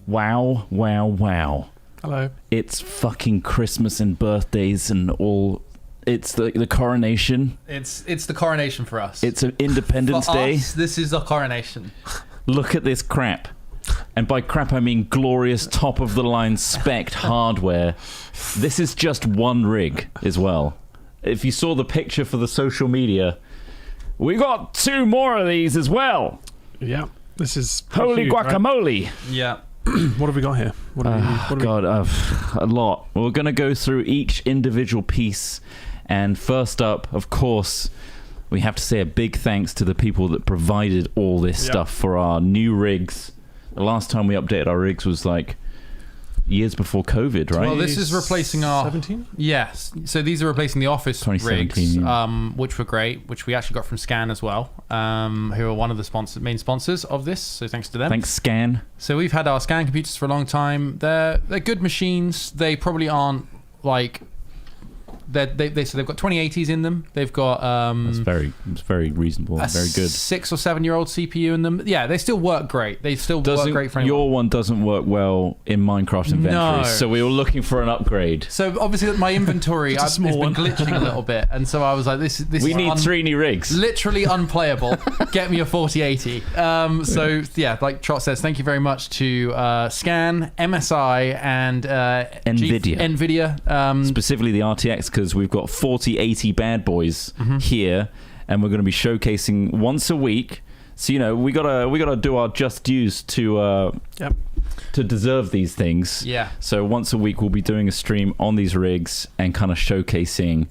Wow, wow, wow. Hello. It's fucking Christmas and birthdays and all. It's the coronation. It's the coronation for us. It's an Independence for Day. Us, this is the coronation. Look at this crap. And by crap, I mean glorious top-of-the-line spec'd hardware. This is just one rig as well. If you saw the picture for the social media, we got 2 more of these as well. Yeah. This is Holy huge, guacamole. Right? Yeah. What have we got here? A lot. We're going to go through each individual piece. And first up, of course, we have to say a big thanks to the people that provided all this stuff for our new rigs. The last time we updated our rigs was like years before COVID, right? Well, this is replacing our 17? Yes. So these are replacing the Office 2017, rigs, which were great, which we actually got from Scan as well, who are one of the main sponsors of this. So thanks to them. Thanks, Scan. So we've had our Scan computers for a long time. They're good machines. They probably aren't like. So they've got 2080s in them. They've got It's very reasonable. Very good. 6 or 7 year old CPU in them. Yeah, they still work great. They still work great for anyone. Your one doesn't work well in Minecraft inventory, No. so we were looking for an upgrade. So obviously my inventory has been glitching a little bit, and so I was like, this We is need 3 new rigs. literally unplayable. Get me a 4080. So yeah, like Trot says, thank you very much to Scan, MSI, and NVIDIA. Specifically the RTX, because we've got 4080 bad boys here, and we're going to be showcasing once a week. So we gotta do our just dues to deserve these things. Yeah. So once a week we'll be doing a stream on these rigs and kind of showcasing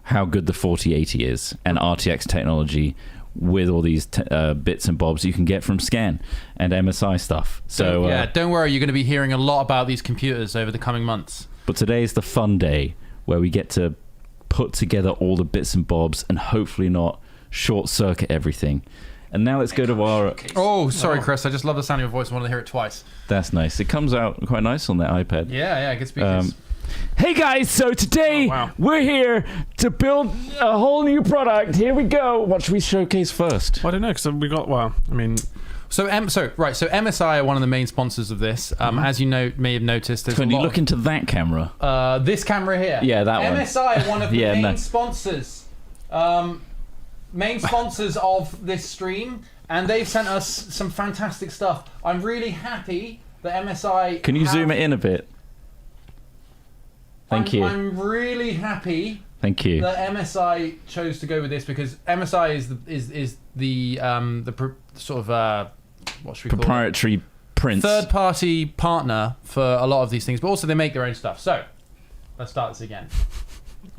how good the 4080 is and RTX technology with all these bits and bobs you can get from Scan and MSI stuff. So don't worry, you're going to be hearing a lot about these computers over the coming months. But today is the fun day where we get to put together all the bits and bobs and hopefully not short circuit everything. And now let's go to our... Oh, sorry, Chris. I just love the sound of your voice. I wanted to hear it twice. That's nice. It comes out quite nice on that iPad. Yeah, good speakers. Hey guys, so today we're here to build a whole new product. Here we go. What should we showcase first? I don't know, because we got, So MSI are one of the main sponsors of this. As you may have noticed, there's Can you look into that camera? This camera here. Yeah, that one. MSI are one of the main sponsors. Main sponsors of this stream, and they've sent us some fantastic stuff. I'm really happy that MSI... Can you zoom it in a bit? Thank you. I'm really happy... Thank you. That MSI chose to go with this because MSI is the sort of what should we proprietary call it? prints. Third-party partner for a lot of these things, but also they make their own stuff. So let's start this again.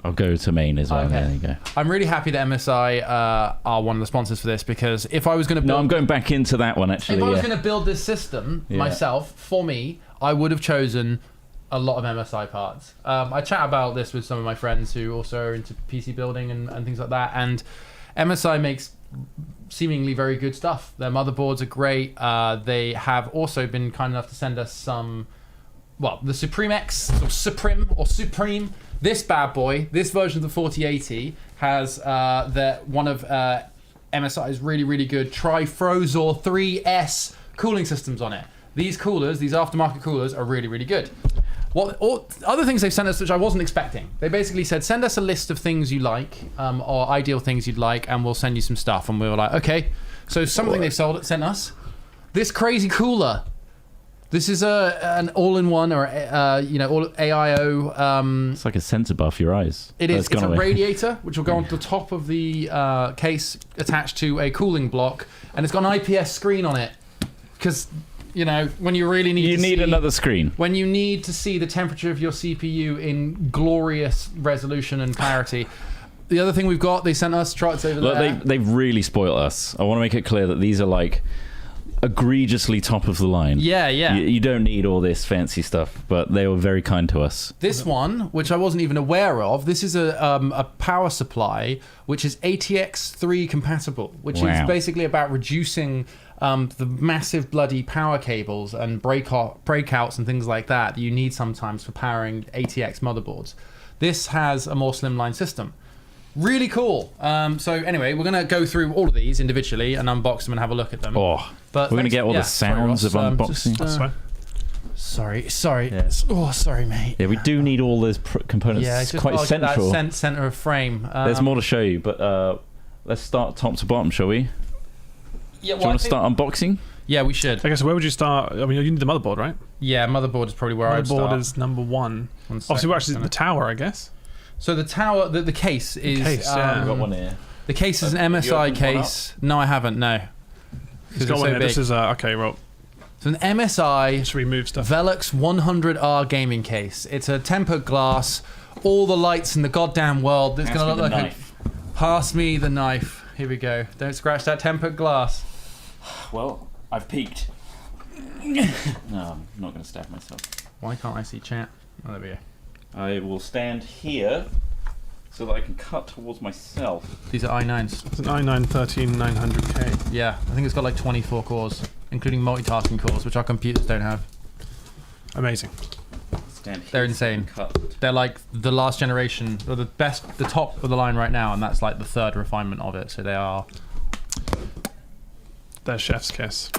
I'll go to main as well. Okay. There you go. I'm really happy that MSI are one of the sponsors for this because if I was going to build... No, I'm going back into that one actually. If I was going to build this system myself, for me, I would have chosen a lot of MSI parts. I chat about this with some of my friends who also are into PC building and things like that, and MSI makes seemingly very good stuff. Their motherboards are great. They have also been kind enough to send us some, the Supreme X, or Supreme. This bad boy, this version of the 4080 has one of MSI's really, really good Trifrozor 3S cooling systems on it. These coolers, these aftermarket coolers, are really, really good. Other things they've sent us which I wasn't expecting. They basically said, send us a list of things you like, or ideal things you'd like, and we'll send you some stuff. And we were like, okay. So something they've sent us, this crazy cooler. This is an all-in-one or all AIO. It's like a sensor bar for your eyes. It is. It's a radiator which will go on the top of the case attached to a cooling block, and it's got an IPS screen on it because when you really need another screen when you need to see the temperature of your CPU in glorious resolution and clarity. The other thing we've got, they sent us Trots over there. They've really spoiled us. I want to make it clear that these are like egregiously top of the line. Yeah. You don't need all this fancy stuff, but they were very kind to us. This one, which I wasn't even aware of, this is a power supply which is ATX3 compatible, which is basically about reducing the massive bloody power cables and breakouts and things like that you need sometimes for powering ATX motherboards. This has a more slimline system. Really cool. So anyway, we're going to go through all of these individually and unbox them and have a look at them. But we're going to get all the sounds of unboxing. Sorry. Yeah. Oh, sorry, mate. Yeah, we do need all those components. Yeah, It's just quite gotta get central. that center of frame. There's more to show you, but let's start top to bottom, shall we? Yeah, Do you want to start unboxing? Yeah, we should. I guess where would you start? I mean, you need the motherboard, right? Yeah, motherboard is probably where I'd start. Motherboard is number one. One Obviously, second, we're actually the tower, I guess. So the tower, the case is. case, yeah. I've got one here. The case is an Have you MSI opened one case. No, I haven't. No. It's 'Cause got it's one so here. big. This is okay. Well, It's an MSI should we move stuff? Velux 100R gaming case. It's a tempered glass. All the lights in the goddamn world. It's Pass gonna me look the like knife. Pass me the knife. Here we go. Don't scratch that tempered glass. Well, I've peeked. No, I'm not going to stab myself. Why can't I see chat? Oh, there we go. I will stand here so that I can cut towards myself. These are i9s. It's an i9 13900K. Yeah, I think it's got like 24 cores, including multitasking cores, which our computers don't have. Amazing. Stand here. They're insane. Cut. They're like the last generation, or the best, the top of the line right now, and that's like the third refinement of it. So they are. They're chef's kiss.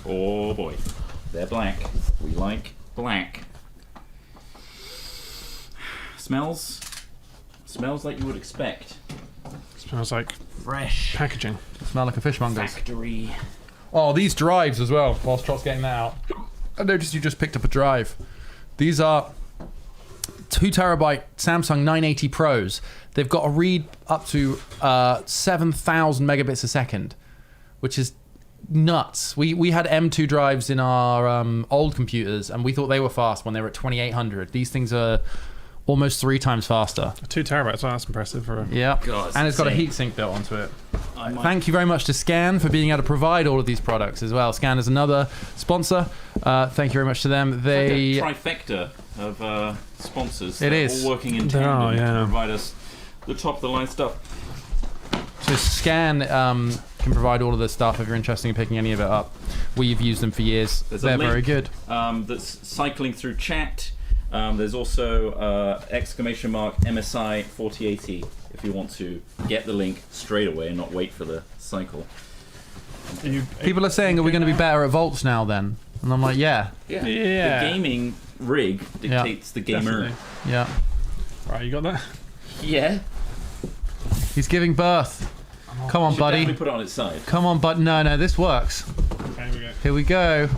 Oh boy. They're black. We like black. Smells like you would expect. Smells like Fresh. packaging. Smell like a fishmonger's. Factory. Oh, these drives as well. Whilst Trot's getting that out, I noticed you just picked up a drive. These are 2 terabyte Samsung 980 Pros. They've got a read up to 7,000 megabits a second, which is nuts. We had M2 drives in our old computers, and we thought they were fast when they were at 2800. These things are almost 3 times faster. 2 terabytes. Oh, that's impressive for a. Yeah, God, it's and it's got a insane. heatsink built onto it. I might- Thank you very much to Scan for being able to provide all of these products as well. Scan is another sponsor. Thank you very much to them. They like a trifecta of sponsors. It They're is. all working in They tandem are, yeah. to provide us the top of the line stuff. So Scan can provide all of this stuff if you're interested in picking any of it up. We've used them for years. There's a They're link. very good. That's cycling through chat. There's also exclamation mark MSI 4080 if you want to get the link straight away and not wait for the cycle. People are saying, are we going to be better at volts now then? And I'm like, yeah. Yeah. The gaming rig dictates the gamer. Definitely. Yeah. Right, you got that? Yeah. He's giving birth. Come on, Should buddy. definitely put it on its side. Come on, bud. No, this works. Okay, here we go. Here we go.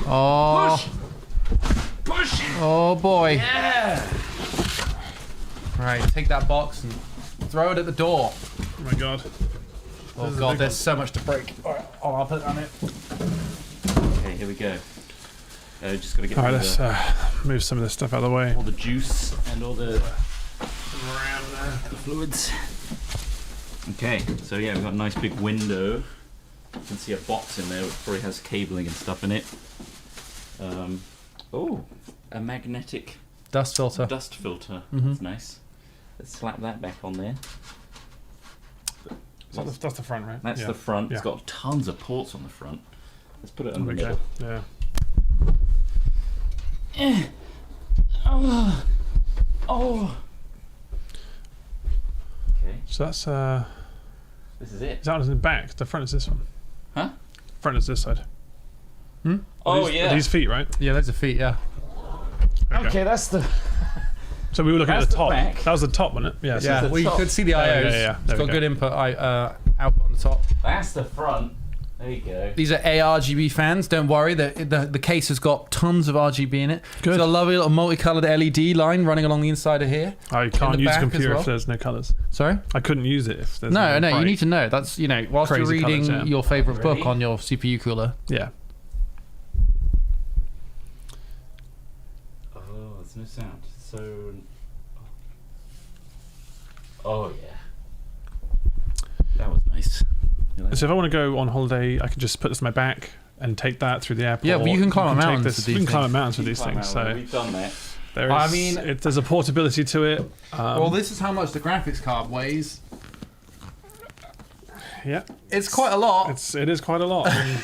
Oh. Push! Oh boy. Yeah! Right, take that box and throw it at the door. Oh my god. Oh is a god, big there's so much to break. Alright, I'll put it on it. Okay, here we go. Just gotta get Alright, rid let's of move some of this stuff out of the way. all the juice and all the fluids. Okay, so yeah, we've got a nice big window. You can see a box in there which probably has cabling and stuff in it. Oh, a magnetic Dust filter. dust filter. Mhm. That's nice. Let's slap that back on there. So that's the front, right? That's yeah. the front. It's Yeah. got tons of ports on the front. Let's put it on the Okay. middle. Yeah. Oh. Oh. Okay, So that's this is it. is that one in the back? The front is this one. Huh? Front is this side. Hmm? Oh these, yeah. These feet, right? Yeah, there's a feet, yeah. Okay, that's the. So we were looking at That's the top. the back. That was the top, wasn't it? Yeah. so Yeah, the well, you top. could see the Yeah, IOs. yeah, yeah. It's There we got go. good input, output on the top. That's the front. There you go. These are ARGB fans. Don't worry, the case has got tons of RGB in it. Good. It's got a lovely little multicolored LED line running along the inside of here. I can't the use a back as computer well. if there's no colours. Sorry? I couldn't use it if there's No, you bright. need to know. That's, whilst you're Crazy reading colours, yeah. your favourite Ready? book on your CPU cooler. Yeah. Oh, there's no sound. So. Oh yeah. That was nice. You like So if I want to go on holiday, I can just put this in my back and take that through the airport. Yeah, well, you can climb up take mountains this- with You these can climb up things. mountains with that? these things. Climb out. So We've done that. there is. I mean- there's a portability to it. Well, this is how much the graphics card weighs. Yeah, It's quite a lot. it is quite a lot. I mean,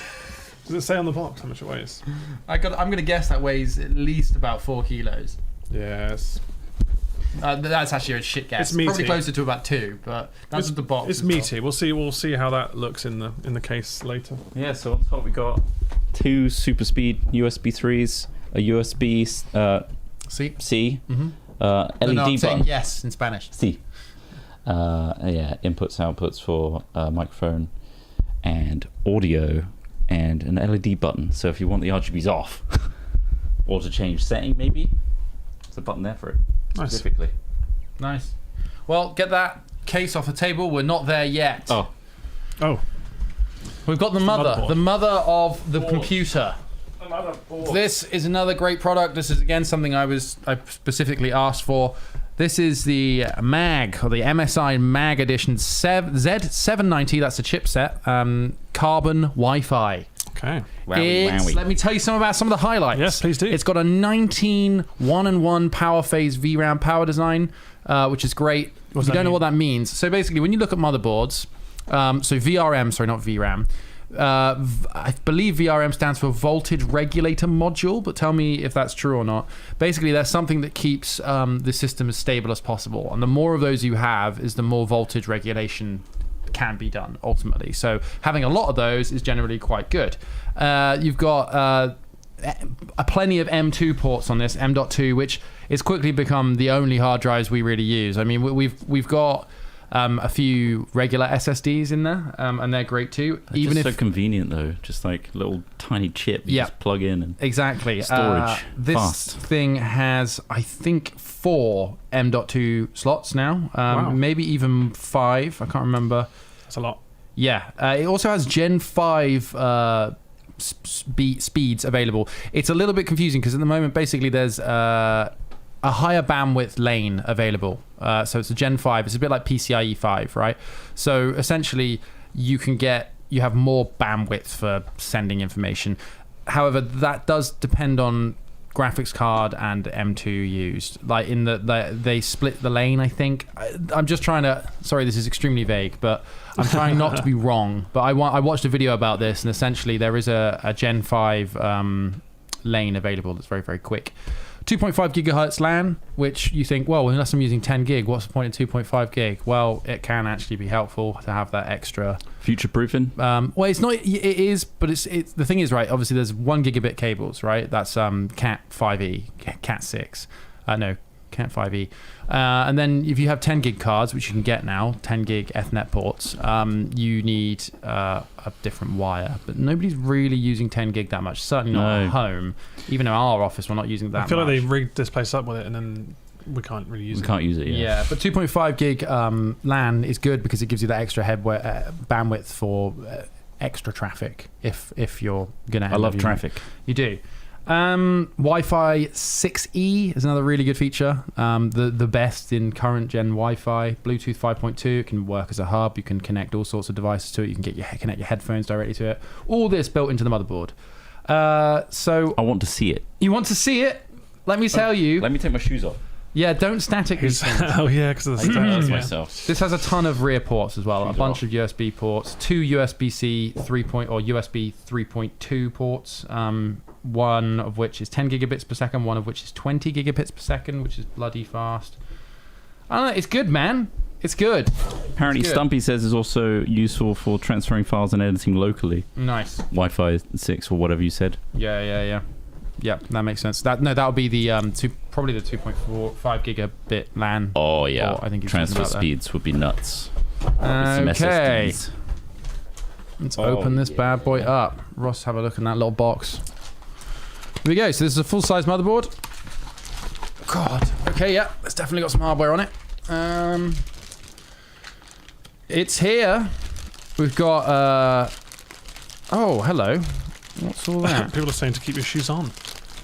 does it say on the box how much it weighs? I'm going to guess that weighs at least about 4 kilos. Yes. That's actually a shit guess. It's meaty. Probably closer to about 2, but that's the box. It's as well. meaty. We'll see how that looks in the case later. Yeah, so on top we got 2 super speed USB 3s, a USB See? C, Mm-hmm. LED I'm saying button. yes in Spanish. C. Inputs, outputs for microphone and audio, and an LED button. So if you want the RGBs off or to change setting, maybe there's a button there for it Nice. specifically. Nice. Well, get that case off the table. We're not there yet. Oh, We've got the mother, motherboard. the mother of the computer. This is another great product. This is again something I specifically asked for. This is the MAG, or the MSI MAG Edition Z790. That's a chipset. Carbon Wi-Fi. Okay. wowie. Let me tell you some of the highlights. Yes, please do. It's got a 19 1-in-1 power phase VRAM power design, which is great. What does If you that don't know mean? what that means, so basically when you look at motherboards, so VRM, sorry, not VRAM. I believe VRM stands for Voltage Regulator Module, but tell me if that's true or not. Basically, there's something that keeps the system as stable as possible, and the more of those you have, is the more voltage regulation can be done ultimately. So having a lot of those is generally quite good. You've got plenty of M2 ports on this, M.2, which is quickly become the only hard drives we really use. I mean, we've got a few regular SSDs in there, and they're great too. It's Even just if so convenient though, just like little tiny chip you Yeah. just plug in and exactly storage this fast. thing has, I think, 4 M.2 slots now, Wow. maybe even 5. I can't remember. That's a lot. Yeah, it also has Gen 5 speeds available. It's a little bit confusing because at the moment, basically, there's a higher bandwidth lane available. So it's a Gen 5. It's a bit like PCIe 5, right? So essentially, you have more bandwidth for sending information. However, that does depend on graphics card and M2 used. Like in they split the lane, I think. I'm just trying to, sorry, this is extremely vague, but I'm trying not to be wrong. But I watched a video about this, and essentially there is a Gen 5 lane available that's very, very quick. 2.5 gigahertz LAN, which you think, well, unless I'm using 10 gig, what's the point in 2.5 gig? Well, it can actually be helpful to have that extra. future proofing. Well, it's not. It is, but it's the thing is, right. Obviously, there's 1 gigabit cables, right? That's Cat 5e, Cat 6. No, Cat 5e. And then if you have 10 gig cards, which you can get now, 10 gig Ethernet ports, you need a different wire. But nobody's really using 10 gig that much. Certainly not at home. Even in our office, we're not using that much. I feel like they rigged this place up with it, and then we can't really use We it. can't use it. Yeah, but 2.5 gig LAN is good because it gives you that extra bandwidth for extra traffic. If you're gonna, I love traffic. You do. Wi-Fi 6E is another really good feature. The best in current gen Wi-Fi. Bluetooth 5.2. It can work as a hub. You can connect all sorts of devices to it. You can connect your headphones directly to it. All this built into the motherboard. So I want to see it. you want to see it? Let me tell you. Let me take my shoes off. Yeah, don't static these things. Oh yeah, because of the That's yeah. myself. This has a ton of rear ports as well, a Shoes bunch off. of USB ports, 2 USB-C 3. Or USB 3.2 ports, one of which is 10 gigabits per second, one of which is 20 gigabits per second, which is bloody fast. I don't know, it's good, man. It's good. Apparently, It's good. Stumpy says is also useful for transferring files and editing locally. Nice. Wi-Fi 6 or whatever you said. Yeah, that makes sense. That would be the probably the 2.45 gigabit LAN. Oh yeah, I think he's transfer talking about that. speeds would be nuts. With some Okay, SSDs. let's Oh, open this bad boy up. Ross, have a look in that little box. Here we go. So this is a full-size motherboard. God. Okay, yeah, it's definitely got some hardware on it. It's here. We've got. Oh, hello. What's all that? People are saying to keep your shoes on.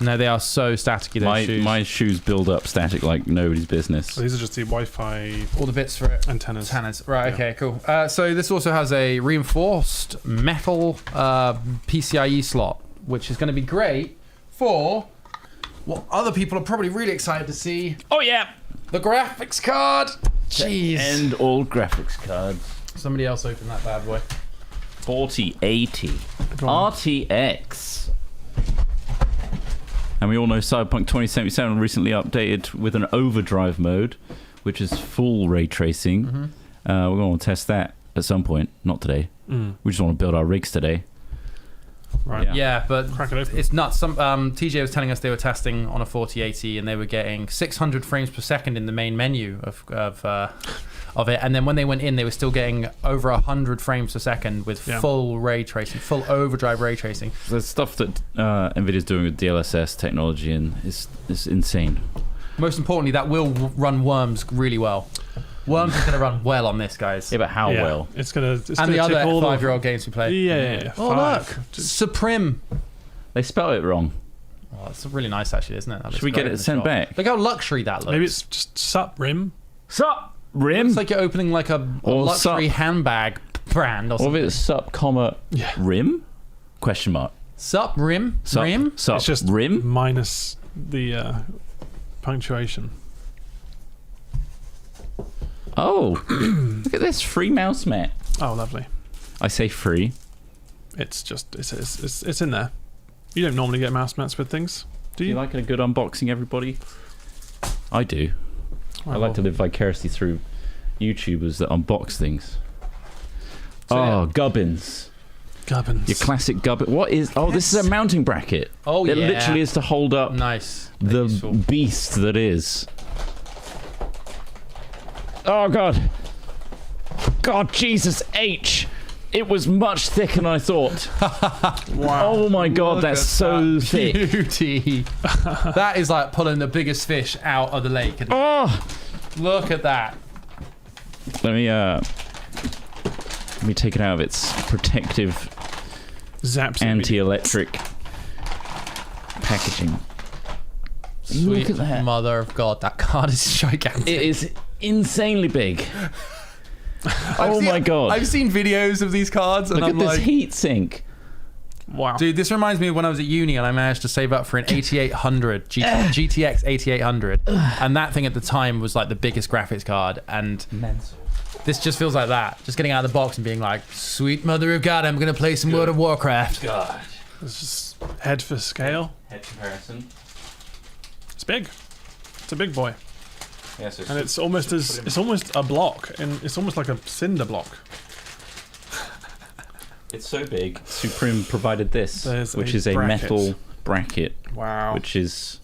No, they are so staticky. Those shoes. My shoes build up static like nobody's business. So these are just the Wi-Fi all the bits for it. antennas. Right, Yeah. okay, cool. So this also has a reinforced metal PCIe slot, which is going to be great for what other people are probably really excited to see. Oh yeah, The graphics card. Jeez. and all graphics cards. Somebody else open that bad boy. 4080 Go on. RTX. And we all know Cyberpunk 2077 recently updated with an overdrive mode, which is full ray tracing. Mm-hmm. We're going to test that at some point. Not today. We just want to build our rigs today. Right. Yeah, but Crack it open. it's nuts. Some TJ was telling us they were testing on a 4080 and they were getting 600 frames per second in the main menu of it, and then when they went in, they were still getting over 100 frames per second with full ray tracing, full overdrive ray tracing. The stuff that NVIDIA's doing with DLSS technology and is insane. Most importantly, that will run Worms really well. Worms is going to run well on this, guys. Yeah, but how well? It's gonna. And the other 5-year-old games we play. Yeah. Oh, look. Supreme. They spell it wrong. Oh, it's really nice, actually, isn't it? That Should looks we great get in it the sent shop. back? Look how luxury that looks. Maybe it's just Sup Rim. Sup, Rim? It's like you're opening like a Or luxury Sup. handbag brand or Or if something. it's Sup, comma, Rim? Question mark. Sup, Rim? Sup, Rim? Sup, It's just Rim? minus the punctuation. Oh, look at this free mouse mat. Oh, lovely. I say free. It's just it's in there. You don't normally get mouse mats with things, do Do you you? like a good unboxing, everybody? I do. I like to live vicariously through YouTubers that unbox things. So, gubbins. Gubbins. Your classic gubbin. What is... Oh, this is a mounting bracket. Oh, It yeah. literally is to hold up Nice. the Useful. beast that is. Oh, God. God, Jesus H. It was much thicker than I thought. Wow. Oh, my God, Look that's at so that thick. Beauty. That is like pulling the biggest fish out of the lake. Oh! Look at that. Let me take it out of its protective Zaps it anti-electric packaging. Sweet Look at that. mother of God, that card is gigantic. It is insanely big. I've seen- my God. I've seen videos of these cards and Look I'm at this like, heat sink. Wow. dude, this reminds me of when I was at uni and I managed to save up for an 8800 GTX 8800, and that thing at the time was like the biggest graphics card. And this just feels like that. Just getting out of the box and being like, sweet mother of God, I'm gonna play some World of Warcraft. God. It's just head for scale. Head comparison. It's big. It's a big boy. Yes, And it's almost a block, and it's almost like a cinder block. it's so big. Supreme provided this, There's which a is a bracket. metal bracket, Wow. which is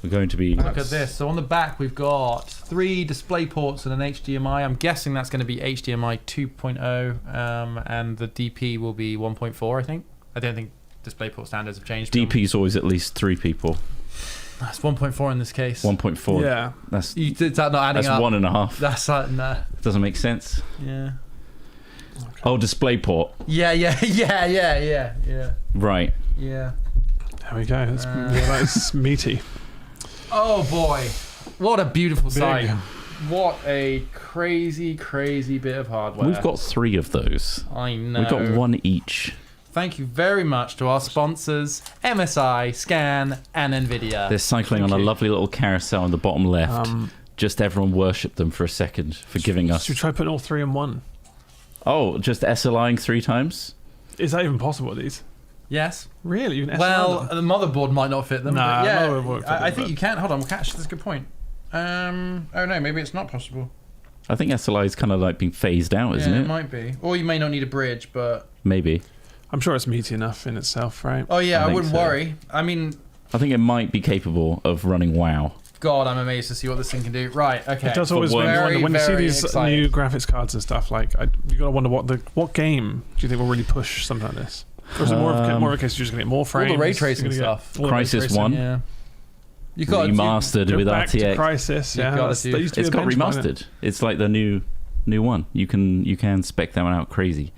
going to be. Look at this. So on the back we've got 3 display ports and an HDMI. I'm guessing that's going to be HDMI 2.0, and the DP will be 1.4. I think. I don't think DisplayPort standards have changed. DP is always at least 3 people. That's 1.4 in this case. 1.4. Yeah. That's Is that not adding that's up? 1.5. That's nah. Doesn't make sense. Yeah. Oh, DisplayPort. Yeah. Right. Yeah. There we go. That's meaty. Oh boy, what a beautiful Big. sight! What a crazy bit of hardware. We've got 3 of those. I know. We've got 1 each. Thank you very much to our sponsors, MSI, Scan, and Nvidia. They're cycling on a you. lovely little carousel on the bottom left. Just everyone worship them for a second for giving us. Should we try putting all 3 in one? Oh, just SLIing 3 times? Is that even possible with these? Yes. Really? You can Well, SLR the motherboard might not fit them. Nah, but yeah, motherboard won't fit I them, think but- you can. Hold on, catch. That's a good point. Oh no, maybe it's not possible. I think SLI is kind of like being phased out, isn't yeah, it? might be. Or you may not need a bridge, but Maybe. I'm sure it's meaty enough in itself, right? oh yeah, I I, think wouldn't so. worry. I mean, I think it might be capable of running WoW. God, I'm amazed to see what this thing can do. Right, okay. It does always make me Very, wonder when you see very these excited. new graphics cards and stuff. Like, you gotta wonder what game do you think will really push something like this? Or is it more of a case you're just gonna get more All frames? the ray you're tracing gonna get stuff. all the ray Crisis tracing? 1. Yeah. You got Remastered Go with back to RTX. Crisis. You Yeah, gotta that's- do- that used to It's be a got benchmark, isn't it? remastered. It's like the new one. You can spec that one out crazy.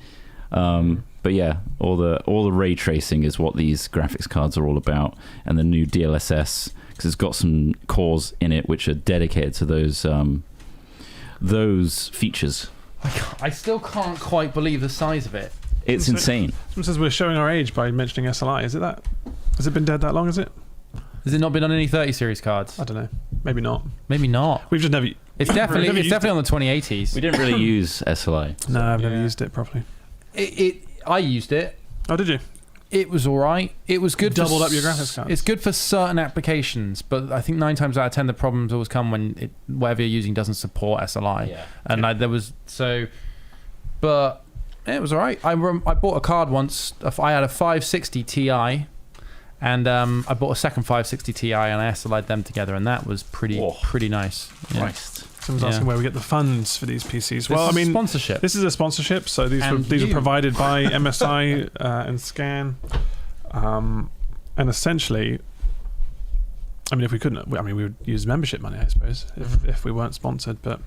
But yeah, all the ray tracing is what these graphics cards are all about, and the new DLSS, because it's got some cores in it which are dedicated to those features. I still can't quite believe the size of it. It's So- insane. Someone says we're showing our age by mentioning SLI. Is it that? Has it been dead that long? Is it? Has it not been on any 30 series cards? I don't know. Maybe not. Maybe not. We've just never. It's definitely never it's used definitely on the 2080s. We didn't really use SLI. No, I've never Yeah. used it properly. I used it. Oh, did you? It was all right. It was good. Doubled up your graphics cards. It's good for certain applications, but I think 9 times out of 10 the problems always come when whatever you're using doesn't support SLI. Yeah. And but it was all right. I bought a card once. I had a 560 Ti, and I bought a second 560 Ti, and I SLI'd them together, and that was pretty nice. Yeah. Christ. Someone's asking where we get the funds for these PCs. Well, I mean, sponsorship. This is a sponsorship, so these are provided by MSI and Scan, and essentially, I mean, if we couldn't, we would use membership money, I suppose, if we weren't sponsored. But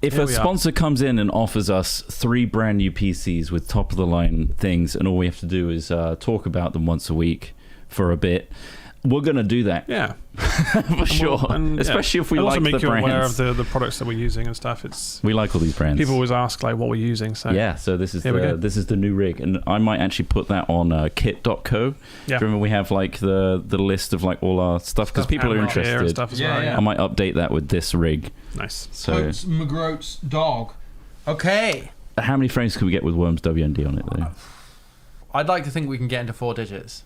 if a sponsor comes in and offers us 3 brand new PCs with top of the line things, and all we have to do is talk about them once a week for a bit, we're gonna do that. Yeah, for sure. Especially if we like the brands. Also make you aware of the products that we're using and stuff. We like all these brands. People always ask like what we're using. So so this is the new rig, and I might actually put that on kit.co. Yeah. Remember we have like the list of like all our stuff because people are interested. Stuff as well, I might update that with this rig. Nice. So Oats McGroat's dog. Okay. How many frames could we get with Worms WND on it though? I'd like to think we can get into 4 digits.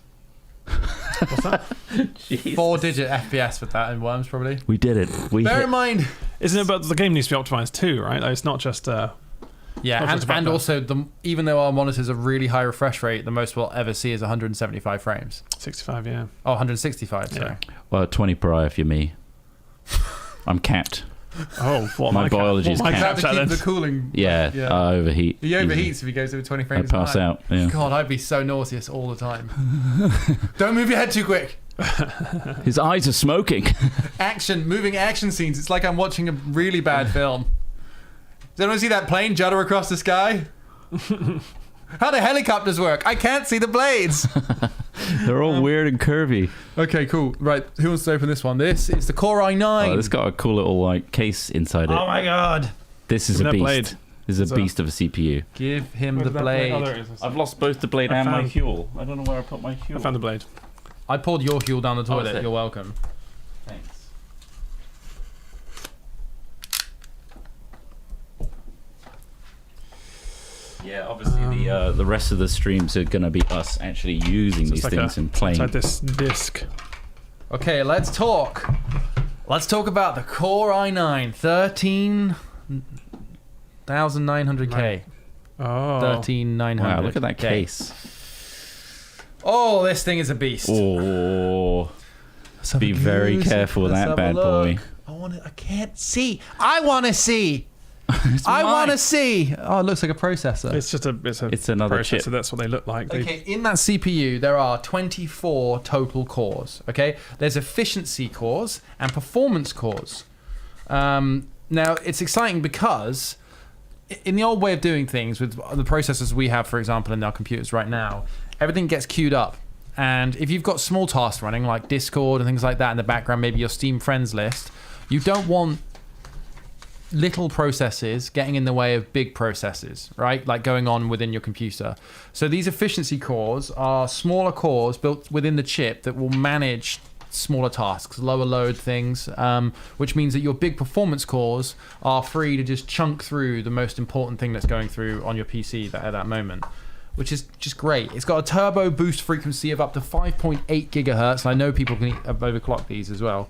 What's that? 4-digit FPS with that in Worms, probably. We did it. Bear in mind, isn't it? But the game needs to be optimized too, right? Like, it's not just. And also, even though our monitors are really high refresh rate, the most we'll ever see is 175 frames. 65, yeah. Oh, 165. Sorry. Yeah. Well, 20 per eye if you're me. I'm capped. Oh, what my biology is capped. capped. To keep the cooling. Yeah, I overheat. He overheats if he goes over 20 frames. I pass out. Yeah. God, I'd be so nauseous all the time. Don't move your head too quick. His eyes are smoking. Moving action scenes. It's like I'm watching a really bad film. Does anyone see that plane judder across the sky? How do helicopters work? I can't see the blades. They're all weird and curvy. Okay, cool. Right, who wants to open this one? This is the Core i9. Oh, it's got a cool little like case inside it. Oh my god! This is a beast. Blade. This is a beast of a CPU. Give him the blade. Oh, there it is. I've lost both the blade and my Huel. I don't know where I put my Huel. I found the blade. I poured your Huel down the toilet. You're welcome. Thanks. Yeah, obviously the rest of the streams are going to be us actually using these things and playing. Inside this disc. Okay, let's talk. Let's talk about the Core i9 13,900K. Oh. 13,900. Wow, look at that case. Oh, this thing is a beast. Oh. Be very careful with that bad boy. I can't see. I want to see. I want to see. Oh, it looks like a processor. It's another processor. chip. That's what they look like. Okay, in that CPU, there are 24 total cores. Okay, there's efficiency cores and performance cores. Now, it's exciting because in the old way of doing things with the processors we have, for example, in our computers right now, everything gets queued up. And if you've got small tasks running like Discord and things like that in the background, maybe your Steam friends list, you don't want little processes getting in the way of big processes, right? Like going on within your computer. So these efficiency cores are smaller cores built within the chip that will manage smaller tasks, lower load things, which means that your big performance cores are free to just chunk through the most important thing that's going through on your PC at that moment, which is just great. It's got a turbo boost frequency of up to 5.8 gigahertz, and I know people can overclock these as well.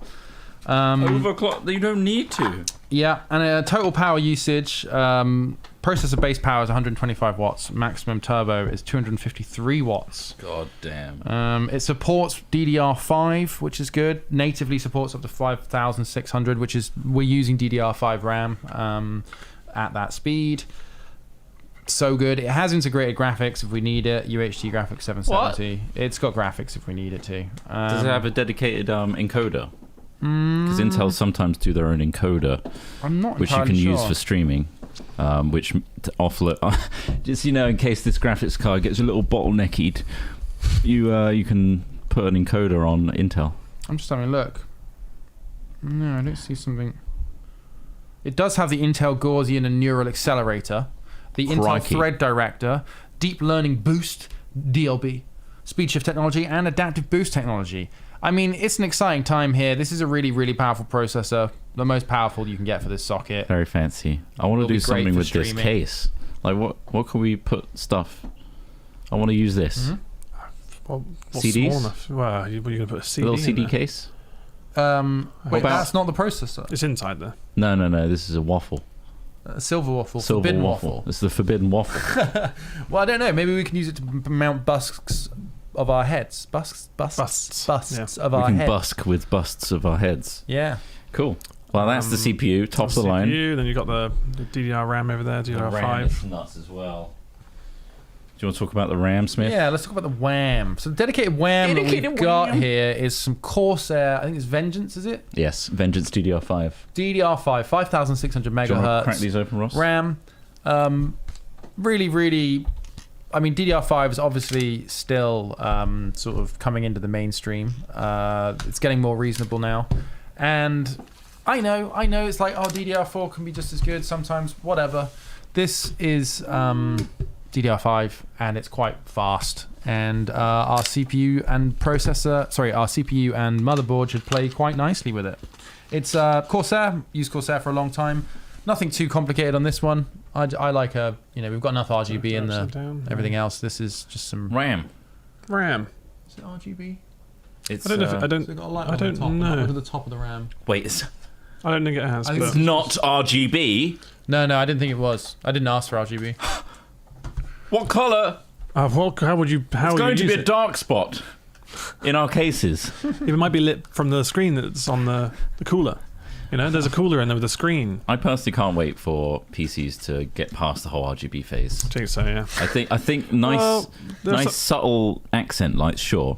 Overclock? You don't need to. Yeah, and total power usage, processor base power is 125 watts, maximum turbo is 253 watts. God damn. It supports DDR5, which is good. Natively supports up to 5600, which is, we're using DDR5 RAM at that speed. So good. It has integrated graphics if we need it. UHD graphics 770. It's got graphics if we need it to. Does it have a dedicated encoder? Because Intel sometimes do their own encoder, I'm not which you can use for streaming, which to offload. Just in case this graphics card gets a little bottlenecked, you can put an encoder on Intel. I'm just having a look. No, I don't see something. It does have the Intel Gaussian and Neural Accelerator, the Intel Thread Director, Deep Learning Boost, DLB, Speed Shift Technology, and Adaptive Boost Technology. I mean, it's an exciting time here. This is a really, really powerful processor. The most powerful you can get for this socket. Very fancy. I want to do something with this case. Like, what can we put stuff? I want to use this. Well, what's CDs? small enough? Well, what are you going to put a A CD little in CD there? case? Wait, about- that's not the processor. It's inside there. No. This is a waffle. Silver waffle, Silver forbidden waffle. waffle. This is the forbidden waffle. Well, I don't know. Maybe we can use it to mount busks of our heads. Busts Yeah. of We our can heads. busk with busts of our heads. Yeah. Cool. Well, that's the CPU, top of the line. CPU, then you've got the DDR RAM over there, The DDR5. RAM is nuts as well. Do you want to talk about the RAM, Smith? Yeah, let's talk about the WAM. So the dedicated WAM that we've got here is some Corsair, I think it's Vengeance, is it? Yes, Vengeance DDR5. DDR5, 5,600 Do you want to crack megahertz these open, Ross? RAM. Really, I mean, DDR5 is obviously still sort of coming into the mainstream. It's getting more reasonable now. And I know, it's like, oh, DDR4 can be just as good sometimes, whatever. This is DDR5, and it's quite fast. And our CPU and motherboard should play quite nicely with it. It's Corsair. Used Corsair for a long time. Nothing too complicated on this one. I like we've got enough RGB in there. Everything else, this is just some RAM. RAM. Is it RGB? It's, I don't know. If, I don't. So we've got a light I on don't the top, know. to the top of the RAM. Wait, I don't think it has. I think But it's not RGB. No, I didn't think it was. I didn't ask for RGB. What colour? how would you? How It's would going you to use be a it? dark spot in our cases. It might be lit from the screen that's on the cooler. There's a cooler in there with a screen. I personally can't wait for PCs to get past the whole RGB phase. I think so. Yeah. I think nice, Well, there's nice subtle accent lights, sure.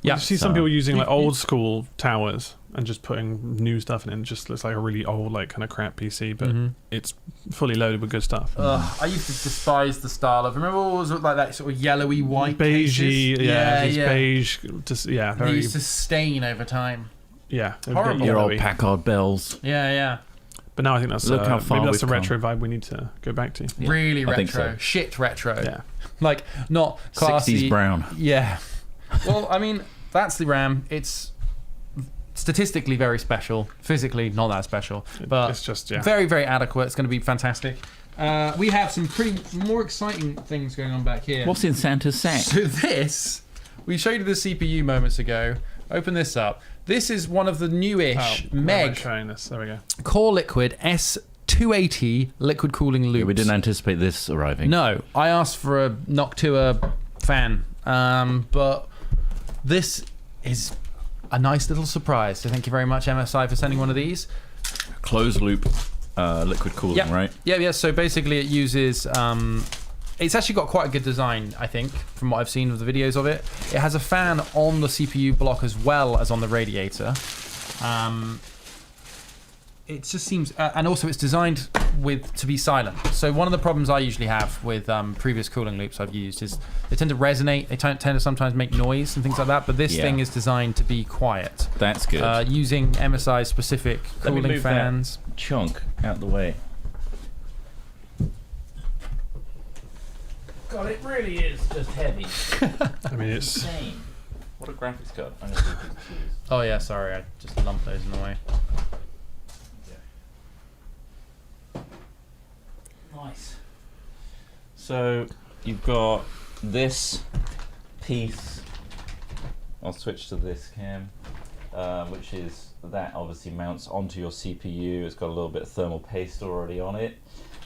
Yeah. You see some people using like You- old school towers and just putting new stuff in it. It just looks like a really old, like kind of crap PC, but it's fully loaded with good stuff. I used to despise the style of. Remember what was like that sort of yellowy white Beigey, cases? it's beige. Just They very used to stain over time. yeah. it would get Horrible. Your old yellowy. Packard bells. Yeah. But now I think that's Look how far maybe that's the we've retro vibe we need to go back to. Yeah, Really I think retro. so. Shit retro. Yeah. Like not classy. 60s brown. Yeah. Well, I mean, that's the RAM. It's statistically very special. Physically not that special. But It's just very, very adequate. It's going to be fantastic. We have some pretty more exciting things going on back here. What's in Santa's sack? So this, we showed you the CPU moments ago. Open this up. This is one of the newish where am I Meg showing this? There we go. Core Liquid S280 liquid cooling loops. Yeah, we didn't anticipate this arriving. No, I asked for a Noctua fan, but this is a nice little surprise. So thank you very much, MSI, for sending one of these. Closed loop liquid cooling, Yep. right? Yeah. So basically, it uses. It's actually got quite a good design, I think, from what I've seen of the videos of it. It has a fan on the CPU block as well as on the radiator. It just seems, and also it's designed to be silent. So one of the problems I usually have with previous cooling loops I've used is they tend to resonate. They tend to sometimes make noise and things like that. But this Yeah. thing is designed to be quiet, That's good. using MSI specific Let me cooling move that. fans. Chunk out the way. God, it really is just heavy. I mean, it's Insane. What a graphics card. I'm gonna do these keys. Oh yeah, sorry, I just lumped those in the way. Nice. So you've got this piece. I'll switch to this cam, which is that obviously mounts onto your CPU. It's got a little bit of thermal paste already on it,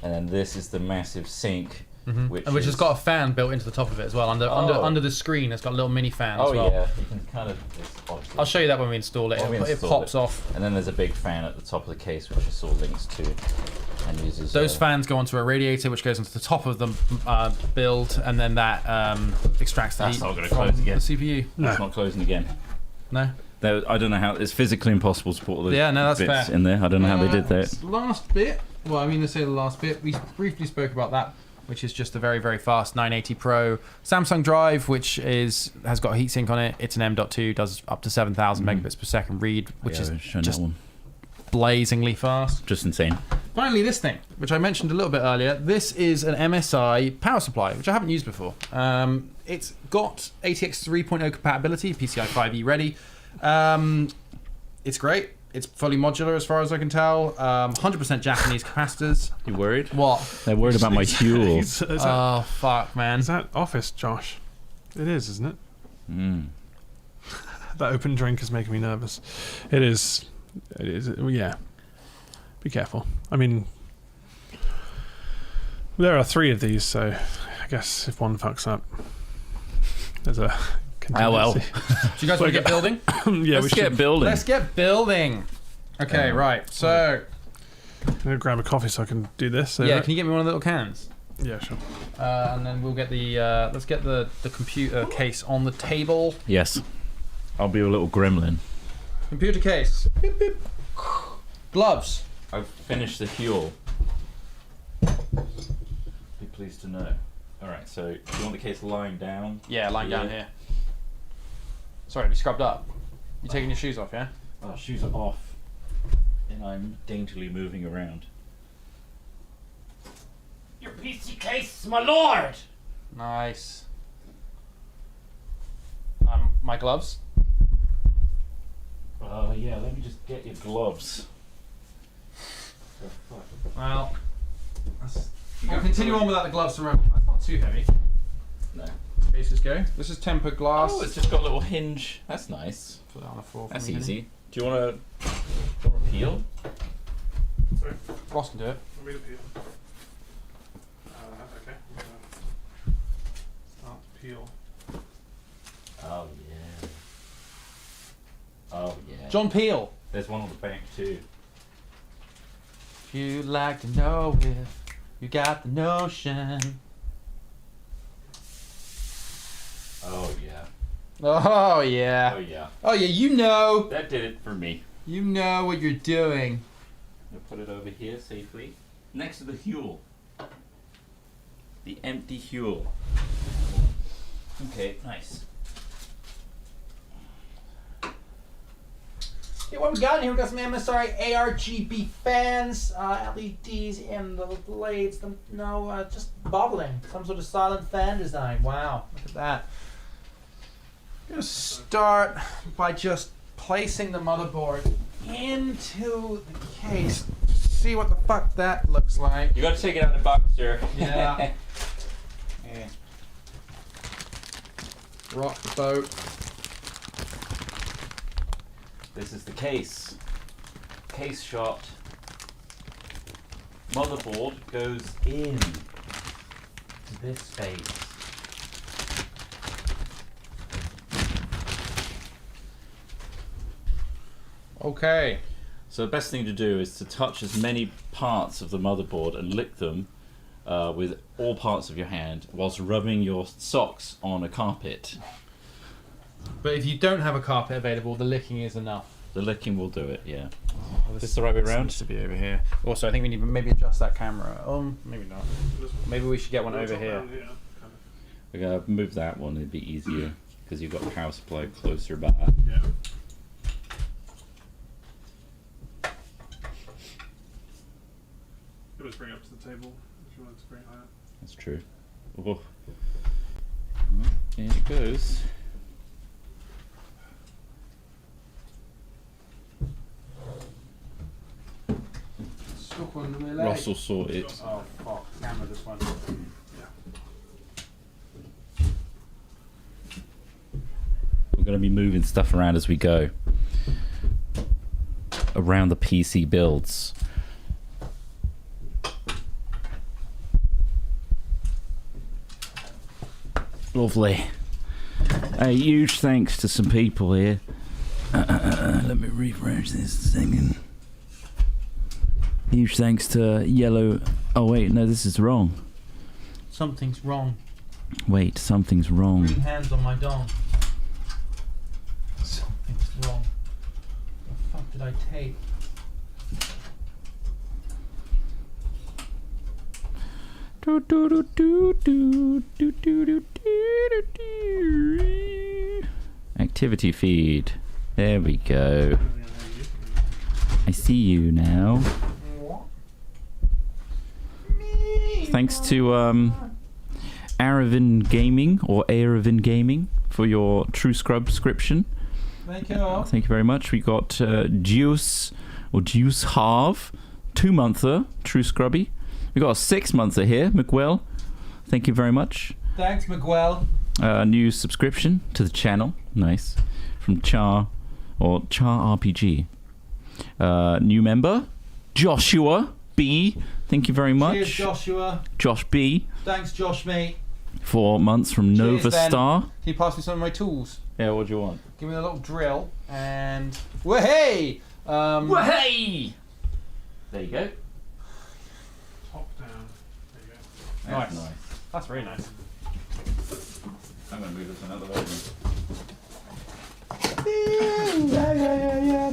and then this is the massive sink, which Which has is- got a fan built into the top of it as well. Under the screen, it's got a little mini fan as Oh well. yeah, you can kind of. It's obviously- I'll show you that when we install it. When we It install pops it. off. And then there's a big fan at the top of the case, which this all links to, and uses Those fans go onto a radiator, which goes onto the top of the build, and then that extracts the That's heat not gonna from close again. the CPU. It's not closing again. No. I don't know how it's physically impossible to put all those Yeah, no, that's bits fair. in there. I don't know how they did that. Last bit. Well, I mean to say the last bit. We briefly spoke about that, which is just a very, very fast 980 Pro Samsung drive, which has got a heatsink on it. It's an M.2, does up to 7,000 megabits per second read, which is we've shown just that one. blazingly fast. Just insane. Finally, this thing, which I mentioned a little bit earlier. This is an MSI power supply, which I haven't used before. It's got ATX 3.0 compatibility, PCI 5e ready. It's great. It's fully modular as far as I can tell. 100% Japanese capacitors. You worried? What? They're worried about my fuel. Is that, Oh, fuck, man. is that Office, Josh? It is, isn't it? That open drink is making me nervous. It is. Yeah. Be careful. I mean, there are 3 of these, so I guess if one fucks up, there's a contingency. well. Do you guys want to get building? Yeah, Let's get building. Let's get building. Okay, right. So, I'm gonna grab a coffee so I can do this. yeah, can you get me one of the little cans? Yeah, sure. And then we'll get the let's get the computer case on the table. Yes. I'll be a little gremlin. Computer case. Beep, beep. Gloves. I've finished the Huel. Be pleased to know. Alright, so do you want the case lying down? Yeah, lying down here. Sorry, to be scrubbed up. You taking your shoes off, yeah? Oh, shoes are off. And I'm daintily moving around. Your PC case, my lord! Nice. My gloves. Yeah, let me just get your gloves. Well, we'll continue on without the gloves. Remember, that's not too heavy. No. Cases go. This is tempered glass. Oh, it's just got a little hinge. That's nice. Put that on the floor. That's for me, easy. Do you want to peel? Sorry. Ross can do it. Want me to peel? Okay. Start to peel. Oh yeah. Oh yeah. John Peel. There's one on the back too. If you like to know if you got the notion. Oh yeah. Oh yeah. Oh yeah. Oh yeah. You know. That did it for me. You know what you're doing. I'll put it over here safely, next to the Huel. The empty Huel. Okay, nice. Okay, what we got in here? We got some MSI ARGB fans, LEDs in the blades. Just bubbling. Some sort of silent fan design. Wow, look at that. I'm gonna start by just placing the motherboard into the case. See what the fuck that looks like. You gotta take it out of the box, sir. Yeah. Yeah. Rock the boat. This is the case. Case shot. Motherboard goes in to this space. Okay. So the best thing to do is to touch as many parts of the motherboard and lick them with all parts of your hand whilst rubbing your socks on a carpet. But if you don't have a carpet available, the licking is enough. The licking will do it, yeah. This Is this the right way around? Needs to be over here. Also, I think we need to maybe adjust that camera. Maybe not. Maybe we should get one over here. We're going to move that one, it'd be easier because you've got the power supply closer by. Yeah. It was bring it up to the table if you wanted to bring it higher. That's true. Oh. Here it goes. Stuck under my leg. Russell saw it. Oh fuck! Camera this one. We're going to be moving stuff around as we go. Around the PC builds. Lovely. A huge thanks to some people here. Let me refresh this thing. Huge thanks to Yellow. Oh wait, no, this is wrong. Something's wrong. Wait, something's wrong. Green hands on my dong. Something's wrong. What the fuck did I take? Activity feed. There we go. I see you now. Thanks to Aravin Gaming or Aravin Gaming for your True Scrub subscription. Thank you. Thank you very much. We got Juice Halve, 2-monther, True Scrubby. We got a 6-monther here, Miguel. Thank you very much. Thanks, Miguel. New subscription to the channel. Nice. From Char RPG. New member, Joshua B. Thank you very much. Cheers, Joshua. Josh B. Thanks, Josh, mate. 4 months from Nova Cheers, Ben. Star. Can you pass me some of my tools? Yeah, what do you want? Give me a little drill and... Wahey! Hey! There you go. Top down. There you go. Nice. Nice. That's very nice. I'm going to move this another way. Yeah.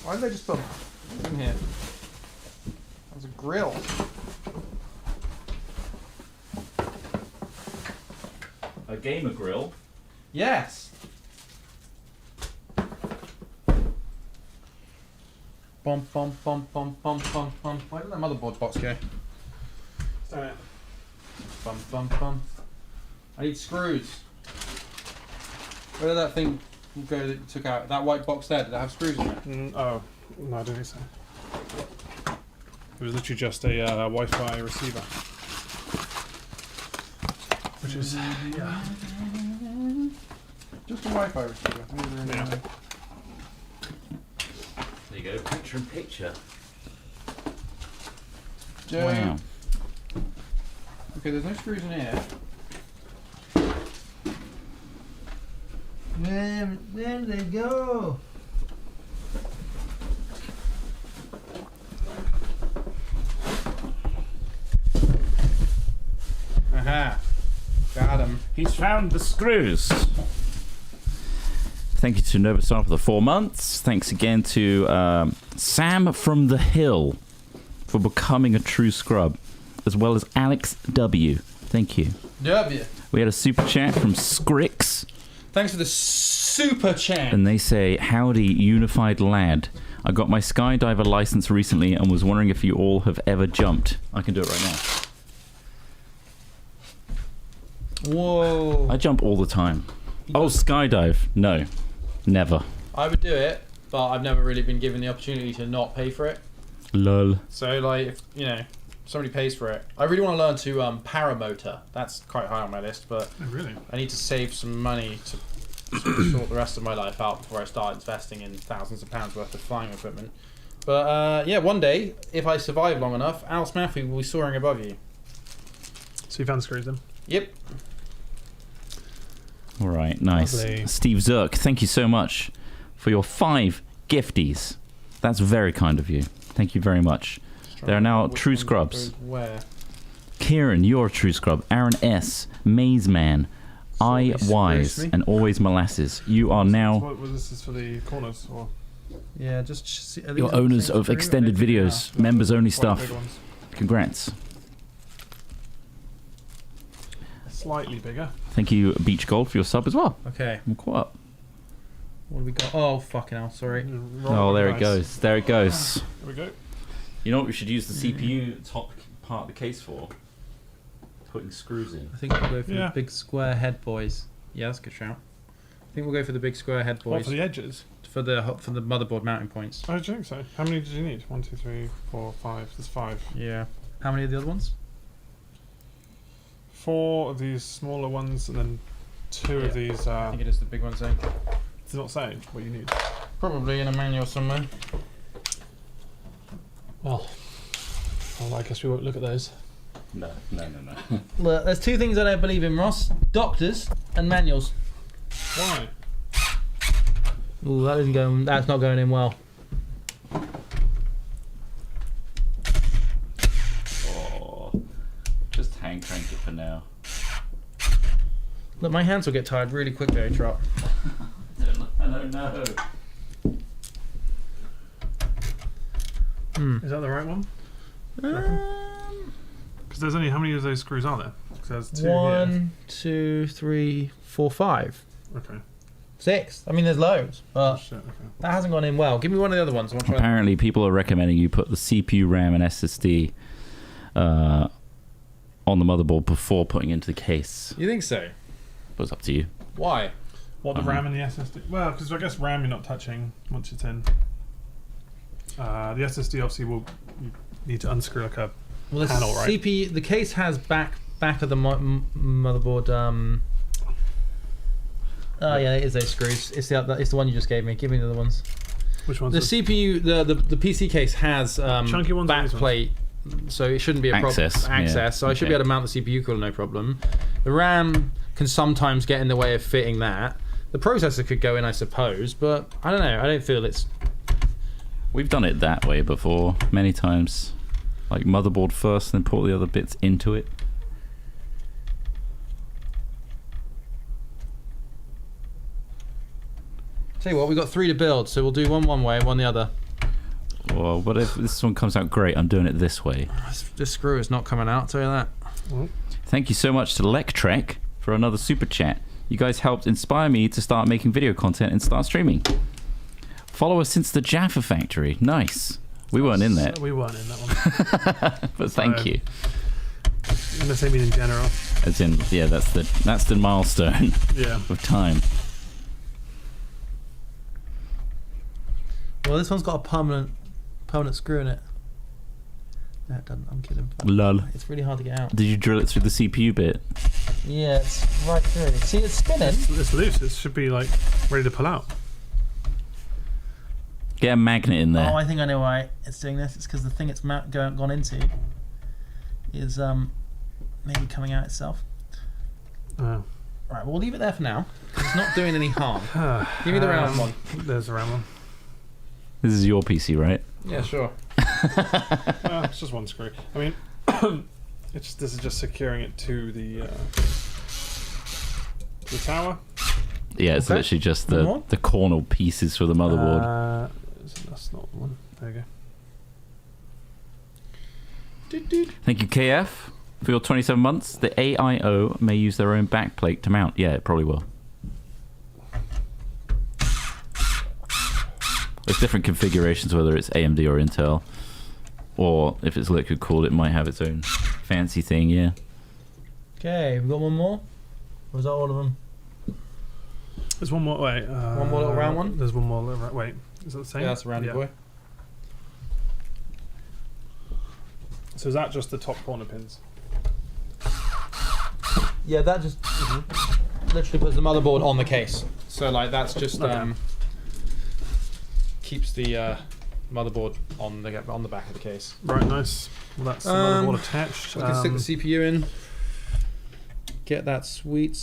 Why did they just put in here? There's a grill. A gamer grill. Yes. Bum bum bum bum bum bum bum. Where did that motherboard box go? Stand it. Bum bum bum. I need screws. Where did that thing go that you took out? That white box there, did it have screws in it? Oh, no, I don't think so. It was literally just a Wi-Fi receiver. Which is, yeah. Just a Wi-Fi receiver. Yeah. There you go, picture in picture. Joe. Wow. Okay, there's no screws in here. Where did they go? Aha. Got him. He's found the screws. Thank you to Nova Star for the 4 months. Thanks again to Sam from the Hill for becoming a true scrub, as well as Alex W. Thank you. W. We had a super chat from Scrix, Thanks for the super chat. and they say, "Howdy, unified lad. I got my skydiver license recently and was wondering if you all have ever jumped." I can do it right now. Whoa. I jump all the time. Oh, skydive? No, never. I would do it, but I've never really been given the opportunity to not pay for it. Lol. So, like, if, you know, somebody pays for it. I really want to learn to paramotor. That's quite high on my list, but oh, really? I need to save some money to sort the rest of my life out before I start investing in thousands of pounds worth of flying equipment. But yeah, one day, if I survive long enough, Alice Maffey will be soaring above you. So you found the screws then? Yep. All right, nice. Lovely. Steve Zirk, thank you so much for your 5 gifties. That's very kind of you. Thank you very much. There are now Which true one scrubs. goes where? Kieran, you're a true scrub. Aaron S, Maze Man, I Sorry, Wise, excuse me. and Always Molasses. You are now What was this is for the corners or Yeah, just see, are these your the owners same of screw? extended Yeah. videos, members only quite big stuff. ones? Congrats. Slightly bigger. Thank you, Beach Gold, for your sub as well. Okay, I'm caught up. what do we got? Oh, fucking hell, sorry. Oh, there it goes. There it goes. Here we go. You know what we should use the CPU top part of the case for? Putting screws in. I think we'll go for Yeah. the big square head boys. Yeah, that's a good shout. I think we'll go for the big square head What, boys for the edges? for the motherboard mounting points. I don't think so. How many did you need? 1, 2, 3, 4, 5. There's 5. Yeah. How many of the other ones? 4 of these smaller ones, and then 2 of Yeah. these. I think it is the big ones then. Does it not say what you need? Probably in a manual somewhere. Well, I guess we won't look at those. No. Look, there's 2 things I don't believe in, Ross. Doctors and manuals. Why? Ooh, that isn't going. That's not going in well. Oh, just hand crank it for now. Look, my hands will get tired really quick though, Trot. I don't know. Is that the right one? Because there's only how many of those screws are there? 'Cause there's 2 here. 1, 2, 3, 4, 5, Okay. 6. I mean, there's loads, Oh, but shit. Okay. that hasn't gone in well. Give me one of the other ones. I want to try. Apparently, people are recommending you put the CPU, RAM, and SSD on the motherboard before putting it into the case. You think so? But it's up to you. Why? What, the RAM and the SSD? Well, because I guess RAM you're not touching once it's in. The SSD obviously you need to unscrew like a Well, the panel, right? CPU, the case has back back of the motherboard. Oh yeah, it is those screws. It's the one you just gave me. Give me the other ones. Which ones? The CPU, the PC case has chunky ones. Back plate, so it shouldn't be a problem. Access. Yeah. So I should be able to mount the CPU cooler, no problem. The RAM can sometimes get in the way of fitting that. The processor could go in, I suppose, but I don't know. I don't feel it's. We've done it that way before, many times. Like motherboard first, and then put all the other bits into it. Tell you what, we've got 3 to build, so we'll do one way, one the other. Well, what if this one comes out great? I'm doing it this way. This screw is not coming out, I'll tell you that. Well, Thank you so much to Lectrek for another super chat. You guys helped inspire me to start making video content and start streaming. Follow us since the Jaffa Factory. Nice. We weren't in there, we weren't in that one. but thank you. Unless I mean in general. As in, yeah, that's the milestone Yeah. of time. Well, this one's got a permanent screw in it. No, it doesn't. I'm kidding. Lol. It's really hard to get out. Did you drill it through the CPU bit? Yeah, it's right through. See, it's spinning. It's loose. It should be like ready to pull out. Get a magnet in there. Oh, I think I know why it's doing this. It's because the thing it's gone into is maybe coming out itself. Oh. Right, we'll leave it there for now. It's not doing any harm. Give me the round one. There's the round one. This is your PC, right? Yeah, sure. It's just one screw. I mean, this is just securing it to the tower. Yeah, it's Okay. literally just One more? the corner pieces for the motherboard. That's not the one. There you go. Thank you, KF, for your 27 months. The AIO may use their own backplate to mount. Yeah, it probably will. There's different configurations, whether it's AMD or Intel. Or if it's liquid cooled, it might have its own fancy thing, yeah. Okay, we've got one more? Or is that all of them? There's one more. Wait. One more little round one? There's one more little round. Wait. Is that the same? Yeah, that's a roundy boy. So is that just the top corner pins? Yeah, that just literally puts the motherboard on the case. So like that's just Okay. Keeps the motherboard on the back of the case. Right. Nice. Well, that's the motherboard attached. We can stick the CPU in. Get that sweet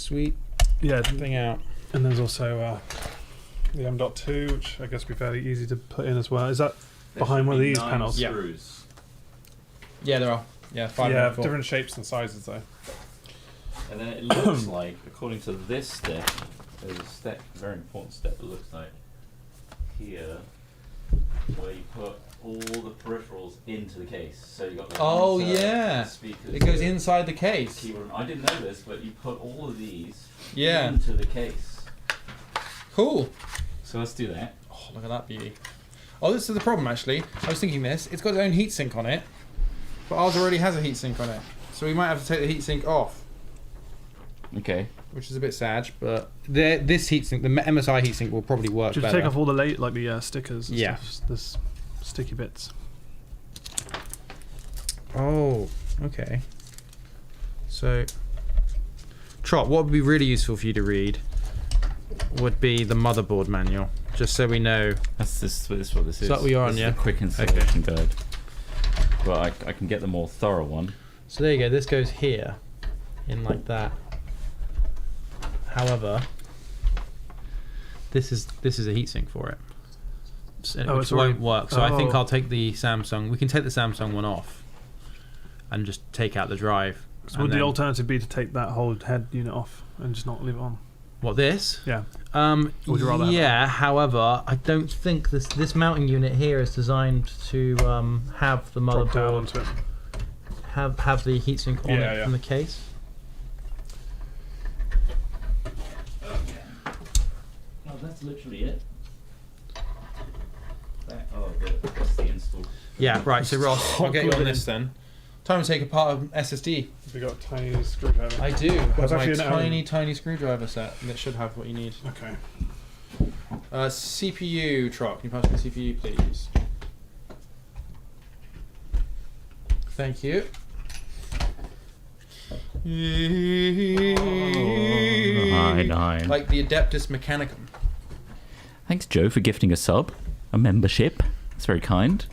Yeah. thing out. And there's also the M.2, which I guess would be fairly easy to put in as well. Is that behind one of these panels? Yeah. Yeah, there are. Yeah, 5 Yeah, and 4. different shapes and sizes though. And then it looks like, according to this step, there's a step, very important step that looks like here, where you put all the peripherals into the case. So you got the Oh, monitor, yeah. the speakers, It goes the inside the case. keyboard. I didn't know this, but you put all of these Yeah. into the case. Cool. So let's do that. Oh, look at that beauty. Oh, this is the problem actually. I was thinking this. It's got its own heatsink on it, but ours already has a heatsink on it. So we might have to take the heatsink off, Okay. which is a bit sad. But this heatsink, the MSI heatsink, will probably work Just better. take off all the the stickers. And Yeah. stuff, this sticky bits. Oh, okay. So, Trot, what would be really useful for you to read would be the motherboard manual, just so we know. This is what this is. that what you're on, This is yeah? the quick installation guide. But I can get the more thorough one. So there you go. This goes here, in like that. However, this is a heatsink for it, so, Oh, which it's already- won't work. So I think Oh. I'll take the Samsung. We can take the Samsung one off, and just take out the drive. So and would the then- alternative be to take that whole head unit off and just not leave it on? What, this? Yeah. Would you rather have yeah. However, I don't think this mounting unit here is designed to have the Drop down motherboard onto it. have the heatsink on Yeah, it yeah. from the case. Oh, that's literally it. That's the install. Yeah. Right. So Ross, I'll get you on this then. Time to take apart an SSD. We got a tiny screwdriver. I do. That's Have my actually an tiny screwdriver set that should have what you need. Okay. CPU, Trot. Can you pass me the CPU, please? Nine. Like the Adeptus Mechanicum. Thanks, Joe, for gifting a sub, a membership. That's very kind.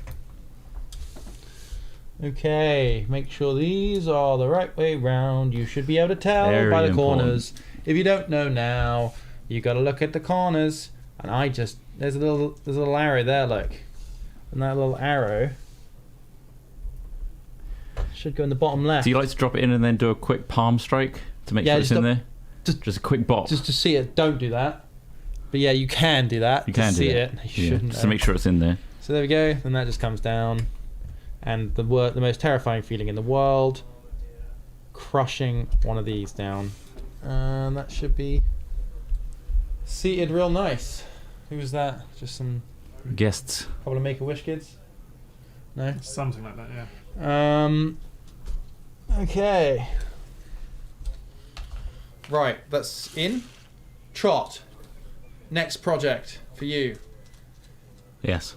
Okay, make sure these are the right way round. You should be able to tell Very by the important. corners. If you don't know now, you got to look at the corners. And there's a little arrow there, look, and that little arrow should go in the bottom left. Do you like to drop it in and then do a quick palm strike to make sure it's in there? Just a quick bop. Just to see it. Don't do that. But yeah, you can do that. You can to do see that. it. You Yeah, shouldn't. just to make sure it's in there. So there we go. Then that just comes down, and the most terrifying feeling in the world, crushing one of these down, and that should be seated real nice. Who was that? Just some Guests. couple of Make-A-Wish kids. No. Something like that, yeah. Okay. Right, that's in. Trot. Next project for you. Yes.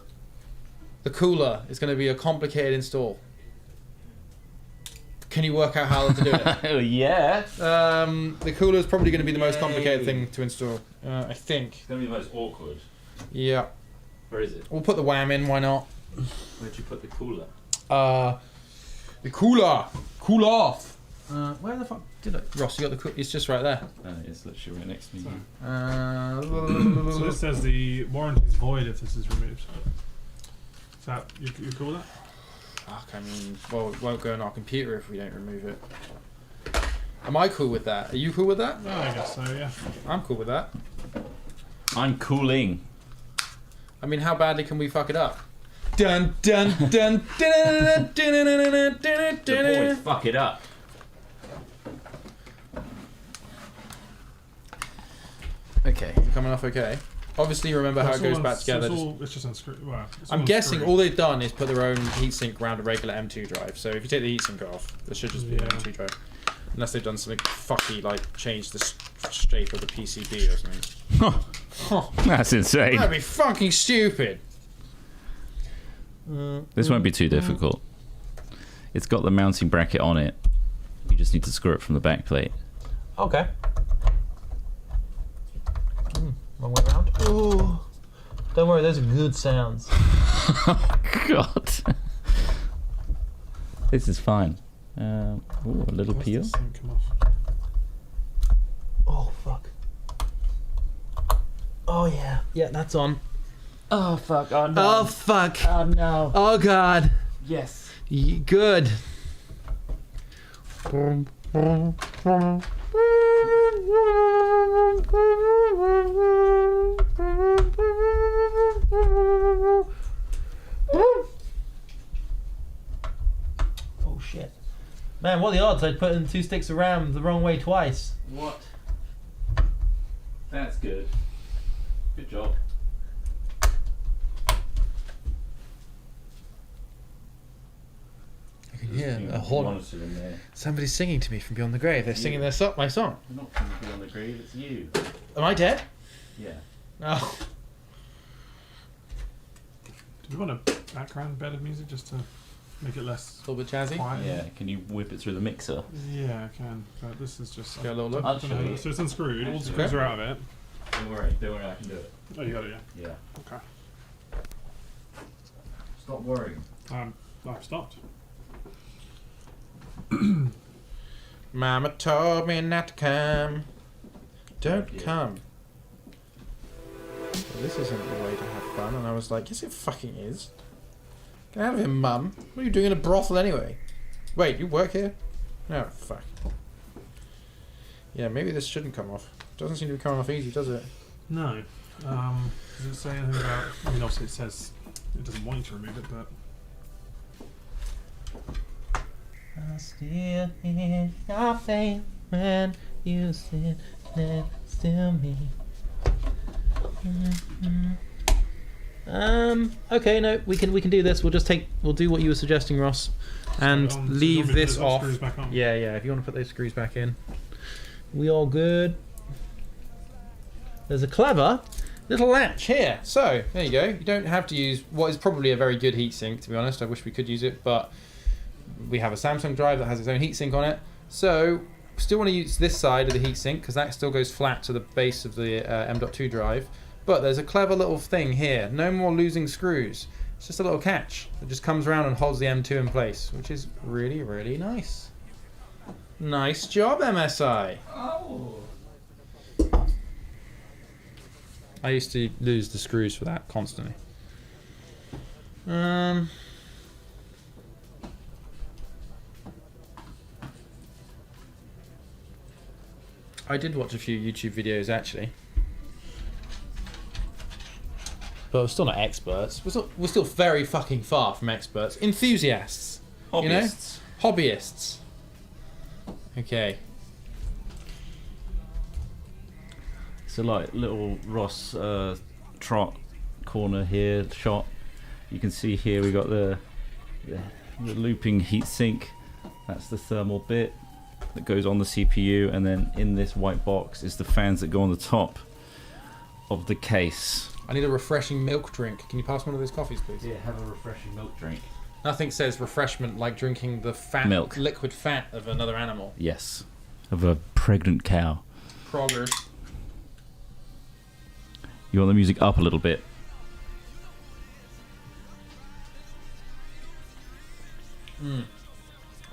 The cooler is going to be a complicated install. Can you work out how to do it? Oh yeah. The cooler is probably going to be the most complicated thing to install. I think. It's gonna be the most awkward. Yeah. Where is it? We'll put the wham in. Why not? Where'd you put the cooler? The cooler. Cool off. Where the fuck did it? Ross, you got the cooler? It's just right there. It's literally right next to me. So this says the warranty is void if this is removed. Is that you call that? Fuck, I mean, well, it won't go on our computer if we don't remove it. Am I cool with that? Are you cool with that? Oh, I guess so, yeah. I'm cool with that. I'm cooling. I mean, how badly can we fuck it up? Dun dun dun dun dun dun dun dun The boys fuck it up. Okay, is it coming off okay? Obviously, remember how it goes back together. It's just unscrewed. Well, I'm guessing all they've done is put their own heatsink around a regular M2 drive. So if you take the heatsink off, there should just be an M2 drive. Unless they've done something fucky like change the shape of the PCB or something. That's insane. That'd be fucking stupid. This won't be too difficult. It's got the mounting bracket on it. You just need to screw it from the back plate. Okay. Wrong way around. Ooh. Don't worry, those are good sounds. Oh God. This is fine. Ooh, a little What's peel. this thing come off? Oh fuck. Oh yeah. Yeah, that's on. Oh fuck! Oh Oh fuck. Oh no! Oh god. Yes. Good. Oh shit. Man, what are the odds I'd put in 2 sticks of RAM the wrong way twice? What? That's good. Good job. Yeah, a whole monitor in there. somebody's singing to me from beyond the grave. They're singing my song. Not from beyond the grave. It's you. Am I dead? Yeah. Oh. Do you want a background bed of music just to make it less A little bit jazzy. quiet? Yeah. Can you whip it through the mixer? Yeah, I can. But this is just. Get a little look. I'll show you. So it's unscrewed. All the Actually, screws are out of it. Don't worry. Don't worry. I can do it. Oh, you got it, yeah. Yeah. Okay. Stop worrying. I've stopped. Mama told me not to come. Don't Yeah. come. Well, this isn't the way to have fun. And I was like, yes, it fucking is. Get out of here, Mum. What are you doing in a brothel anyway? Wait, you work here? Oh, fuck. Yeah, maybe this shouldn't come off. Doesn't seem to be coming off easy, does it? No. Does it say anything about? I mean, obviously it says it doesn't want you to remove it, but I still hear your face when you sit next to me. Okay, no, we can do this. We'll do what you were suggesting, Ross, and so you leave want me to this put those off. screws back on? Yeah, if you want to put those screws back in, we all good. There's a clever little latch here. So, there you go. You don't have to use what is probably a very good heatsink, to be honest. I wish we could use it, but we have a Samsung drive that has its own heatsink on it. So, still want to use this side of the heatsink because that still goes flat to the base of the M.2 drive. But there's a clever little thing here. No more losing screws. It's just a little catch that just comes around and holds the M2 in place, which is really, really nice. Nice job, MSI. Oh. I used to lose the screws for that constantly. I did watch a few YouTube videos actually. But we're still not experts. We're still very fucking far from experts. Enthusiasts. Hobbyists. You know? Hobbyists. Okay. So like little Ross Trot corner here shot. You can see here we got the looping heatsink. That's the thermal bit that goes on the CPU, and then in this white box is the fans that go on the top of the case. I need a refreshing milk drink. Can you pass one of those coffees, please? Yeah, have a refreshing milk drink. Nothing says refreshment like drinking the fat, Milk. liquid fat of another animal. Yes, of a pregnant cow. Proggers. You want the music up a little bit?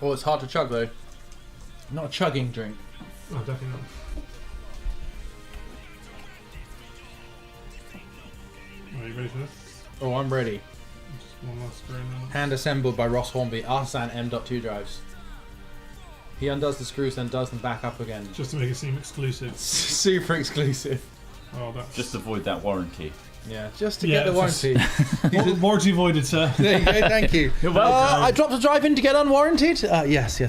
Oh, it's hard to chug though. Not a chugging drink. Oh, definitely not. Are you ready for this? Oh, I'm ready. Just one last screen now. Hand assembled by Ross Hornby, Arsan M.2 drives. He undoes the screws, then does them back up again. Just to make it seem exclusive. Super exclusive. Oh, that's... Just avoid that warranty. Yeah, just to get the warranty. Warranty voided, sir. There you go, thank you. You're welcome. I dropped a drive in to get unwarranted? Yes.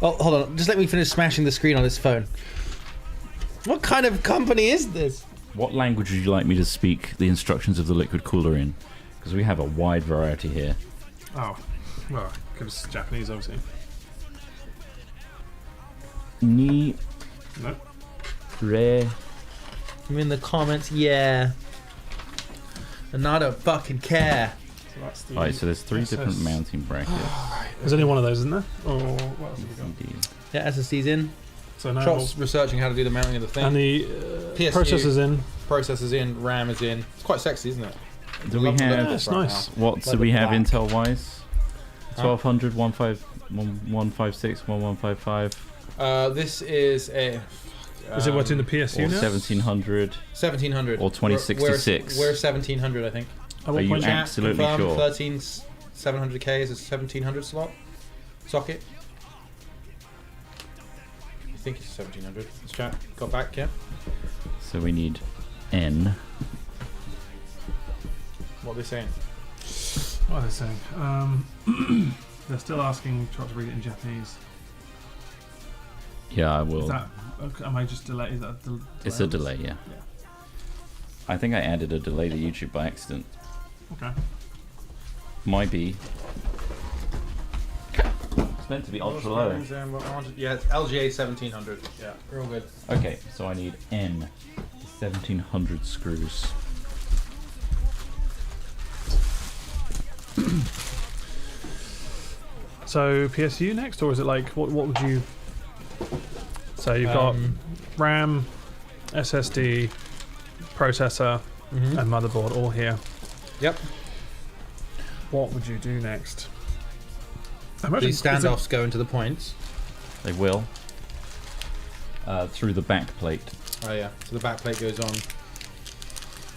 Oh, hold on. Just let me finish smashing the screen on this phone. What kind of company is this? What language would you like me to speak the instructions of the liquid cooler in? Because we have a wide variety here. Oh, well, give us Japanese, obviously. Ni No. re. I'm in the comments, yeah. And I don't fucking care. So that's the Alright, so there's three SS. different mounting brackets. There's only one of those, isn't there? Or what else have we got? Indeed. Yeah, SSD's in. So now Trot's researching how to do the mounting of the thing. and the PSU. processor's in. Processor's in, RAM is in. It's quite sexy, isn't it? Do we Love to look at have this It's nice. what? Like So the we have black. Intel wise? Huh? 1200, 156, 1155, This is a. Is it what's in the or PSU now? 1700. 1700 Or 2066. We're 1700, I think. At Are what you point? at- Absolutely sure. 700K is a 1700 slot socket. I think it's 1700. Let's chat. Got back, yeah. So we need N. What are they saying? What are they saying? They're still asking Trot to read it in Japanese. Yeah, I Is will. that? Okay, am I just delay? Is that a delay? It's a delay, yeah. Yeah. I think I added a delay to YouTube by accident. Okay. Might be. It's meant to be ultra low. Yeah, it's LGA 1700. Yeah, real good. Okay, so I need N. 1700 screws. So PSU next, or is it like what would you? So you've got RAM, SSD, processor, and motherboard all here. Yep. What would you do next? These standoffs go into the points. They will. Through the back plate. Oh yeah, so the back plate goes on.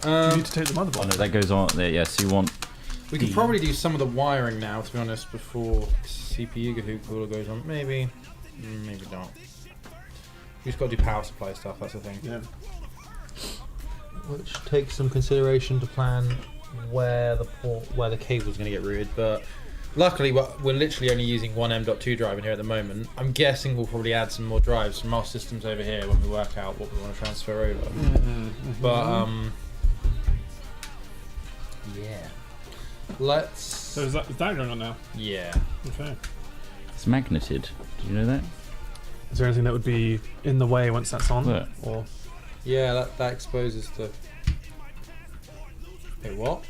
You need to take the Oh no, motherboard. that goes on there. Yes, you want. We could probably do some of the wiring now, to be honest, before CPU cooler goes on. Maybe not. We just got to do power supply stuff. That's the thing. Yeah. Which takes some consideration to plan where the cable's going to get routed, but luckily we're literally only using one M.2 drive in here at the moment. I'm guessing we'll probably add some more drives from our systems over here when we work out what we want to transfer over. But yeah, let's. So is that going on now? Yeah. Okay. It's magneted. Did you know that? Is there anything that would be in the way once that's on? Look. Or Yeah, that exposes the. Wait, what?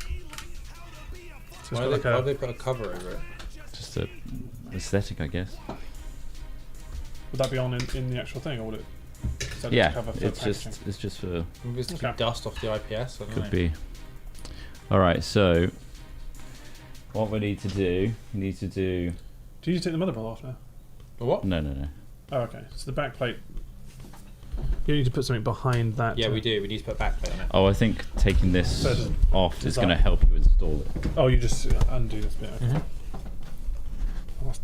so Why do they put a cover over it? Just a aesthetic, I guess. Would that be on in the actual thing, or would it? Is that Yeah, just cover for it's packaging? just for Maybe it's to Okay. keep dust off the IPS. I don't know. could be. All right, so what we need to do? We need to do. Do you take the motherboard off now? What? No. Oh, okay. So the back plate. You need to put something behind that. Yeah, we do. We need to put backplate on it. Oh, I think taking this So does- off does is going to that- help you install it. Oh, you just undo this bit. Okay. Mhm.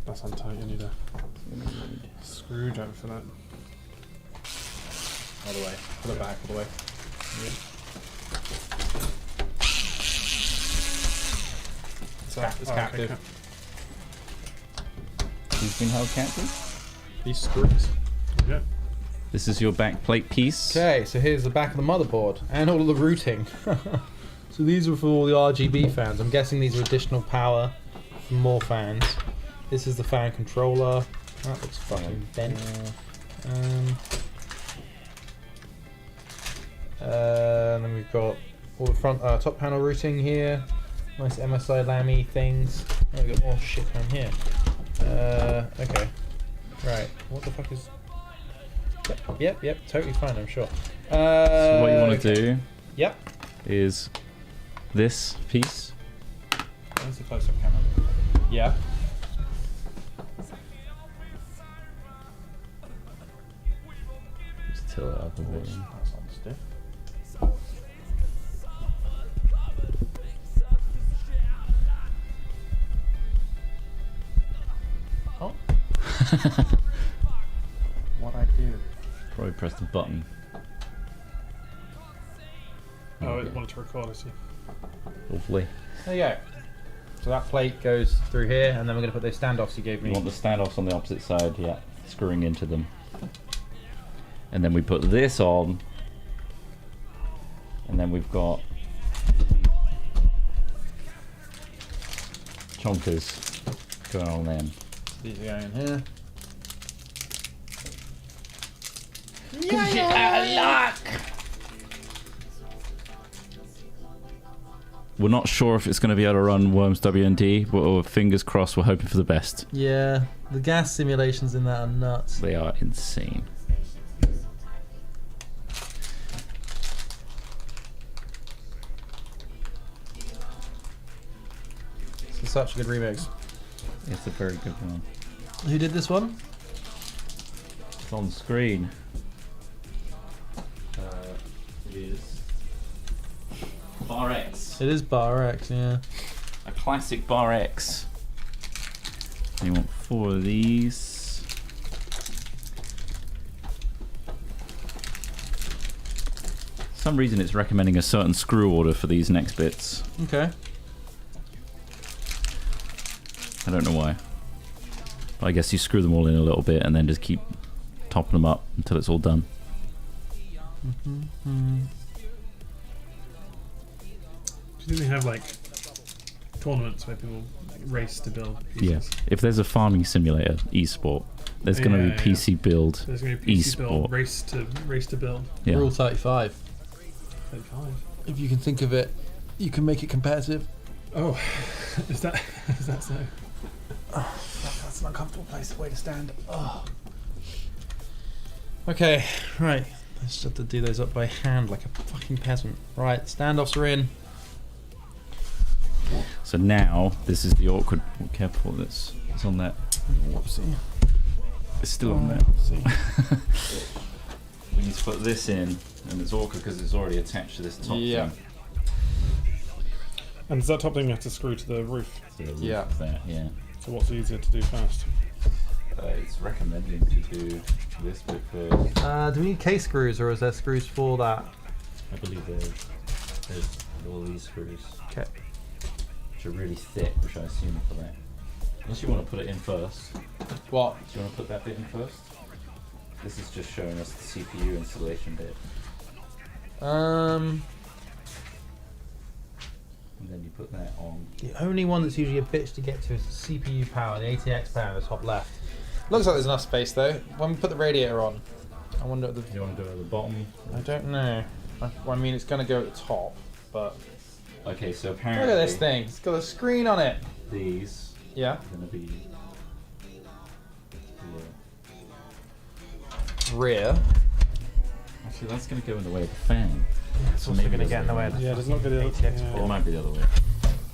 That's untight. You need a screwdriver for that. All the way. Pull it back all the way. It's captive. Okay. He's been held captive. These screws. Yeah. This is your back plate piece. Okay, so here's the back of the motherboard and all of the routing. So these are for all the RGB fans. I'm guessing these are additional power for more fans. This is the fan controller. That looks fucking bent. And then we've got all the front top panel routing here. Nice MSI Lamy things. Oh, we've got more shit down here. Okay. Right. What the fuck is... Yep. Totally fine, I'm sure. So what you want to Okay. do Yep. is this piece. Where's the close-up camera? Yeah. Just tilt it up a bit. That's on stiff. Oh. What I do? Probably press the button. Oh, it wanted to record, I see. Lovely. There you go. So that plate goes through here, and then we're going to put those standoffs you gave me. You want the standoffs on the opposite side, yeah, screwing into them. And then we put this on, and then we've got chonkers going on then. These are going in here. We're not sure if it's going to be able to run Worms WND, but fingers crossed, we're hoping for the best. Yeah, the gas simulations in that are nuts. They are insane. This is such a good remix. It's a very good one. Who did this one? It's on screen. It is Bar X. It is Bar X, yeah. A classic Bar X. And you want 4 of these. For some reason it's recommending a certain screw order for these next bits. Okay. I don't know why. But I guess you screw them all in a little bit and then just keep topping them up until it's all done. Do you think they have like tournaments where people like, race to build pieces? Yeah. If there's a farming simulator esport, there's going to Yeah, be PC build. There's going to be PC build, esport. race to build. Yeah. Rule 35. 35. If you can think of it, you can make it competitive. Oh, is that so? That's an uncomfortable way to stand. Oh. Okay, right. I just have to do those up by hand like a fucking peasant. Right, standoffs are in. So now this is the awkward. Careful, it's on that. Whoopsie. It's still on there. We need to put this in, and it's awkward because it's already attached to this top Yeah. thing. And does that top thing have to screw to the roof? So the roof Yeah. of that, yeah. So what's easier to do first? It's recommending to do this bit first. Do we need case screws or is there screws for that? I believe there's all these screws, Okay. which are really thick, which I assume are for that. Unless you want to put it in first. What? Do you want to put that bit in first? This is just showing us the CPU installation bit. And then you put that on. The only one that's usually a bitch to get to is the CPU power, the ATX power in the top left. Looks like there's enough space though. When we put the radiator on, I wonder what the... Do you want to do it at the bottom? I don't know. I mean, it's going to go at the top, but... Okay, so Look apparently at this thing. It's got a screen on it. these Yeah. are going to be rear. Actually, that's going to go in the way of the fan. It's also going to get in the way of the Yeah, does not get it. ATX It port. might be the other way.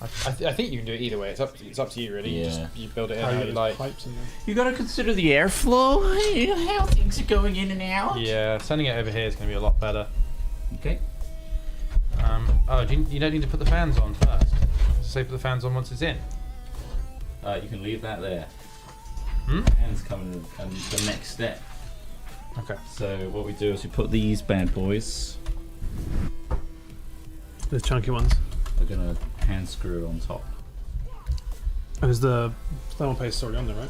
I think you can do it either way. It's up to you really. Yeah. You build it in How how you you like. pipes in there. You got to consider the airflow, how things are going in and out. Yeah, sending it over here is going to be a lot better. Okay. You don't need to put the fans on first. Say put the fans on once it's in. You can leave that there. Hmm? Hands coming and the next step. Okay. So what we do is we put these bad boys. The chunky ones. Are gonna hand screw it on top. And is the thermal paste already on there, right?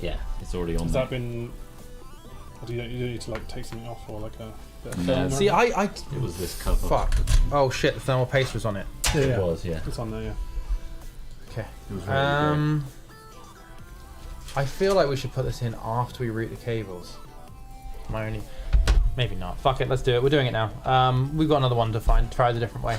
Yeah, it's already on Has there. that been? Or you don't need to like take something off or like a bit of No. film or See, anything? I It was this cover. fuck. Oh shit! The thermal paste was on it. Yeah, It yeah. was, yeah. It's on there, yeah. Okay. It was really I feel like we should put this in after we route the cables. My only. Maybe not. Fuck it. Let's do it. We're doing it now. We've got another one to try it a different way.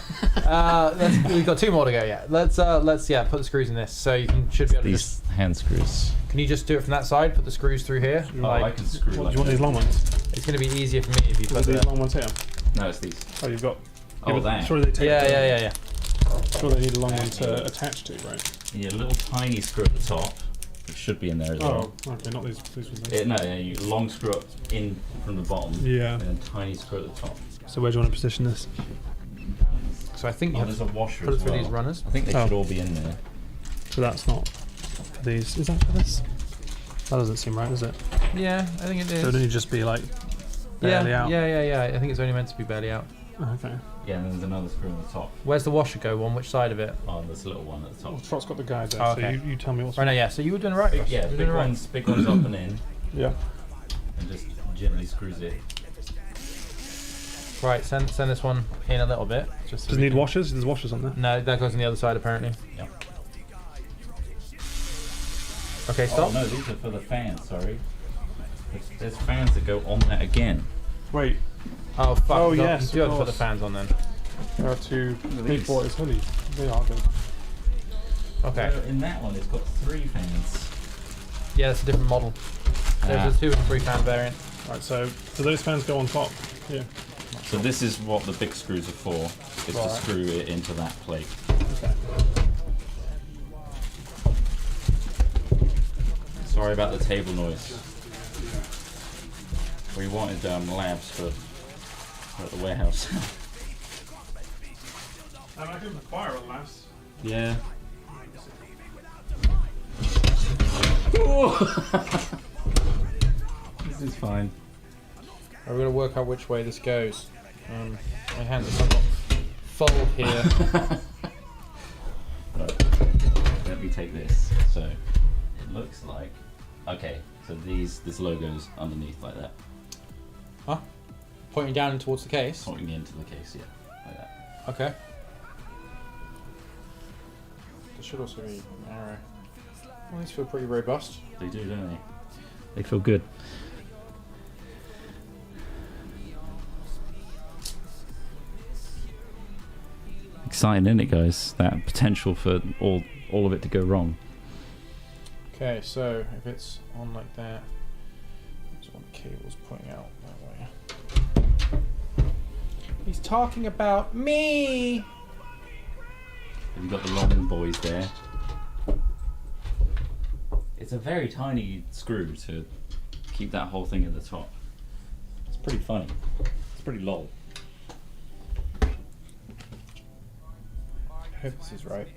We've got 2 more to go. Yeah. Let's put the screws in this. So you should be able to These hand screws. Can you just do it from that side? Put the screws through here. Oh, I can screw What, like do you want these that. long ones? It's going to be easier for me if you Is put it these the. long ones here? No, it's these. Oh, you've got. Oh, that. Surely they take. Yeah. Surely they need a long one to attach to, right? Yeah, a little tiny screw at the top. It should be in there as well. Oh, okay, not these ones. Then. No, yeah, you long screw up in from the bottom. Yeah. And then tiny screw at the top. So where do you want to position this? So I think you Oh, have there's to a washer put it as through well. these runners. I think they Oh. should all be in there. So that's not for these. Is that for this? That doesn't seem right, does it? Yeah, I think it is. So it only just be like barely out. Yeah. I think it's only meant to be barely out. Oh, okay. Yeah, and then there's another screw on the top. Where's the washer go on? Which side of it? Oh, there's a little one at the Well, top. Trot's got the guide there, Oh, okay. so you tell me what's. Right now, yeah. So you were doing it right. Ross. Yeah, You were big doing it right. ones up and in, Yeah. and just gently screws it. Right, send this one in a little bit. Just so Does it we need can- washers? There's washers on there. No, that goes on the other side apparently. Yep. Okay, Oh stop. no, these are for the fans. Sorry. There's fans that go on that again. Wait, Oh fuck. Oh, you got- yes, you do of have to put the course. fans on then. there are 2 big these? boys. Holy, they are good. Okay. In that one, it's got 3 fans. Yeah, that's a different model. There's a 2 and 3 fan variant. Right, so do those fans go on top? Yeah. So this is what the big screws are for. Is to Right. screw it into that plate. Okay. Sorry about the table noise. We wanted labs for at the warehouse. And I can fire at last. Yeah. This is fine. We're gonna work out which way this goes. My hands are somewhat full here. Right. Let me take this. So it looks like okay. So this logo's underneath like that, Huh? Pointing down towards the case. pointing into the case. Yeah, like that. Okay. There should also be an arrow. Well, these feel pretty robust. They do, don't they? They feel good. Exciting, isn't it, guys? That potential for all of it to go wrong. Okay, so if it's on like that, that's one cable's pointing out that way. He's talking about me. You've got the long boys there. It's a very tiny screw to keep that whole thing at the top. It's pretty funny. It's pretty lol. I hope this is right.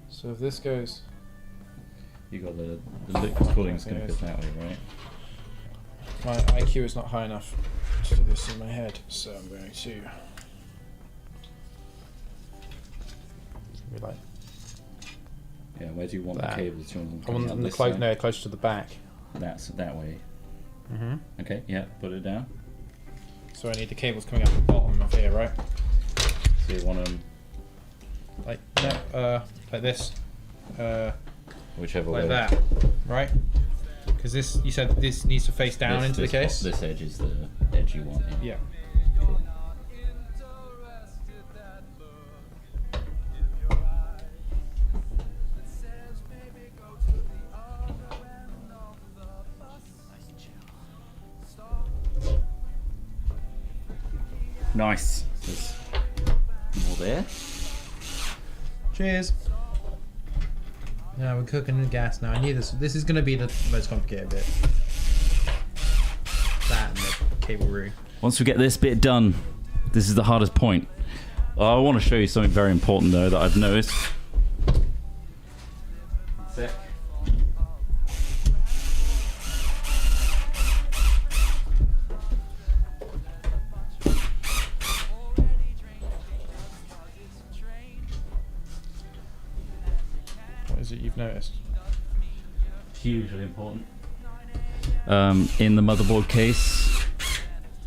So if this goes, You got the liquid cooling's going to go that way, right? my IQ is not high enough to do this in my head, so I'm going to be like Yeah. Where do you want That. the cables? Do you want them I coming want out them this close, side? no, close to the back. That's that way. Mm-hmm. Okay. Yeah. Put it down. So I need the cables coming out the bottom of here, right? So you want them Like like this, whichever like way. that, right? Because this, you said this needs to face down into the case. This edge is the edge you want. Yeah. Yeah. Nice. There's more there. Cheers. Yeah, we're cooking in gas now. I knew this. This is going to be the most complicated bit. That and the cable roux. Once we get this bit done, this is the hardest point. I want to show you something very important though that I've noticed. Sec. What is it you've noticed? Hugely important. In the motherboard case,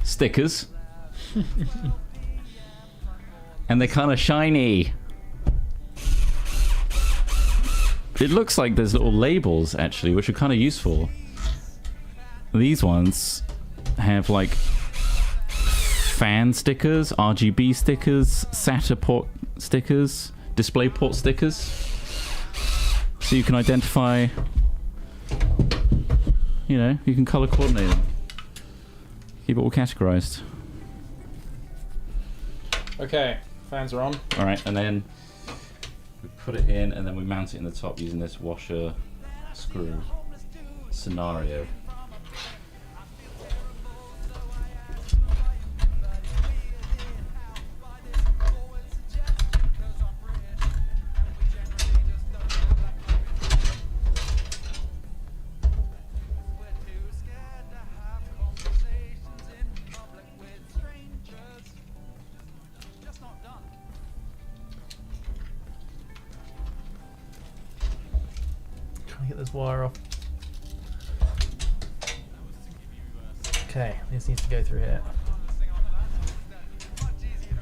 stickers. And they're kind of shiny. It looks like there's little labels actually, which are kind of useful. These ones have like fan stickers, RGB stickers, SATA port stickers, DisplayPort stickers. So you can identify, you know, you can color coordinate them. Keep it all categorized. Okay, fans are on. All right, and then we put it in, and then we mount it in the top using this washer screw scenario. Get this wire off. Okay, this needs to go through here.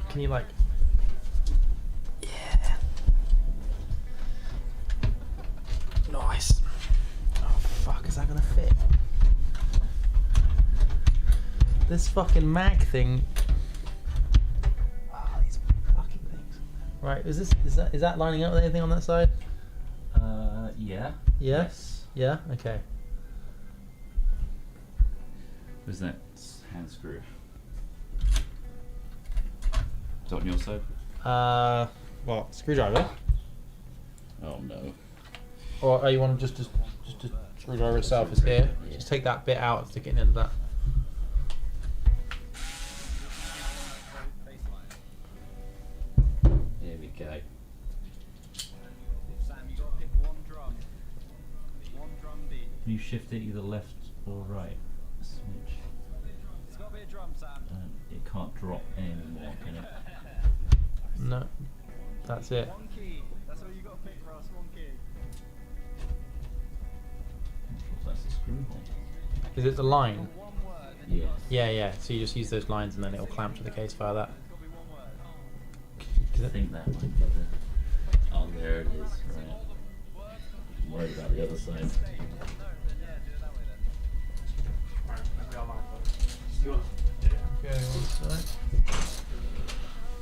Can you like? Yeah. Nice. Oh fuck, is that gonna fit? This fucking mag thing. Oh, these fucking things. Right, is that lining up with anything on that side? Yeah. Yeah? Yes. Yeah? Okay. Where's that hand screw? Is that on your side? What? Screwdriver? Oh no. Or you want to just screwdriver itself is here. Yeah. Just take that bit out and stick it into that. There we go. Can you shift it either left or right? Switch. It's got to be a drum, Sam. It can't drop anymore, can it? No. That's it. One key. That's all you got to pick for us. One key. I'm sure that's the screw hole. Is it the line? One word. Yeah. Yeah. So you just use those lines and then it'll clamp to the case via that. It's got to be one word. I think that might be the... Oh, there it is. Right. I'm worried about the other side. Okay, one side.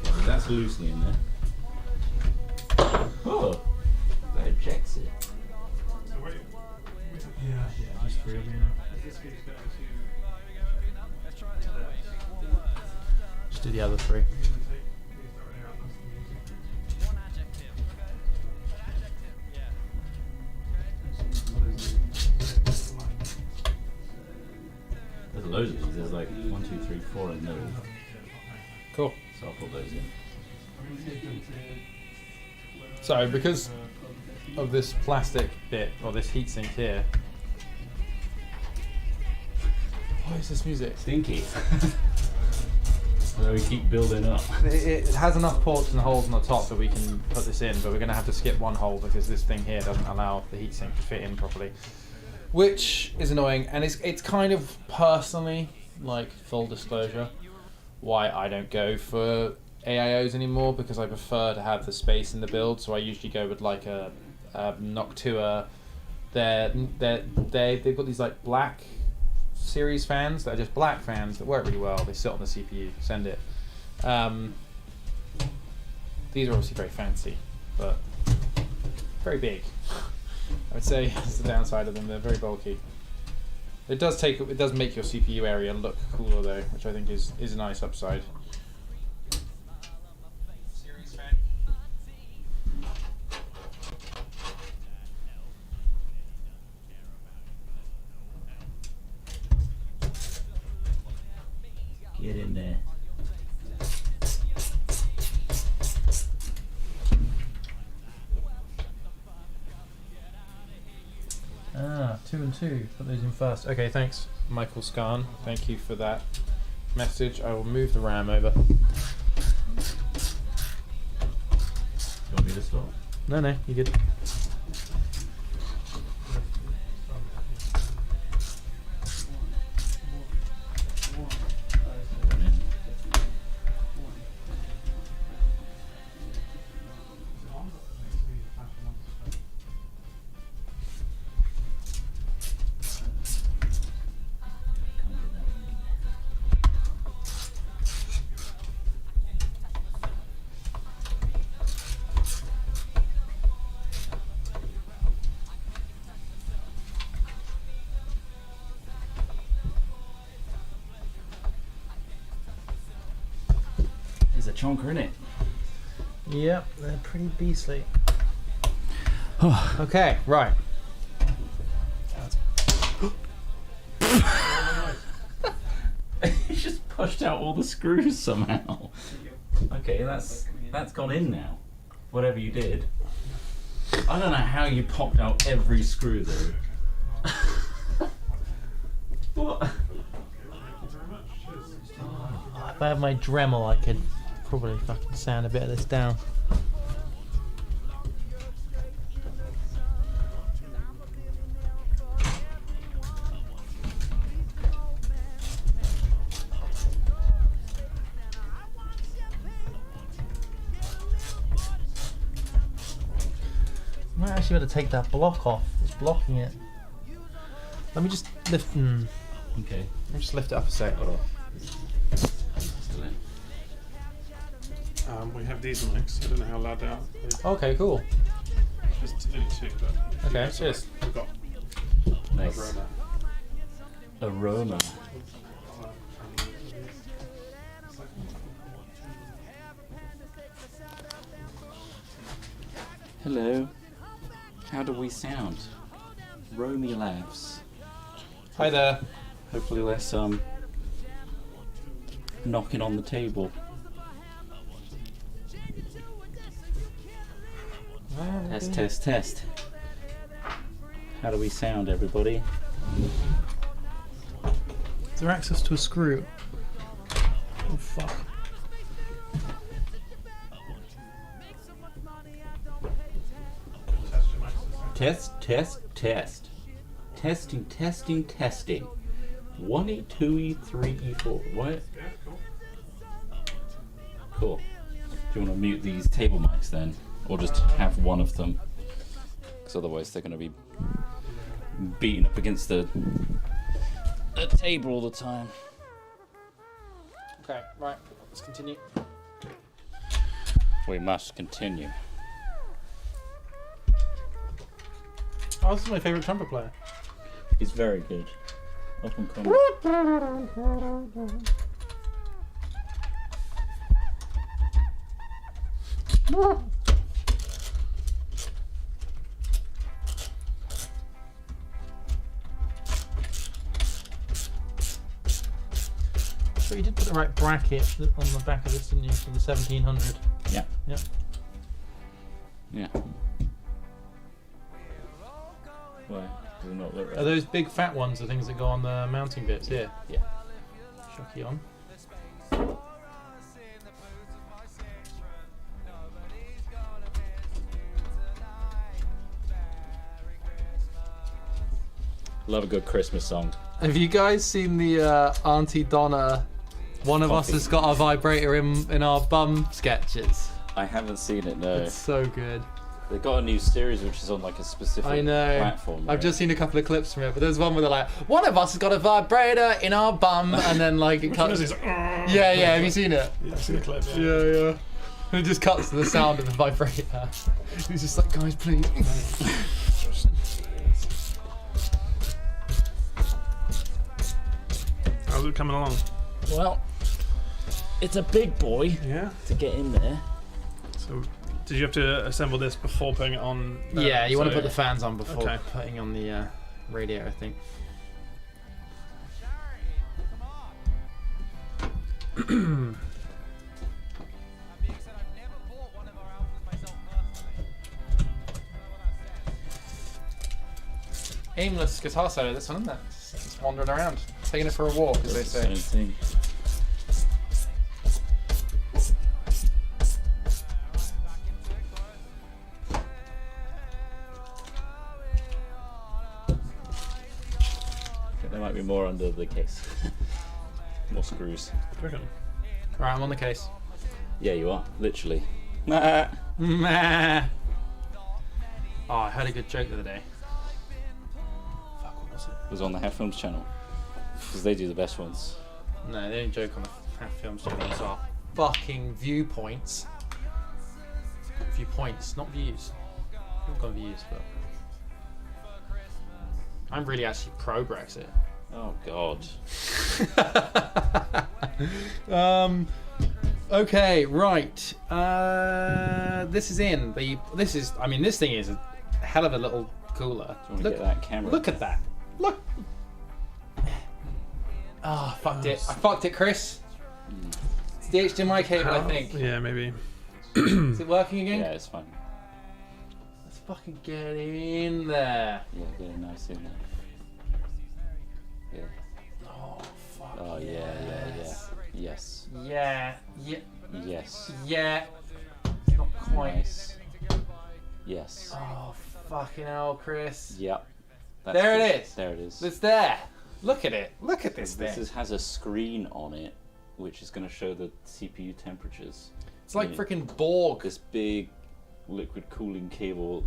Okay, that's loosely in there. Oh! That ejects it. Yeah, Just three of you. Just do the other three. There's loads of these. There's like 1, 2, 3, 4 in those. Cool. So I'll put those in. So, because of this plastic bit, or this heatsink here. What is this music? Stinky. So we keep building up. It has enough ports and holes on the top that we can put this in, but we're going to have to skip one hole because this thing here doesn't allow the heatsink to fit in properly. Which is annoying, and it's kind of personally, like, full disclosure, why I don't go for AIOs anymore, because I prefer to have the space in the build, so I usually go with like a Noctua. They've got these like black series fans that are just black fans that work really well. They sit on the CPU, send it. These are obviously very fancy, but very big. I would say that's the downside of them. They're very bulky. It does make your CPU area look cooler though, which I think is a nice upside. 2 and 2. Put those in first. Okay, thanks. Michael Scarn, thank you for that message. I will move the RAM over. You want me to start? No, you good. There's a chonker in it. Yep, they're pretty beastly. Okay, right. You just pushed out all the screws somehow. Okay, that's gone in now. Whatever you did. I don't know how you popped out every screw though. What? If I had my Dremel, I could probably fucking sand a bit of this down. I might actually better take that block off. It's blocking it. Let me just lift. Okay. Let me just lift it up a sec. Hold on. Still in. We have these mics. I don't know how loud they are. Okay, cool. Just only 2, but Okay, cheers. we've got Nice. Aroma. Aroma. Hello. How do we sound? Romy Labs. Hi there. Hopefully less knocking on the table. Test, test, test. How do we sound, everybody? Is there access to a screw? Oh fuck. Test, test, test. Testing, testing, testing. 1E, 2E, 3E, 4. What? Yeah, cool. Cool. Do you want to mute these table mics then? Or just have one of them? Because otherwise they're going to be beating up against the table all the time. Okay, right. Let's continue. We must continue. Oh, this is my favourite trumpet player. He's very good. Up and coming. So you did put the right bracket on the back of this, didn't you, for the 1700? Yeah. Yep. Yeah. Why? Does it not look right? Are those big fat ones the things that go on the mounting bits? Yeah. Yeah. Shocky on. Love a good Christmas song. Have you guys seen the Auntie Donna? One of us Coffee. has got a vibrator in our bum sketches. I haven't seen it, no. It's so good. They've got a new series which is on like a specific I know. platform. I've right? just seen a couple of clips from it, but there's one where they're like, one of us has got a vibrator in our bum, and then like it Which one cuts. is this? Yeah, Yeah, have you seen it? I've seen the clip. Yeah. Yeah. And it just cuts to the sound of the vibrator. He's just like, guys, please. How's it coming along? Well, it's a big boy Yeah. to get in there. So, did you have to assemble this before putting it on? Yeah, you want to so- put the fans on before Okay. putting on the radio, I think. aimless guitar solo. This one, isn't it? Just wandering around, taking it for a walk, as they say. Same thing. I think there might be more under the case. More screws. Okay. Right, I'm on the case. Yeah, you are. Literally. Meh. Oh, I heard a good joke the other day. Fuck, what was it? It was on the Hat Films channel. Because they do the best ones. No, they don't joke on the Hat Films channel. These are fucking viewpoints. Viewpoints, not views. I haven't got views, but I'm really actually pro Brexit. Oh, God. Okay, right. This is in the. This is. I mean, this thing is a hell of a little cooler. Do you want to Look, get that camera? look at that. Look. Oh, fucked it. I fucked it, Chris. It's the HDMI cable, I think. Yeah, maybe. Is it working again? Yeah, it's fine. Let's fucking get in there. Yeah, get it nice in there. Yeah. Oh, fuck. Oh, yeah. Yes. Yeah. Yes. Yeah. Not quite. Nice. Yes. Oh, fucking hell, Chris. Yep. There it is. There it is. It's there. Look at it. Look at this thing. Has a screen on it, which is going to show the CPU temperatures. It's like freaking Borg. This big liquid cooling cable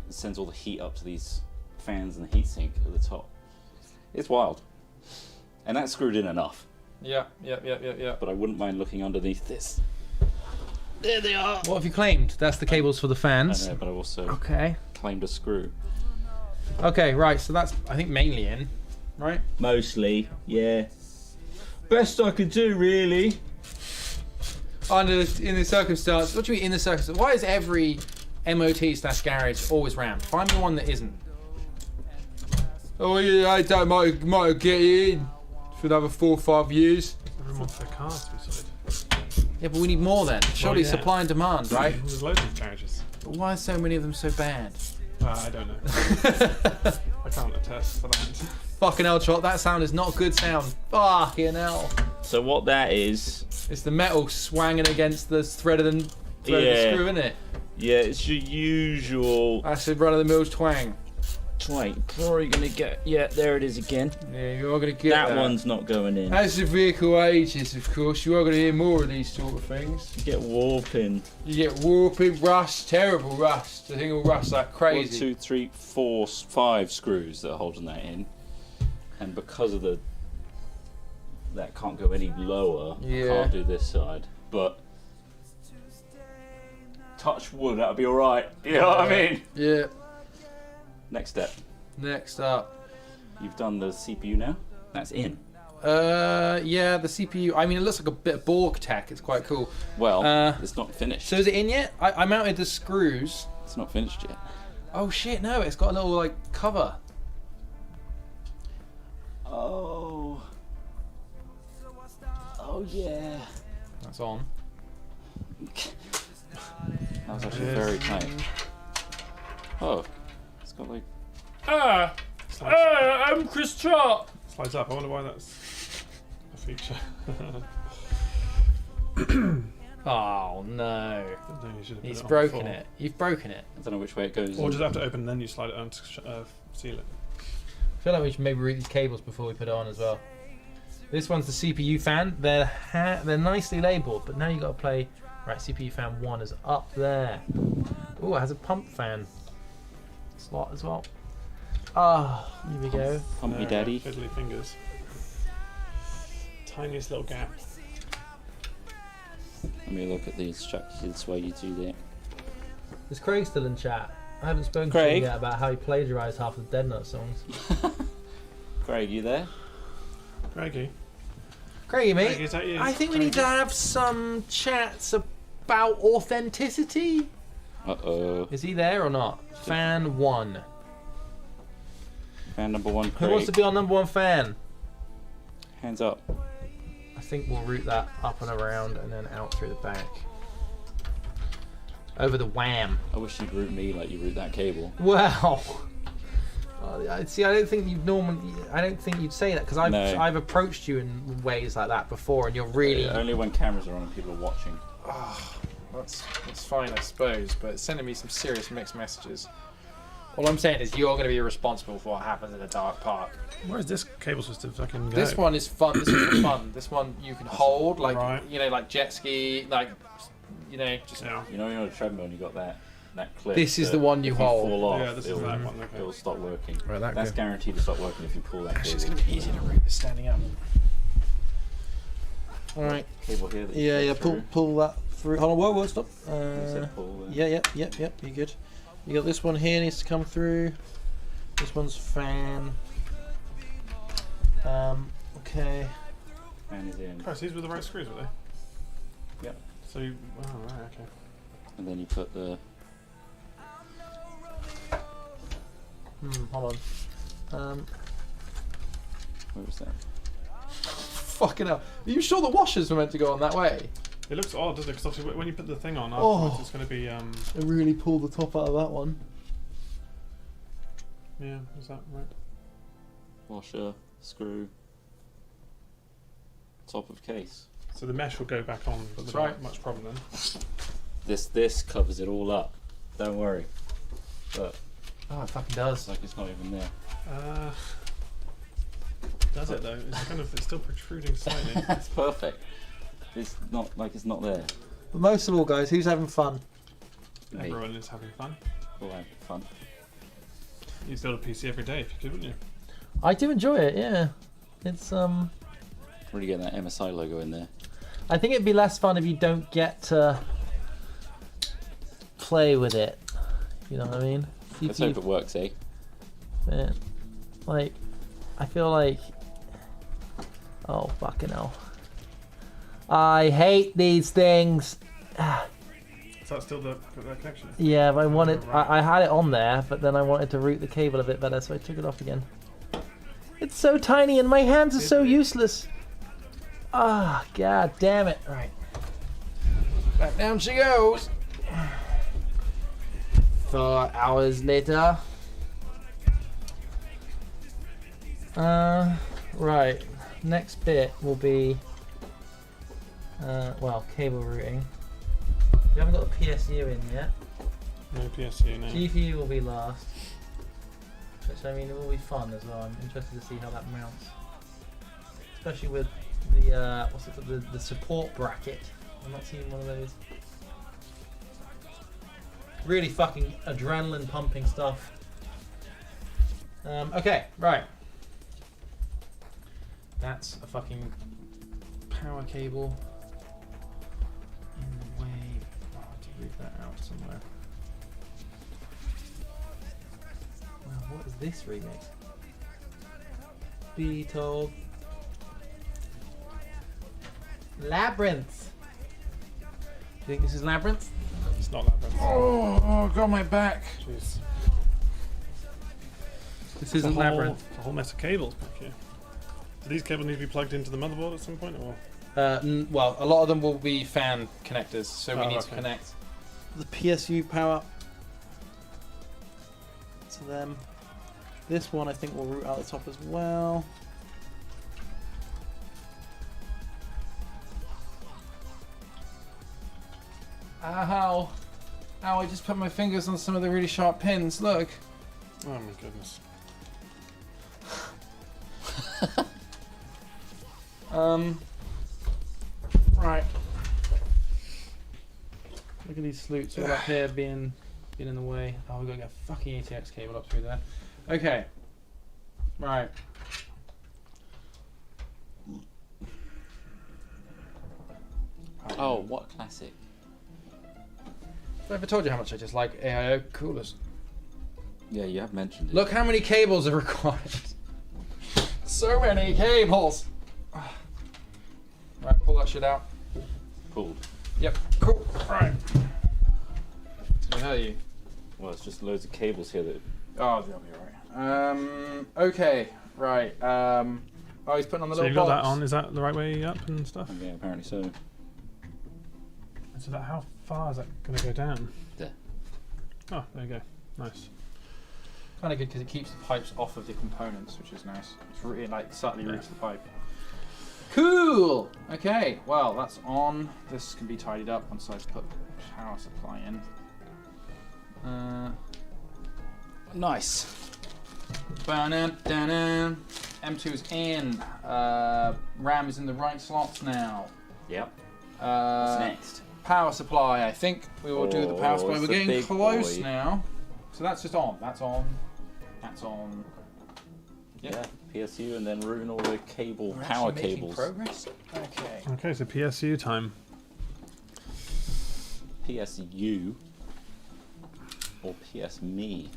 sends all the heat up to these fans and the heatsink at the top. It's wild. And that's screwed in enough. Yeah. But I wouldn't mind looking underneath this. There they are. What have you claimed? That's the cables for the I fans. know, but I've also Okay. claimed a screw. Okay, right. So that's, I think, mainly in, right? Mostly, yeah. Best I could do, really. In the circumstance. What do you mean in the circumstance? Why is every MOT/garage always rammed? Find me one that isn't. Oh yeah, I don't might get in for another 4 or 5 years. Everyone wants their cars to be solid. Yeah, but we need more then. Surely yeah. supply and demand, right? There's loads of garages. But why are so many of them so bad? I don't know. I can't attest for that. Fucking hell, Trot, that sound is not good sound. Fucking hell. So what that is, It's the metal swanging against the thread of the screw, isn't it? yeah, it's your usual That's a run-of-the-mill twang. twang. Probably gonna get, yeah, there it is again. Yeah, you are going to get That one's not going in. As the vehicle ages, of course, you are going to hear more of these sort of things. You get warping. You get warping, rust, terrible rust. The thing will rust like 1, crazy. 2, 3, 4, 5 screws that are holding that in, and because of that can't go any lower. Yeah. Can't do this side, but touch wood, that'll be all right. You know what I mean? Yeah. Next step. Next up. You've done the CPU now. That's in. Yeah, the CPU. I mean, it looks like a bit of Borg tech. It's quite cool. Well, Uh, it's not finished. So is it in yet? I mounted the screws. It's not finished yet. Oh shit! No, it's got a little like cover. Oh. Oh yeah. That's on. That was actually very tight. Oh, it's got like. I'm Chris Trot. Slides up. I wonder why that's a feature. Oh no! No, you should have put He's it on broken before. it. You've broken it. I don't know which way it goes. Or just have to open and then you slide it on to seal it. I feel like we should maybe read these cables before we put it on as well. This one's the CPU fan. They're nicely labelled, but now you got to play. Right, CPU fan 1 is up there. Oh, it has a pump fan slot as well. Ah, here we go. Pump me, daddy. Fiddly fingers. Tiniest little gap. Let me look at the instructions while you do that. Is Craig still in chat? I haven't spoken to Craig? him yet about how he plagiarised half of the Dead Nut songs. Craig, you there? Craigie. Craigie, mate. Craig, is that you? I think we need to have some chats about authenticity. Uh-oh. Is he there or not? Fan 1. Fan number 1, Who Craig. wants to be our number 1 fan? Hands up. I think we'll route that up and around and then out through the back. Over the wham. I wish you'd route me like you route that cable. Well, See, I don't think you'd say that because No. I've approached you in ways like that before, and you're really. Yeah, only when cameras are on and people are watching. That's fine, I suppose, but it's sending me some serious mixed messages. All I'm saying is you're going to be responsible for what happens in a dark park. Where's this cable supposed to fucking go? This one is fun. This is for fun. This one you can hold, like Right. like jet ski, like just. Yeah. You know, you're on a treadmill and you got that clip. This is that the one you if hold. Fall off, Yeah, this is it'll, that one, okay. it'll stop working. Right, that That's go. guaranteed to stop working if you pull that Actually, it's cable. going to be easier to route this standing up. All right. Cable here. That you Yeah, put through. pull that through. Hold on, whoa, stop. You said pull there. Yeah, you're good. You got this one here needs to come through. This one's fan. Okay. And is in. Christ, these were the right screws, were they? Yep. So you. Oh, right, okay. And then you put the. Hold on. Where was that? Fucking hell. Are you sure the washers were meant to go on that way? It looks odd, doesn't it? Because obviously when you put the thing on, Oh. afterwards it's going to be. I really pulled the top out of that one. Yeah, is that right? Washer, screw. Top of case. So the mesh will go back on That's without right. much problem then. This covers it all up. Don't worry. But Oh, it fucking does. it's like it's not even there. Does it though? It's still protruding slightly. That's perfect. It's not like it's not there. But most of all, guys, who's having fun? Me. Everyone is having fun. All have fun. You'd build a PC every day if you could, wouldn't you? I do enjoy it. Yeah, it's Really get that MSI logo in there. I think it'd be less fun if you don't get to play with it. You know what I mean? If Let's you- hope it works, eh? Man, like, I feel like, oh fucking hell, I hate these things. Is that still the connection? Yeah, but I had it on there, but then I wanted to route the cable a bit better, so I took it off again. It's so tiny and my hands are so useless. Ah, god damn it. Right. Back down she goes. 4 hours later. Right. Next bit will be, well, cable routing. We haven't got the PSU in yet. No PSU, no. GPU will be last. Which, I mean, it will be fun as well. I'm interested to see how that mounts. Especially with the, what's it called? The support bracket. I've not seen one of those. Really fucking adrenaline pumping stuff. Okay, right. That's a fucking power cable in the way. Oh, I have to move that out somewhere. Wow, what is this remix? Be told. Labyrinth. Do you think this is Labyrinth? It's not that bad. Oh, got my back. Jeez. This It's a isn't whole, Labyrinth. a whole mess of cables back here. Do these cables need to be plugged into the motherboard at some point, or? Well, a lot of them will be fan connectors, so we Oh, need to okay. connect. The PSU power to them. This one I think will route out the top as well. Ow. Ow, I just put my fingers on some of the really sharp pins. Look. Oh my goodness. Right. Look at these sloots all up here being in the way. Oh, we've got to get a fucking ATX cable up through there. Okay. Right. Oh, what classic? Have I ever told you how much I just like AIO coolers? Yeah, you have mentioned it. Look how many cables are required. So many cables. Right, pull that shit out. Pulled. Yep. Cool. Right. Can I tell you? Well, it's just loads of cables here that. Oh, that'll be alright. Okay. Right. Oh, he's putting on the So little you've got box. that on. Is that the right way up and stuff? Yeah, apparently so. So that how far is that going to go down? There. Oh, there you go. Nice. Kind of good because it keeps the pipes off of the components, which is nice. It's really like subtly routes the pipe. Cool. Okay. Well, that's on. This can be tidied up once I put power supply in. Nice. M2 is in. RAM is in the right slots now. Yep. What's next? Power supply. I think we will do the power supply. it's We're the getting big close boy. now. So that's just on. That's on. That's on. Yep. Yeah, PSU, and then ruin all the cable We're power actually making cables. progress. Okay. Okay, so PSU time. PSU or PS Me.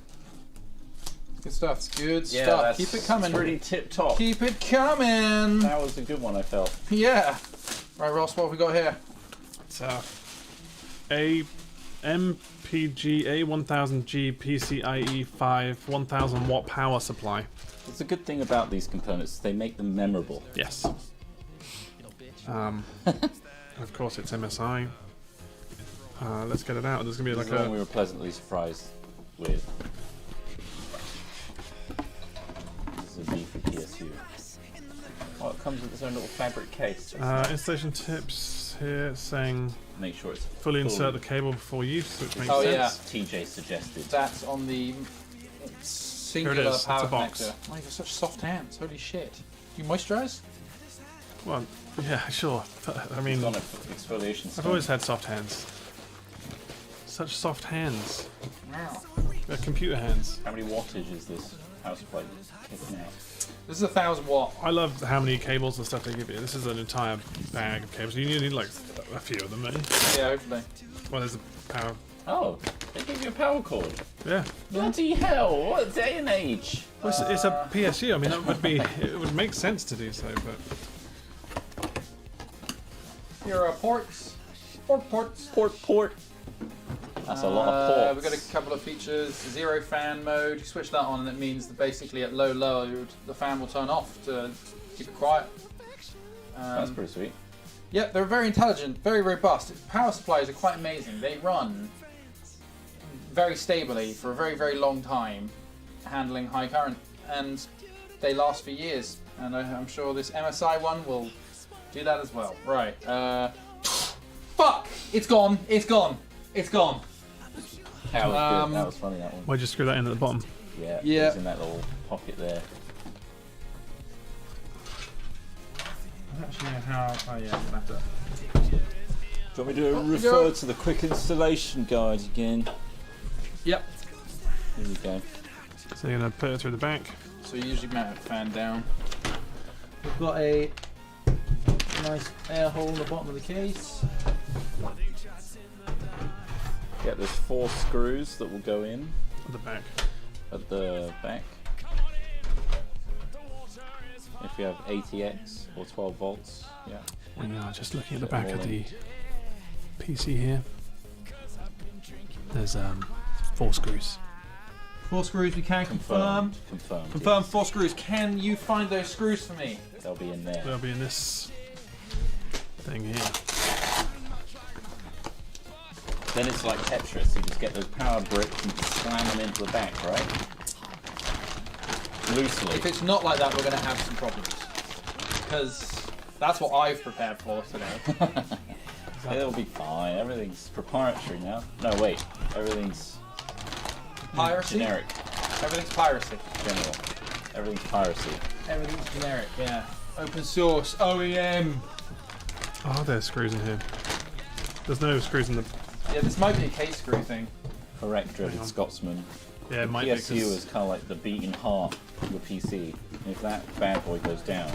Good stuff. Good Yeah, stuff. that's Keep it coming. Pretty tip top. Keep it coming. That was a good one, I felt. Yeah. Right, Ross. What have we got here? So, a MPG A1000G PCIe 5 1000 watt power supply. It's a good thing about these components; they make them memorable. Yes. Of course, it's MSI. Let's get it out. There's gonna be This like is the one a. we were pleasantly surprised with. This is a B for PSU. Oh, it comes with its own little fabric case. Installation tips here saying Make sure it's fully insert the cable before use, which makes Oh, sense. yeah. TJ suggested. That's on the singular Here it is. power It's a box. connector. Oh, you've got such soft hands. Holy shit. Do you moisturize? Well, yeah, sure. But, I mean, It's on an exfoliation I've sponge. always had soft hands. Such soft hands. Wow. They're computer hands. How many wattage is this power supply kicking out? This is 1,000 watt. I love how many cables and stuff they give you. This is an entire bag of cables. You need like a few of them, maybe. Yeah, hopefully. Well, there's a power. Oh, they give you a power cord. Yeah. Bloody hell! What day and age? Well, it's a PSU. I mean, that would be. It would make sense to do so, but Here are ports. Ports. Port. That's a lot of ports. We've got a couple of features. Zero fan mode. You switch that on, and it means that basically at low load, the fan will turn off to keep it quiet. That's pretty sweet. Yeah, they're very intelligent, very robust. Power supplies are quite amazing. They run very stably for a very, very long time, handling high current, and they last for years. And I'm sure this MSI one will do that as well. Right. Fuck! It's gone. It's gone. It's gone. That was good. That was funny, that one. why'd you screw that in at the bottom? Yeah, Yeah. It's in that little pocket there. I don't actually know how. Oh yeah, I'm gonna have to. Do you want me to refer to the quick installation guide again? Yep. Here we go. So you're gonna put it through the back. So you usually mount the fan down. We've got a nice air hole in the bottom of the case. Yeah, there's 4 screws that will go in At the back. at the back. If you have ATX or 12 volts, yeah. We are just looking at the Put back them of all the PC here. There's 4 screws. 4 screws we can confirm. Confirmed. Confirm 4 screws. Can you find those screws for me? They'll be in there. They'll be in this thing here. Then it's like Tetris. You just get those power bricks and just slam them into the back, right? Loosely. If it's not like that, we're going to have some problems. Because that's what I've prepared for today. It'll be fine. Everything's proprietary now. No, wait. Everything's Piracy? generic. Everything's piracy. General. Everything's piracy. Everything's generic, yeah. Open source, OEM. Oh, there's screws in here. There's no screws in the. Yeah, this might be a case screw thing. Correct, Hang dreaded on. Scotsman. Yeah, it might be. PSU 'Cause is kind of like the beating heart of the PC. And if that bad boy goes down,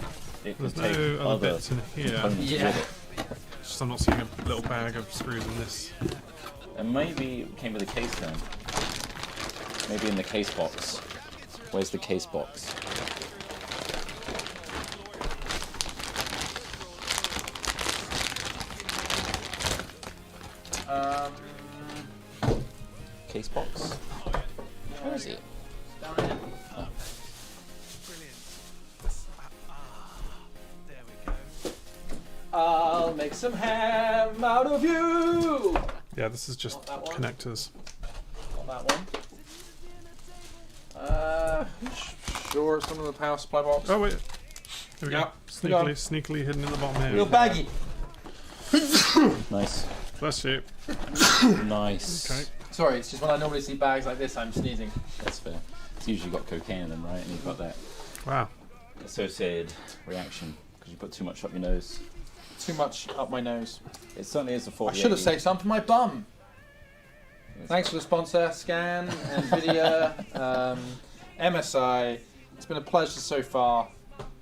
it could There's take no other other bits in here. components Yeah. with it. Just I'm not seeing a little bag of screws in this. And maybe it came with a case then. Maybe in the case box. Where's the case box? Case box? Where is it? Down here. I'll make some ham out of you. Yeah, this is just Not that one. connectors. Not that one. Sure, some of the power supply box. Oh wait. Here we go. Yeah, we got Sneakily hidden in the bottom here. Real baggy. Nice. Bless you. Nice. Okay. Sorry, it's just when I normally see bags like this, I'm sneezing. That's fair. It's usually got cocaine in them, right? And you've got that Wow. associated reaction because you put too much up your nose. Too much up my nose. It certainly is a 48. I should have saved some for my bum. Thanks for the sponsor, Scan, Nvidia, MSI. It's been a pleasure so far.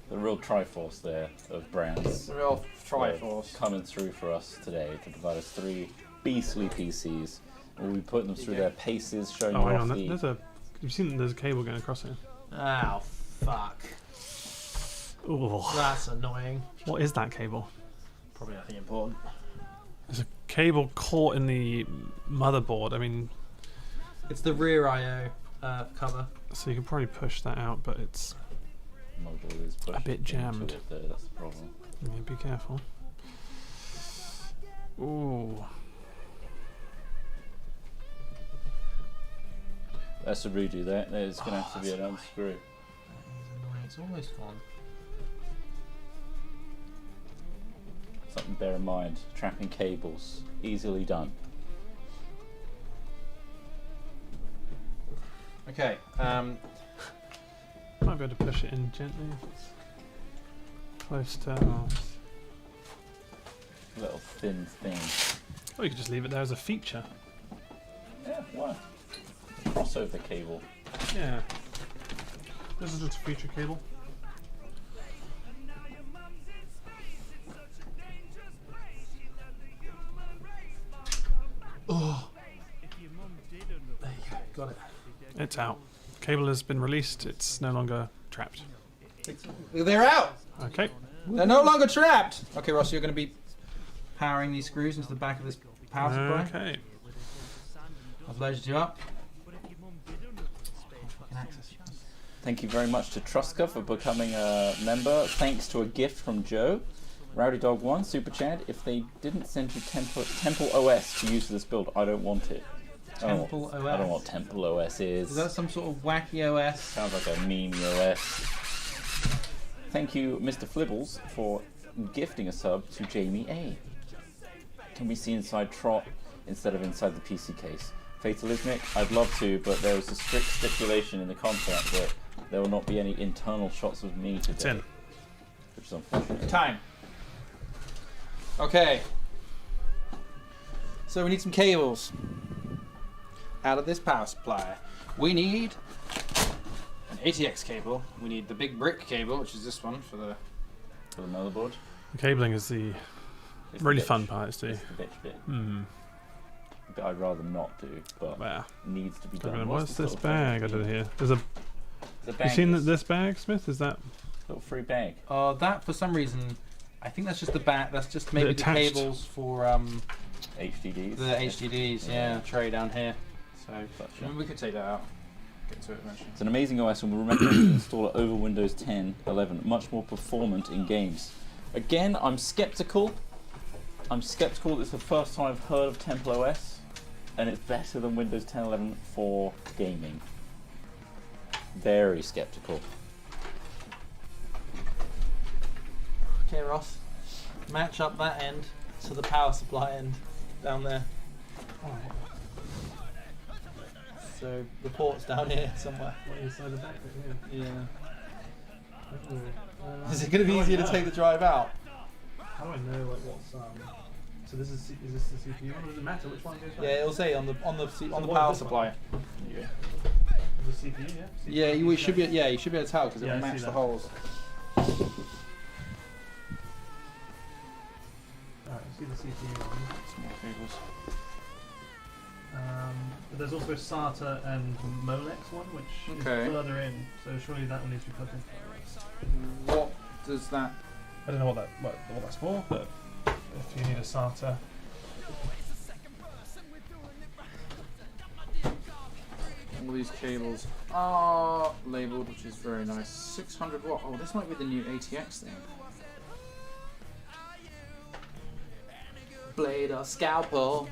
The real triforce there of brands. It's a real triforce. Coming through for us today to provide us 3 beastly PCs. We'll be putting them through their paces, showing Oh, you hang off on. the... There's a. You've seen there's a cable going across here. Oh, fuck. Oh. That's annoying. What is that cable? Probably nothing important. There's a cable caught in the motherboard. I mean, It's the rear I/O cover. so you can probably push that out, but it's Motherboard is pushed a bit into jammed. it there, that's the problem. yeah, be careful. Ooh. That's a redo there. There's going to have to be an unscrew. That is annoying. It's almost gone. Something to bear in mind. Trapping cables. Easily done. Okay. Might be able to push it in gently. If it's close to. Oh. Little thin thing. Oh, you could just leave it there as a feature. Yeah, why? Crossover cable. Yeah. This is just a feature cable. Oh. There you go. Got it. It's out. Cable has been released. It's no longer trapped. They're out. Okay. They're no longer trapped. Okay, Ross, you're going to be powering these screws into the back of this power supply. Okay. I've loaded you up. Thank you very much to Truska for becoming a member. Thanks to a gift from Joe. Rowdy Dog 1, Super Chad. If they didn't send you Temple OS to use for this build, I don't want it. Temple OS. I don't know what Temple OS is. Is that some sort of wacky OS? Sounds like a meme OS. Thank you, Mr. Flibbles, for gifting a sub to Jamie A. Can we see inside Trot instead of inside the PC case? Fatalismic, I'd love to, but there was a strict stipulation in the contract that there will not be any internal shots of me today. It's in. Which is unfortunate. Time. Okay. So we need some cables out of this power supply. We need an ATX cable. We need the big brick cable, which is this one for the. For the motherboard. The cabling is the It's the really bitch. fun part, too. It's the bitch bit. Hmm. But I'd rather not do, but Wow. needs to be done. What's this little bag thing? under here? There's a. The You bag seen is- this bag, Smith? Is that? little free bag. That for some reason, I think that's just the back. That's just maybe the attached? cables for HDDs. the HDDs. Yeah, tray down here. So Gotcha. we could take that out. Get to it eventually. It's an amazing OS and we'll recommend you install it over Windows 10, 11. Much more performant in games. Again, I'm skeptical. It's the first time I've heard of Temple OS, and it's better than Windows 10, 11 for gaming. Very skeptical. Okay, Ross. Match up that end to the power supply end down there. So the port's down here somewhere. Inside the back. Yeah. Is it going to be easier to take the drive out? How do I know like what's So this is this the CPU? Does it matter which one goes Yeah, it'll say on the On the what power is this supply. The CPU, yeah. Yeah, you should be. Yeah, you should be able to tell because Yeah, it'll I match see the that. holes. Alright, see the CPU one. Small cables. But there's also SATA and Molex one, which Okay. is further in. So surely that one needs to be plugged in. What does that? I don't know what that's for, but if you need a SATA. All these cables are labeled, which is very nice. 600 watt. Oh, this might be the new ATX thing. Blade or scalpel.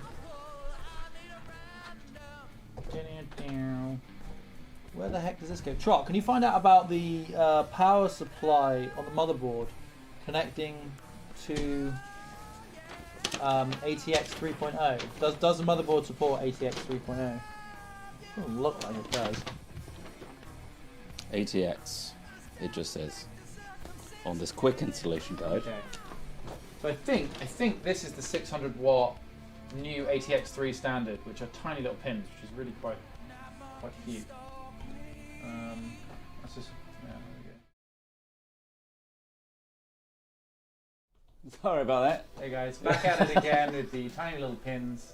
Where the heck does this go? Trot, can you find out about the power supply on the motherboard connecting to ATX 3.0? Does the motherboard support ATX 3.0? Doesn't look like it does. ATX, it just says on this quick installation guide. Okay. So I think this is the 600 watt new ATX3 standard, which are tiny little pins, which is really quite cute. That's just yeah. There we go. Sorry about that. Hey guys, back at it again with the tiny little pins.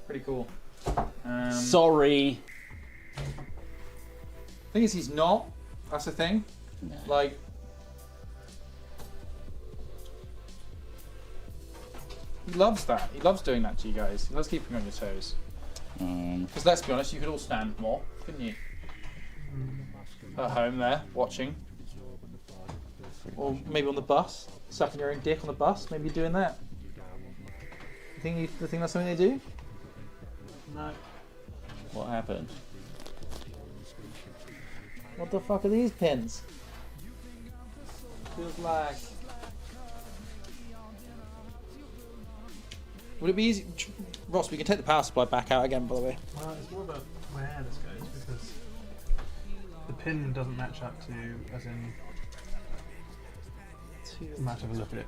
Pretty cool. Sorry. Thing is, he's not. That's the thing. No. Like, he loves that. He loves doing that to you guys. He loves keeping you on your toes. Because let's be honest, you could all stand more, couldn't you? At home there, watching. Or maybe on the bus, sucking your own dick on the bus. Maybe you're doing that. You think that's something they do? No. What happened? What the fuck are these pins? Feels like. Would it be easy, Ross? We can take the power supply back out again, by the way. Well, it's more about where this goes because the pin doesn't match up to, as in, you might have a look at it.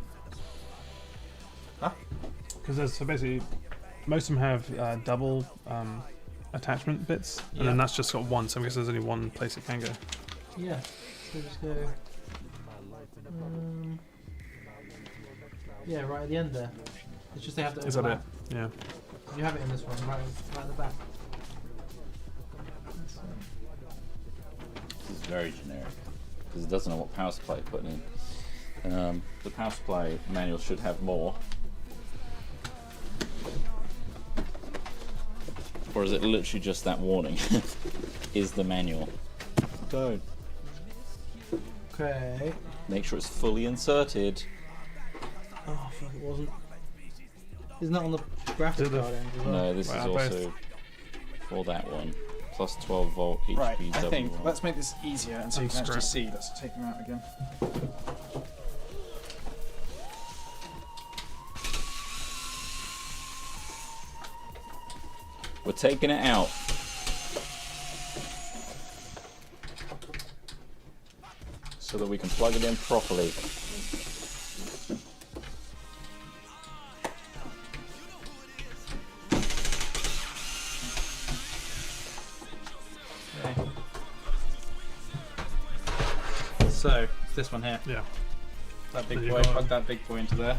Huh? Because so basically, most of them have double attachment bits, and then that's just got one. So I guess there's only one place it can go. Yeah. So just go. Yeah, right at the end there. It's just they have to Is that it? overlap. Yeah. You have it in this one, right at the back. This is very generic because it doesn't know what power supply you're putting in. The power supply manual should have more. Or is it literally just that warning? Is the manual. Don't. Okay. Make sure it's fully inserted. Oh fuck, it wasn't. Isn't that on the graphics Did the- card end as well? No, this Right, is both. also for that one. Plus 12 volt HP Right, I double think wall. let's make this easier and so you can actually Unscrew. see. Let's take them out again. We're taking it out. So that we can plug it in properly. Okay. So, this one here. Yeah. That big So you've boy, got- plug that big boy into there.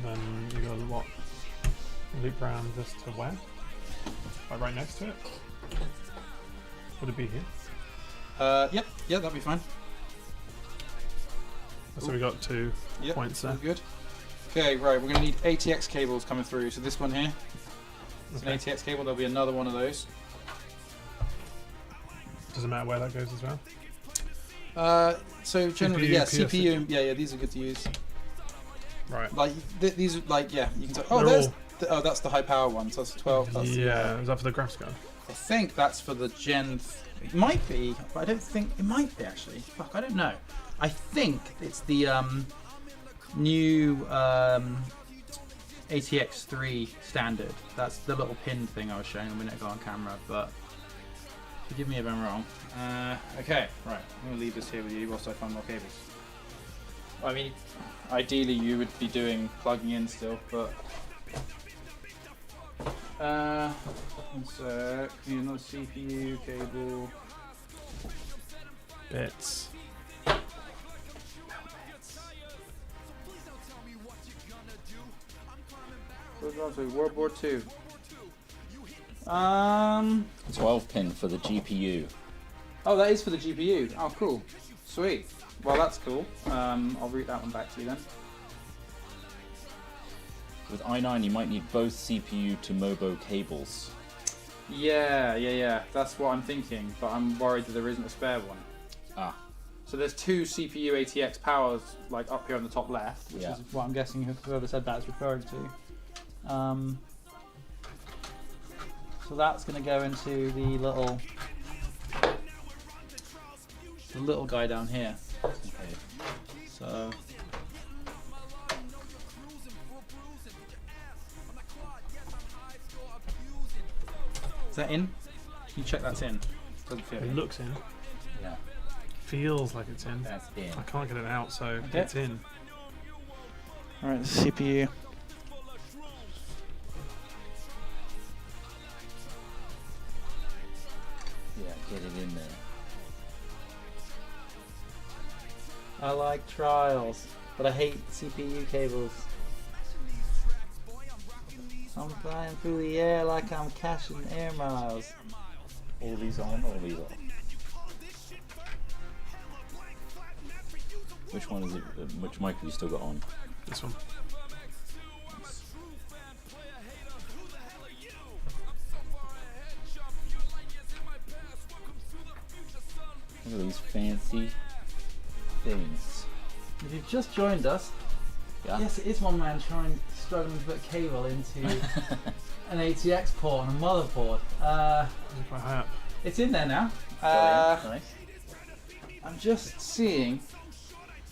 Then you got what? Loop round this to where? Like right next to it? Would it be here? Yep, yeah, that'll be fine. So we got 2 Yep, points all there. good. Okay, right, we're going to need ATX cables coming through. So this one here is an Okay. ATX cable. There'll be another one of those. Doesn't matter where that goes as well. So generally, CPU, yeah, PS6. CPU, yeah, these are good to use. Right. Like these are like, yeah, you can tell. Oh, They're there's all- that's the high power one. So that's 12. That's Yeah, is that for the graphics card? I think that's for the Gen. It might be, but I don't think it might be actually. Fuck, I don't know. I think it's the new ATX3 standard. That's the little pin thing I was showing a minute ago on camera. But forgive me if I'm wrong. Okay, right. I'm gonna leave this here with you whilst I find more cables. I mean, ideally you would be doing plugging in still, but. One sec. Need another CPU cable. Bits. World War II. 12 pin for the GPU. Oh, that is for the GPU. Oh, cool. Sweet. Well, that's cool. I'll route that one back to you then. With i9 you might need both CPU to MOBO cables. Yeah. That's what I'm thinking, but I'm worried that there isn't a spare one. Ah. So there's 2 CPU ATX powers, like up here on the top left, which Yeah. is what I'm guessing whoever said that is referring to. So that's going to go into the little the little guy down here. So. Is that in? Can you check that's in? Doesn't feel It in. looks in. Yeah, Feels like it's in. that's in. I can't get it out, so Okay. it's in. Alright, the CPU. Yeah, get it in there. I like trials, but I hate CPU cables. I'm flying through the air like I'm cashing air miles. All these on, all these off. Which one is it? Which mic have you still got on? This one. Look at these fancy things. If you've just joined us, Yeah. yes, it is one man struggling to put a cable into an ATX port on a motherboard. It's quite high up. It's in there now. Nice. I'm just seeing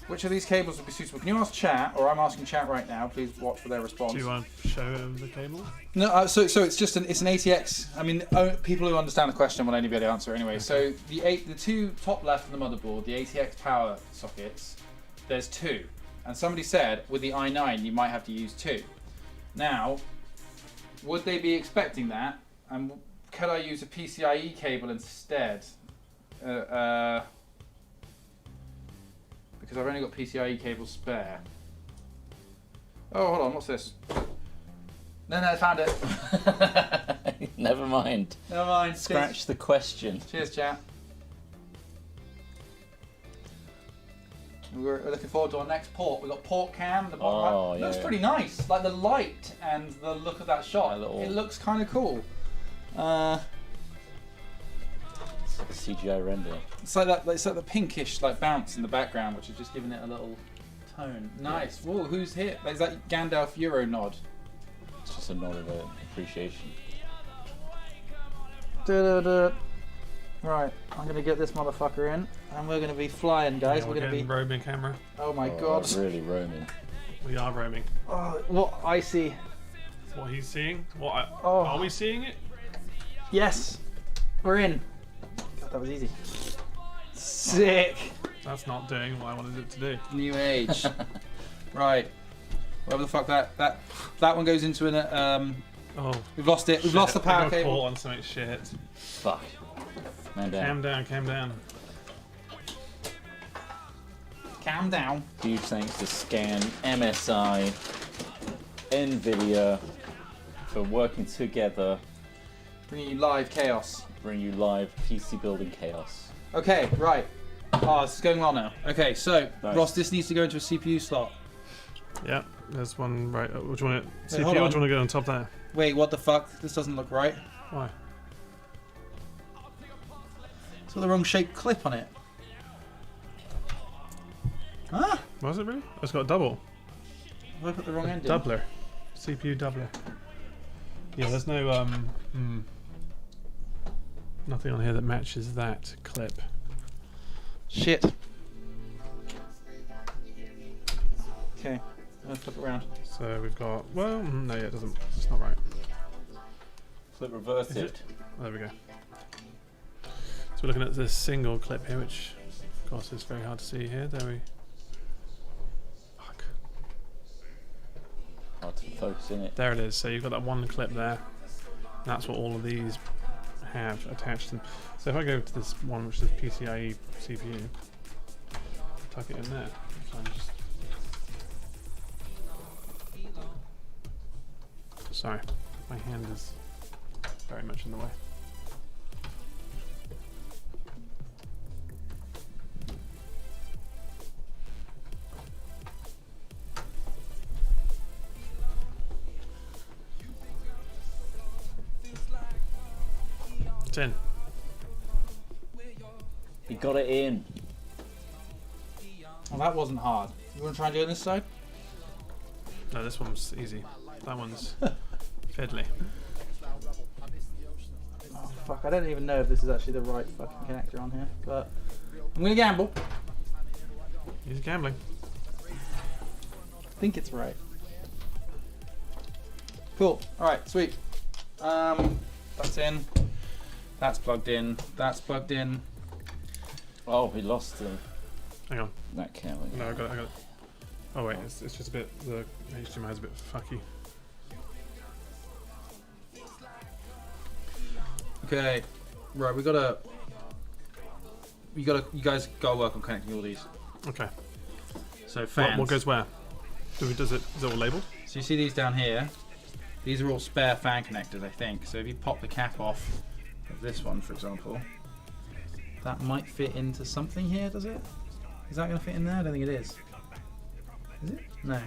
which of these cables would be suitable. Can you ask chat, or I'm asking chat right now? Please watch for their response. Do you want to show the cable? No, so it's just it's an ATX. I mean, people who understand the question will only be able to answer it anyway. So the two top left of the motherboard, the ATX power sockets, there's two, and somebody said with the i9 you might have to use two. Now, would they be expecting that? And could I use a PCIe cable instead? Because I've only got PCIe cables spare. Oh, hold on, what's this? No, I found it. Never mind. Never mind. Scratch the question. Cheers, chat. We're looking forward to our next port. We've got port cam. The bottom Oh, right. yeah, Looks yeah. pretty nice. Like the light and the look of that shot. That little- It looks kind of cool. It's like a CGI render. It's like that. It's like the pinkish like bounce in the background, which is just giving it a little tone. Nice. Whoa, who's here? Is that Gandalf Euro nod? It's just a nod of appreciation. Right, I'm gonna get this motherfucker in, and we're gonna be flying, guys. Yeah, we're gonna be. getting roaming camera. Oh my Oh, god! really roaming. We are roaming. Oh, what I see. What he's seeing? Oh. Are we seeing it? Yes, we're in. God, that was easy. Sick. That's not doing what I wanted it to do. New age. Right. Whatever the fuck that one goes into an Oh, We've lost it. We've lost the I power got cable. caught on something shit. Fuck. Man down. Cam down, cam down. Calm down. Huge thanks to Scan, MSI, Nvidia for working together Bringing you live chaos. to bring you live PC building chaos. Okay, right. Oh, this is going well now. Okay, so Nice. Ross, this needs to go into a CPU slot. Yeah, there's one right. Which one? Wait, CPU, hold or on. do you want to go on top there? Wait, what the fuck? This doesn't look right. Why? It's got the wrong shaped clip on it. Huh? Was it really? Oh, it's got a double. Have I put the wrong end in? Doubler. CPU doubler. Yeah, there's no nothing on here that matches that clip. Shit. Okay, I'm gonna flip it around. So we've got no, yeah, it doesn't. It's not right. Flip reverse Is it. it? There we go. So we're looking at this single clip here, which of course is very hard to see here. There we. Fuck. Hard to focus in it. There it is. So you've got that one clip there. That's what all of these have attached to them. So if I go to this one which is PCIe CPU, tuck it in there. So I'm just. Sorry, my hand is very much in the way. It's in. You got it in. Well, that wasn't hard. You want to try and do it on this side? No, this one's easy. That one's fiddly. Oh fuck! I don't even know if this is actually the right fucking connector on here, but I'm gonna gamble. He's gambling. I think it's right. Cool. All right. Sweet. That's in. That's plugged in. That's plugged in. Oh, we lost Hang on. that camera. No, I got it. Oh wait, it's just a bit. The HDMI is a bit fucky. Okay. Right. You guys gotta work on connecting all these. Okay. So fans. What goes where? Is it all labeled? So you see these down here? These are all spare fan connectors, I think. So if you pop the cap off of this one, for example, that might fit into something here, does it? Is that going to fit in there? I don't think it is. Is it? No.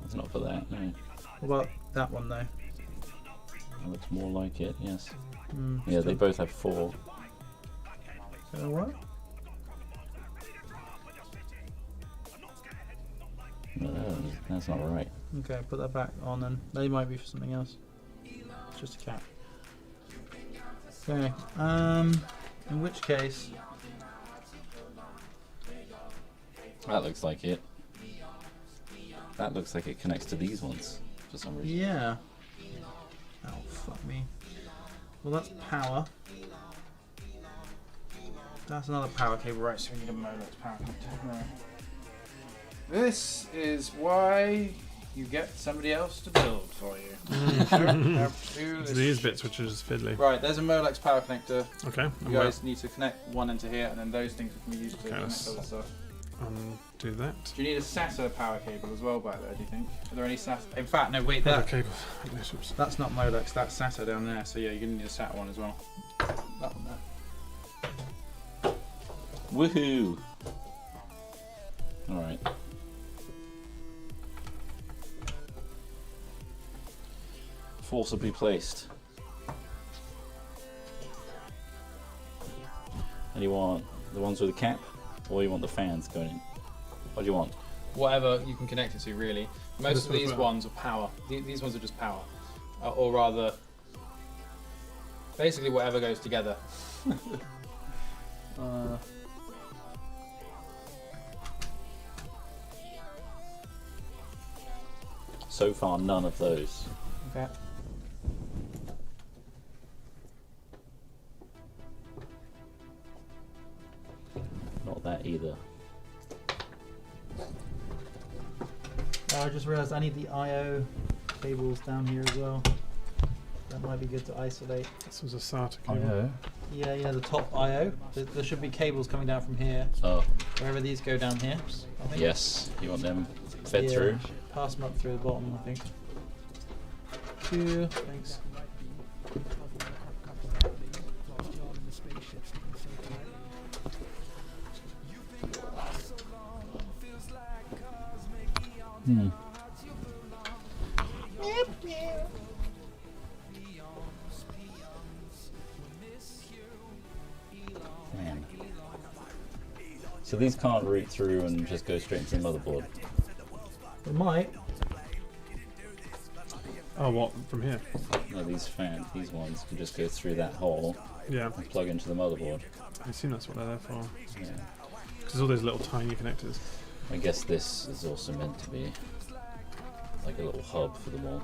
It's not for that, no. What about that one, though? That looks more like it, yes. Mm, Yeah, they both have 4. Is that alright? No, that's not right. Okay, put that back on then. They might be for something else. It's just a cap. Okay, in which case... That looks like it. That looks like it connects to these ones for some reason. Yeah. Oh, fuck me. Well, that's power. That's another power cable, right? So we need a Molex power connector. Right. This is why you get somebody else to build for you. It's these bits which are just fiddly. Right, there's a Molex power connector. Okay. You guys need to connect one into here, and then those things can be used to Okay, connect other stuff. Do that. Do you need a SATA power cable as well back there, do you think? Are there any SATA? In fact, no, wait, Other that, cable. Oops. that's not Molex, that's SATA down there, so yeah, you're going to need a SATA one as well. That one there. Woohoo! Alright. Forcibly placed. And you want the ones with the cap, or you want the fans going in? What do you want? Whatever you can connect it to, really. Most This of one these as well. ones are power. These ones are just power. Or rather, basically whatever goes together. So far, none of those. Okay. Not that either. I just realised I need the I/O cables down here as well. That might be good to isolate. This was a SATA cable. Yeah, you know the top I/O. There should be cables coming down from here, Oh, wherever these go down here. I think. yes. You want them fed Yeah. through? Pass them up through the bottom, I think. Two, thanks. Hmm. Man. So these can't route through and just go straight into the motherboard. It might. Oh, what? From here? No, these ones can just go through that hole Yeah. and plug into the motherboard. I assume that's what they're there for. Yeah. Because all those little tiny connectors. I guess this is also meant to be like a little hub for them all.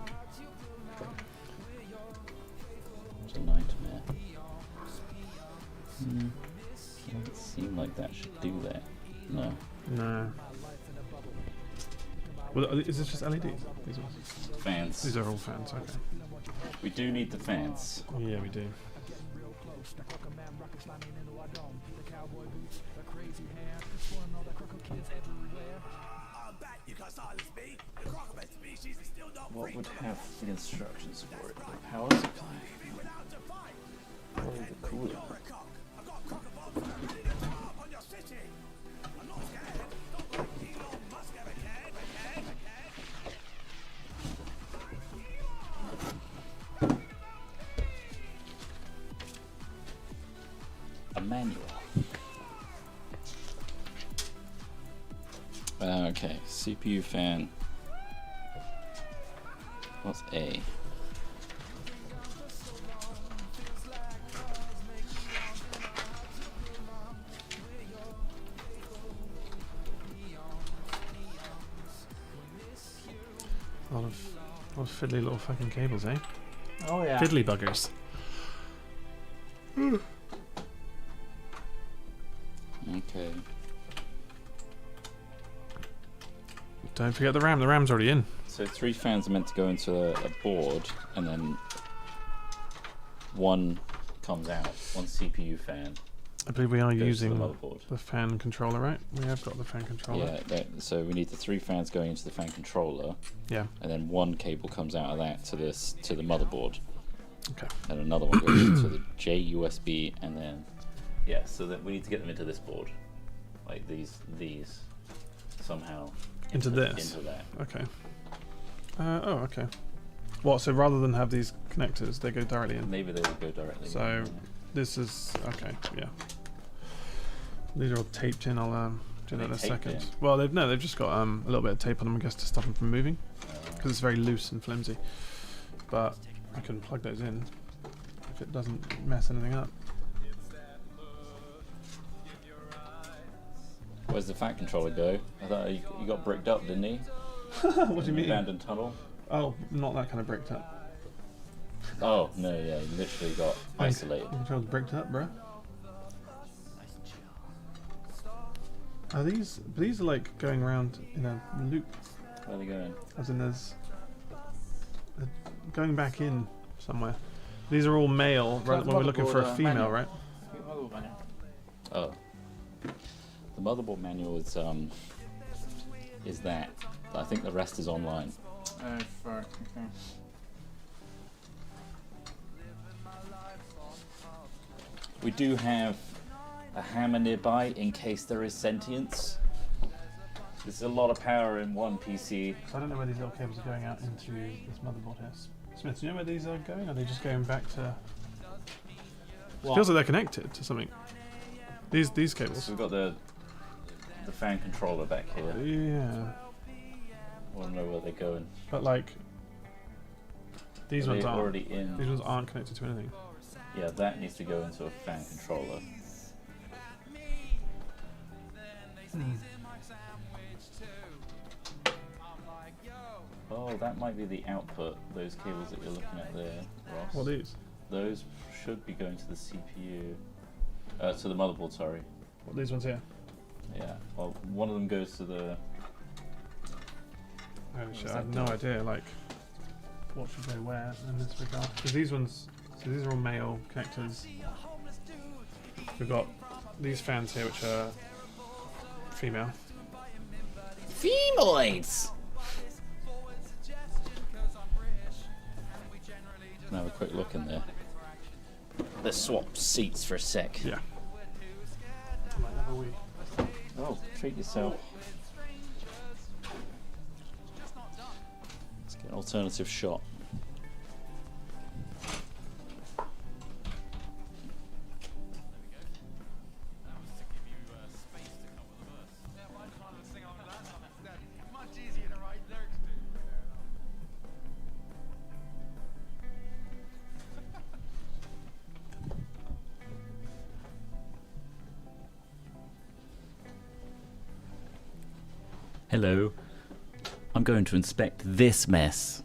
What a nightmare. Doesn't seem like that should do that. No. No. Well, is this just LEDs? These ones? Fans. These are all fans, okay. We do need the fans. Yeah, we do. What would have the instructions for it? Power supply. Probably the cooler. A manual. Okay, CPU fan. What's A? What fiddly little fucking cables, eh? Oh yeah. Fiddly buggers. Okay. Don't forget the RAM. The RAM's already in. So 3 fans are meant to go into a board, and then one comes out. One CPU fan I believe we are goes to using the motherboard. the fan controller, right? We have got the fan controller. Yeah. So we need the 3 fans going into the fan controller, Yeah. and then one cable comes out of that to the motherboard. Okay. And another one goes into the JUSB, and then so that we need to get them into this board, like these somehow Into this? into that. Okay. Okay. What? So rather than have these connectors, they go directly in. Maybe they will go directly. So this is okay. Yeah. These are all taped in. I'll do that in a taped second. in? Well, they've just got a little bit of tape on them, I guess, to stop them from moving because it's very loose and flimsy. But I can plug those in if it doesn't mess anything up. Where's the fan controller go? I thought he got bricked up, didn't he? What do you mean? Abandoned tunnel. Oh, not that kind of bricked up. Oh no, yeah, he literally got isolated. The control's bricked up, bro. Are these are like going around in a loop? Where are they going? As in there's going back in somewhere. These are all male when we're looking for a female, right? Oh. The motherboard manual is that. I think the rest is online. Oh fuck. Okay. We do have a hammer nearby in case there is sentience. There's a lot of power in one PC. So I don't know where these little cables are going out into this motherboard here. Smith, do you know where these are going? Are they just going back to... It feels like they're connected to something. These cables. So we've got the fan controller back here. Yeah. I want to know where they're going. But like... These Are ones they aren't. already in? These ones aren't connected to anything. Yeah, that needs to go into a fan controller. Oh, that might be the output, those cables that you're looking at there, Ross. What are these? Those should be going to the CPU. To the motherboard, sorry. What are these ones here? Yeah, well, one of them goes to the... Holy shit, I have no idea, like, what should go where in this regard. Because these ones, so these are all male connectors. We've got these fans here, which are female. Femoids! Have a quick look in there. Let's swap seats for a sec. Yeah. Might have a wee. Oh, treat yourself. Let's get an alternative shot. Hello. I'm going to inspect this mess.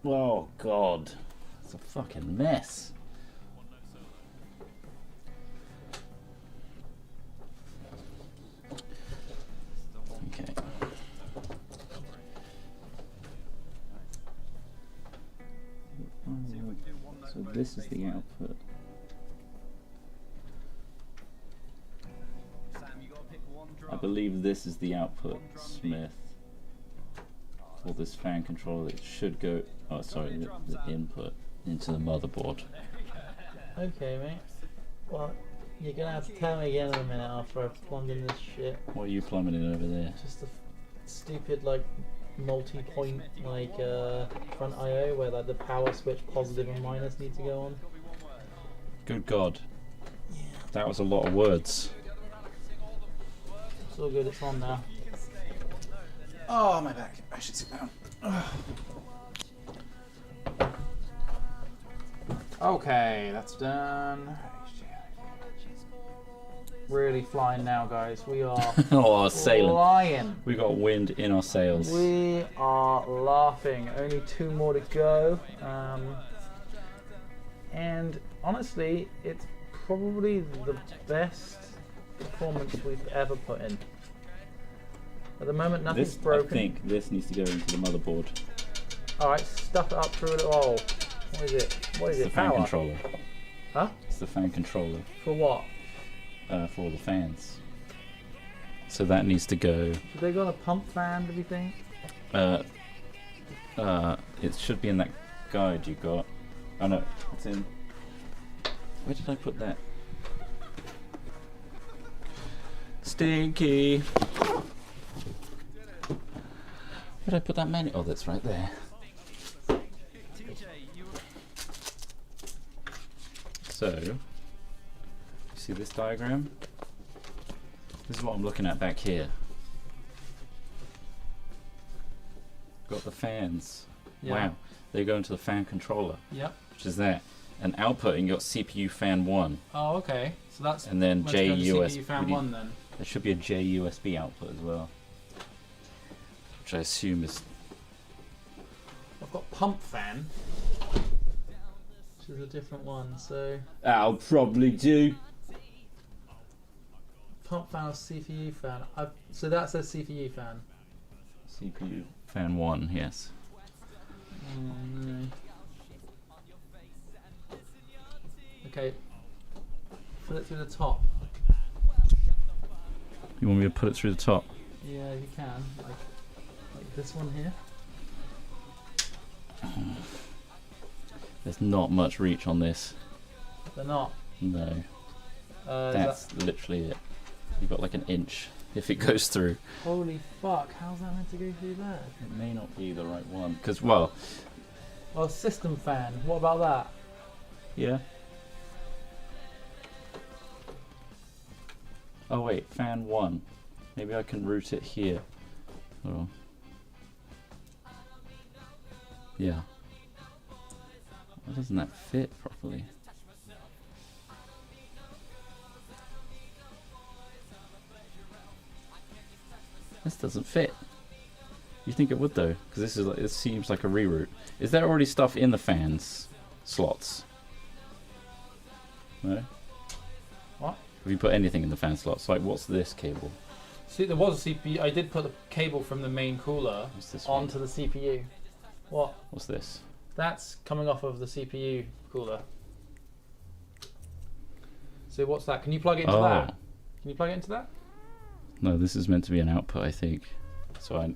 Oh God, it's a fucking mess. Okay. So this is the output. I believe this is the output, Smith. For this fan controller, it should go. Oh, sorry, the input into the motherboard. Okay, mate. Well, you're gonna have to tell me again in a minute after I've plumbed in this shit. What are you plumbing in over there? Just the stupid like multi-point like front I/O where like the power switch positive and minus need to go on. Good God, that was a lot of words. It's all good. It's on now. Oh, my back. I should sit down. Okay, that's done. really flying now, guys. We are Oh, sailing. flying. We got wind in our sails. We are laughing. Only 2 more to go. And honestly, it's probably the best performance we've ever put in. At the moment, nothing's This, broken. I think this needs to go into the motherboard. Alright, stuff it up through a little hole. What is it? What is It's it? the fan Power? controller. Huh? It's the fan controller For what? for all the fans. So that needs to go. Have they got a pump fan, do you think? It should be in that guide you got. Oh no, it's in. Where did I put that? Stinky. Where did I put that menu? Oh, that's right there. So, you see this diagram? This is what I'm looking at back here. Got the fans. Yeah. Wow. They go into the fan controller, Yep. which is that. And outputting, you got CPU fan 1. Oh, okay. So that's And then JUSB. CPU fan 1 then. There should be a JUSB output as well. Which I assume is. I've got pump fan, which is a different one. So I'll probably do. pump fan or CPU fan. So that says CPU fan. CPU fan 1, yes. Oh no. Okay. Put it through the top. You want me to put it through the top? Yeah, you can. Like this one here. There's not much reach on this. They're not. No. Is That's literally it. You've got like an inch if it goes through. holy fuck! How's that meant to go through there? It may not be the right one. Because, well, Oh, system fan. What about that? yeah. Oh wait, fan 1. Maybe I can route it here. Hold on. Yeah. Why doesn't that fit properly? This doesn't fit. You think it would though? Because this is like, it seems like a reroute. Is there already stuff in the fans slots? No. What? Have you put anything in the fan slots? Like, what's this cable? See, there was a CPU. I did put the cable from the main cooler What's this one? onto the CPU. What? What's this? That's coming off of the CPU cooler. So what's that? Can you plug it into that? Can you plug it into that? No, this is meant to be an output, I think. So I.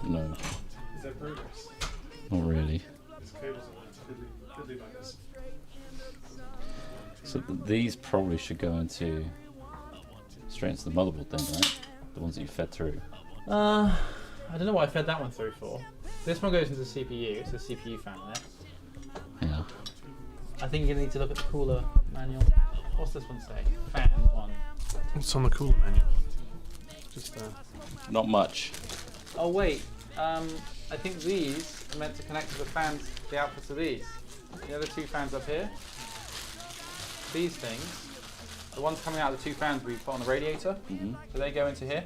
No, Is there progress? not really. This cable's a fiddly buggers. So these probably should go into straight into the motherboard then, right? The ones that you fed through. I don't know what I fed that one through for. This one goes into the CPU. It's a CPU fan in it. Yeah. I think you need to look at the cooler manual. What's this one say? Fan 1. What's on the cooler menu? Just Not much. Oh wait, I think these are meant to connect to the fans, the outputs of these. The other 2 fans up here. These things, the ones coming out of the 2 fans we put on the radiator, Mm-hmm. do they go into here?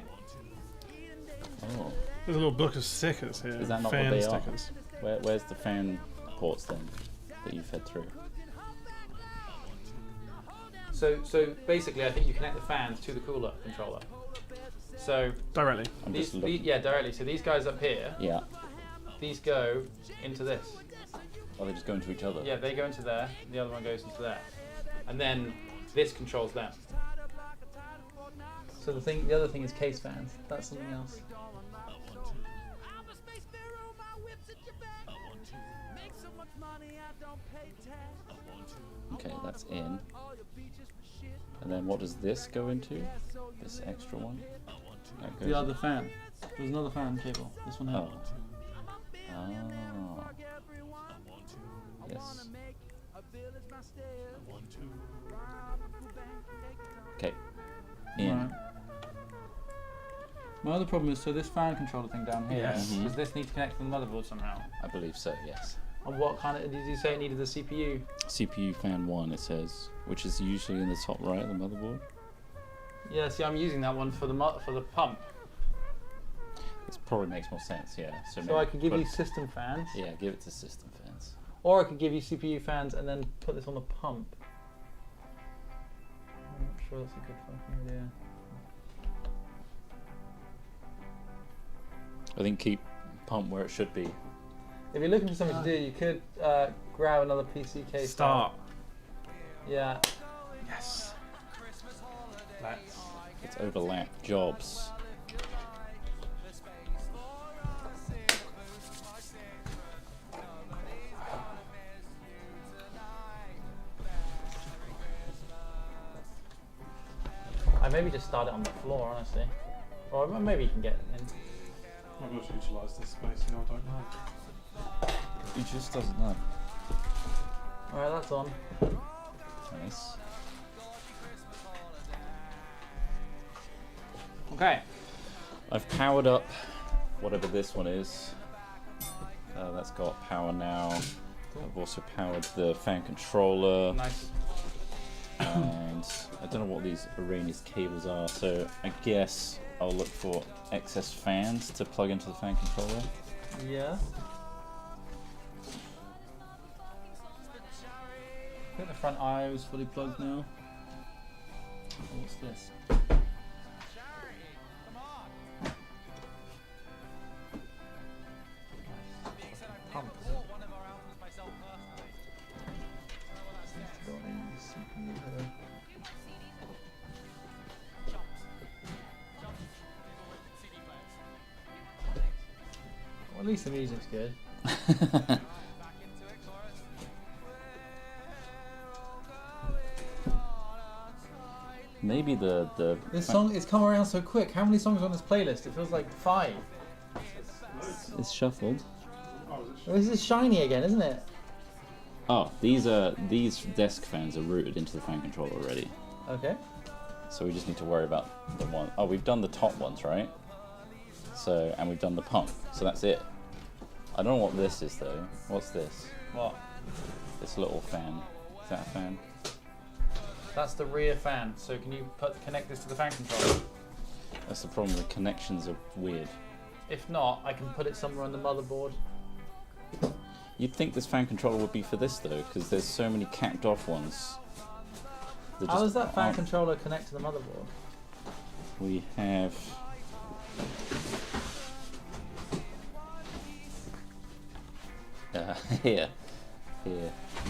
Oh. there's a little book of stickers here. Is that not fan what they stickers. are? Where's the fan ports then that you fed through? So basically, I think you connect the fans to the cooler controller. So Directly. I'm these, just looking. yeah, directly. So these guys up here, Yeah. these go into this. Oh, they just go into each other. Yeah, they go into there. The other one goes into there, and then this controls them. So the other thing is case fans. That's something else. Okay, that's in. And then what does this go into? This extra one? That goes The other fan. There's another fan cable. This one here. Oh. Oh. Yes. Okay. In. Right. My other problem is, so this fan controller thing down here, Yes. does this need to connect to the motherboard somehow? I believe so, yes. And what kind of did you say it needed the CPU? CPU fan 1, it says, which is usually in the top right of the motherboard. Yeah, see, I'm using that one for the pump. This probably makes more sense, yeah. So maybe I could give put- you system fans, Yeah, give it to system fans. or I could give you CPU fans and then put this on the pump. I'm not sure that's a good fucking idea. I think keep pump where it should be. If you're looking for something to do, you could grab another PC case. Start. Yeah. Yes. Let's. It's overlap jobs. I maybe just start it on the floor, honestly. Or maybe you can get it in. Maybe I'll just utilise this space, I don't know. It just doesn't know. Alright, that's on. Nice. Okay. I've powered up whatever this one is. That's got power now. I've also powered the fan controller. Nice. And I don't know what these Arrhenius cables are, so I guess I'll look for excess fans to plug into the fan controller. Yeah. I think the front IO is fully plugged now. What's this? Pump. Well, at least the music's good. Maybe the This song it's come around so quick. How many songs are on this playlist? It feels like 5. it's shuffled. Well, this is shiny again, isn't it? Oh, these desk fans are routed into the fan controller already. Okay. So we just need to worry about the one. Oh, we've done the top ones, right? So, and we've done the pump. So that's it. I don't know what this is though. What's this? What? This little fan. Is that a fan? That's the rear fan. So can you connect this to the fan controller? That's the problem. The connections are weird. If not, I can put it somewhere on the motherboard. You'd think this fan controller would be for this though, because there's so many capped off ones. How does that fan controller connect to the motherboard? We have. Here.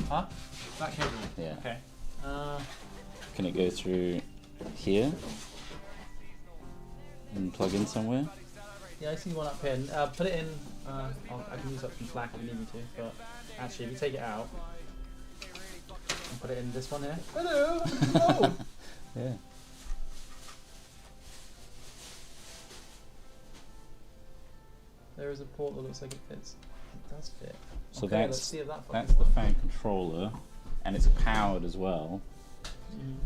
Huh? That cable. Yeah. Okay. Can it go through here and plug in somewhere? Yeah, I see one up here. Put it in. I can use up some slack if you need me to. But actually, if you take it out and put it in this one here. Hello. Oh. Yeah. There is a port that looks like it fits. It does fit. So Okay, let's see if that fucking that's the works. fan controller, and it's powered as well. Mhm.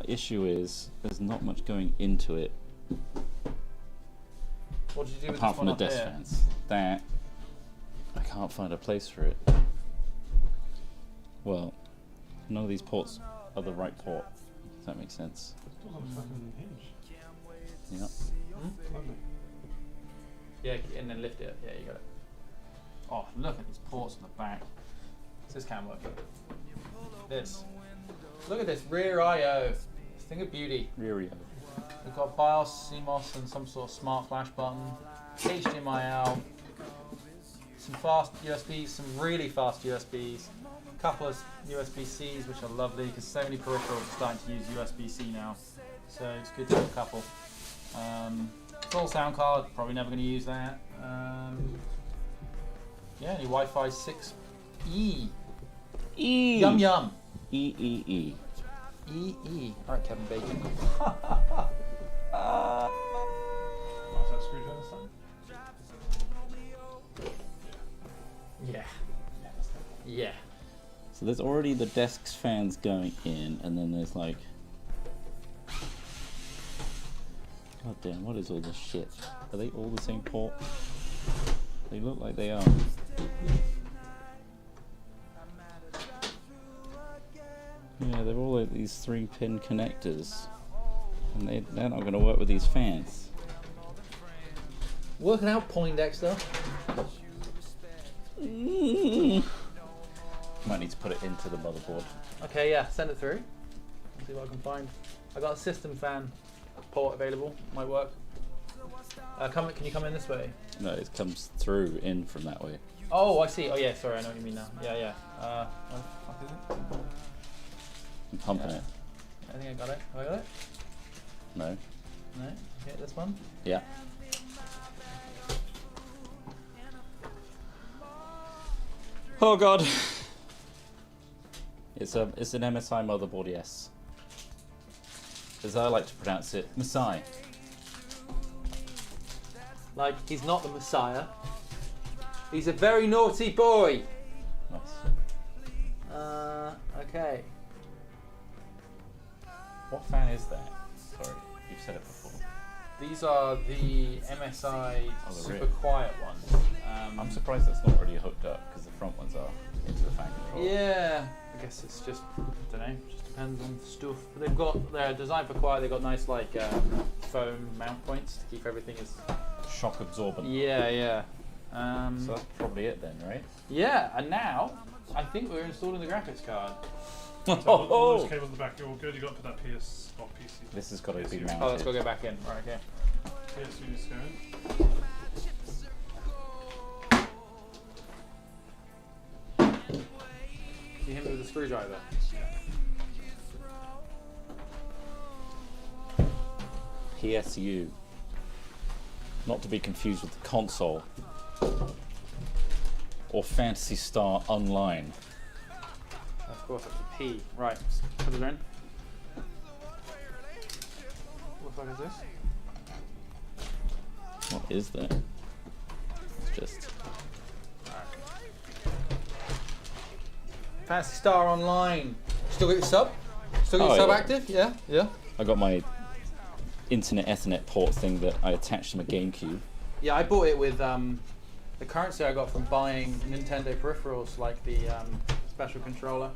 Issue is there's not much going into it What did you do with apart this from one the up desk here? fans. That I can't find a place for it. Well, none of these ports are the right port. If that makes sense. Fucking hinge. Yeah. Lovely. Yeah, and then lift it. Yeah, you got it. Oh, look at these ports on the back. This can work. This. Look at this rear I/O. This thing of beauty. Rio. We've got BIOS, CMOS, and some sort of smart flash button. HDMI out. Some fast USBs, some really fast USBs. A couple of USB-Cs, which are lovely because so many peripherals are starting to use USB-C now. So it's good to have a couple. Full sound card, probably never going to use that. Yeah, any Wi-Fi 6E. E. Yum yum. E. E. Alright, Kevin Bacon. What's that screwdriver sign? Yeah. Yeah. So there's already the desk fans going in, and then there's like. God damn, what is all this shit? Are they all the same port? They look like they are. Yeah, they're all like these 3-pin connectors. And they're not going to work with these fans. Working out, Poindexter. Might need to put it into the motherboard. Okay, yeah, send it through. Let's see what I can find. I got a system fan port available. Might work. Can you come in this way? No, it comes through in from that way. Oh, I see. Oh, yeah. Sorry, I know what you mean now. Yeah. What the fuck is it? I'm pumping Yeah. it. I think I got it. Have I got it? No. No. Okay, this one. Yeah. Oh god. It's an MSI motherboard, yes. As I like to pronounce it, Masai. Like, he's not the Messiah. He's a very naughty boy. Nice. Okay. What fan is that? Sorry, you've said it before. These are the MSI Oh, super really? quiet ones. I'm surprised that's not already hooked up because the front ones are into the fan control. Yeah, I guess it's just, I don't know, just depends on the stuff. But they're designed for quiet. They've got nice like foam mount points to keep everything as. Shock absorbent. Yeah. So that's probably it then, right? Yeah, and now I think we're installing the graphics card. So all those cables in the back are all good. You got to put that PS or PC. This has got to be PSU. mounted. Oh, let's go back in. Right, okay. PSU needs to go in. You hit me with a screwdriver. PSU. Not to be confused with the console. Or Phantasy Star Online. Of course, it's a P. Right, put it in. What the fuck is this? What is that? It's just... Fantasy Star Online. Still got your sub? Still got your Oh, sub yeah. active? Yeah. Yeah. I got my Internet Ethernet port thing that I attached to my GameCube. Yeah, I bought it with the currency I got from buying Nintendo peripherals, like the special controller.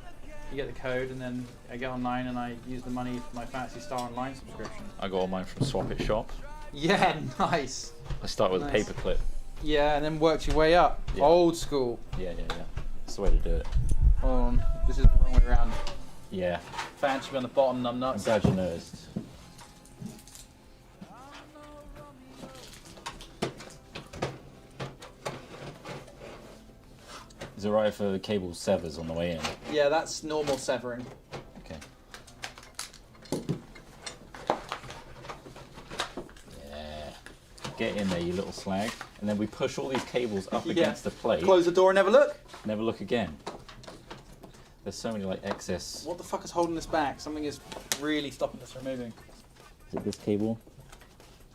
You get the code, and then I get online, and I use the money for my Fantasy Star Online subscription. I got all mine from Swap It Shop. Yeah, nice. I start with Nice. a paperclip. Yeah, and then works your way up. Yeah. Old school. Yeah. That's the way to do it. Hold on, this is the wrong way around. Yeah. Fan should be on the bottom, and I'm I'm nuts. glad you noticed. Is it right if the cable severs on the way in? Yeah, that's normal severing. Okay. Yeah. Get in there, you little slag. And then we push all these cables up Yeah. against the plate. Close the door and never look. Never look again. There's so many like excess. What the fuck is holding this back? Something is really stopping this from moving. Is it this cable?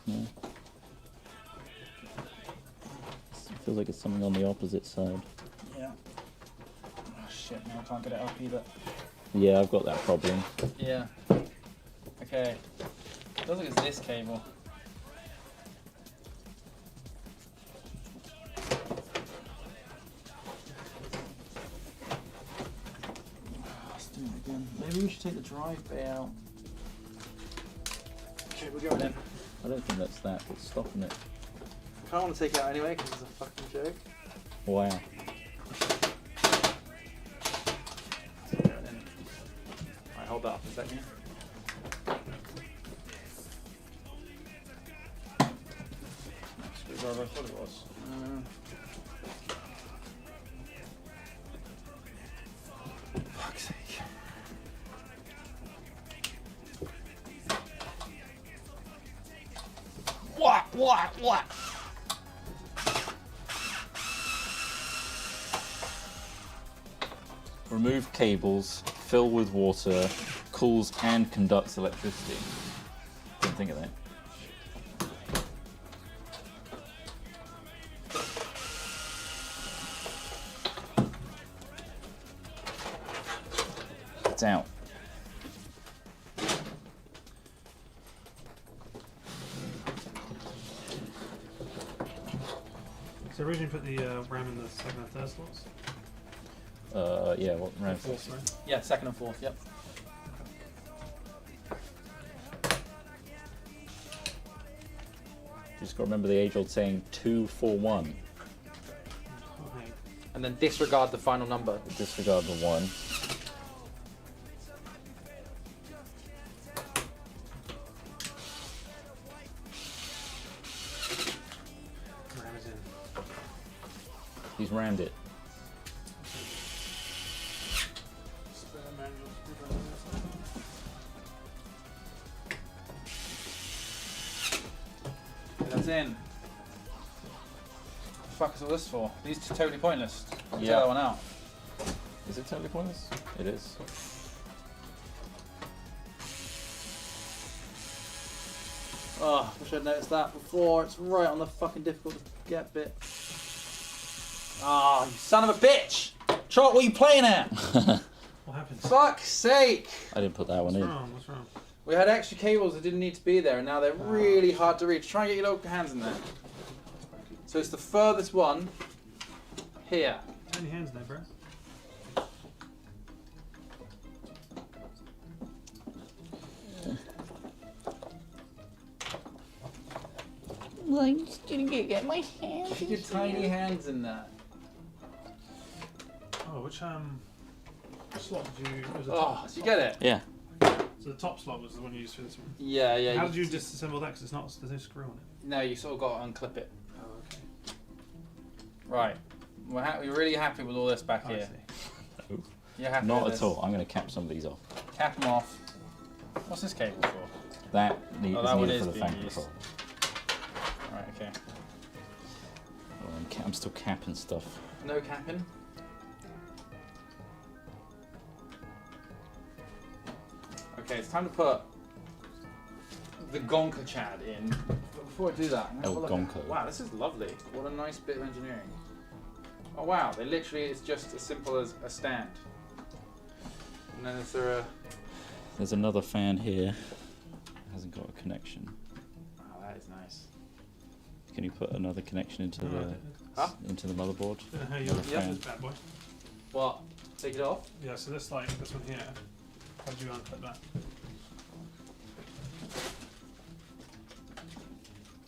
No. It feels like it's something on the opposite side. Yeah. Oh shit, now I can't get it up either. Yeah, I've got that problem. Yeah. Okay. It looks like it's this cable. Let's do it again. Maybe we should take the drive bay out. Okay, we're going in. I don't think that's that. What's stopping it? I kind of want to take it out anyway because it's a fucking joke. Wow. Going in. Alright, hold that up a second. Screwdriver, I thought it was. Fuck's sake. What? Remove cables, fill with water, cools and conducts electricity. Didn't think of that. It's out. So originally put the RAM in the second and third slots. Yeah, what RAM? Fourth, sorry. Yeah, second and fourth, yep. just got to remember the age-old saying 2 for 1. And then disregard the final number. Disregard the 1. Ram is in. He's rammed it. Spare manual screwdriver. That's in. What the fuck is all this for? These are totally pointless. Yeah. Take that one out. Is it totally pointless? It is. Oh, wish I'd noticed that before. It's right on the fucking difficult to get bit. Ah, you son of a bitch! Trot, what are you playing at? What happened? Fuck's sake! I didn't put that one What's in. wrong? What's wrong? We had extra cables that didn't need to be there, and now they're really hard to reach. Try and get your little hands in there. So it's the furthest one here. Turn your hands there, bro. I'm just gonna get my hands. Get your tiny hands in there. Oh, which slot did you? Was it Oh, top? did you get it? Yeah. So the top slot was the one you used for this one. Yeah, yeah. How did you disassemble that? Because it's not. There's no screw on it. No, you sort of got to unclip it. Oh, okay. Right. We're really happy with all this back I here. see. You're happy Not with at this? all. I'm going to cap some of these off. Cap them off. What's this cable for? That Oh, is that one needed is for the being fan used. control. Right, okay. Oh, I'm still capping stuff. No capping? Okay, it's time to put the Gonka Chad in. But before I do that, I'm gonna have a El look Gonko. at- wow, this is lovely. What a nice bit of engineering. Oh wow, they literally, it's just as simple as a stand. And then is there a... There's another fan here. Hasn't got a connection. Oh, that is nice. Can you put another connection into the Huh? into the motherboard? Don't know how you Another use fan. this bad boy. What? Take it off? Yeah, so this one here. How do you unclip that?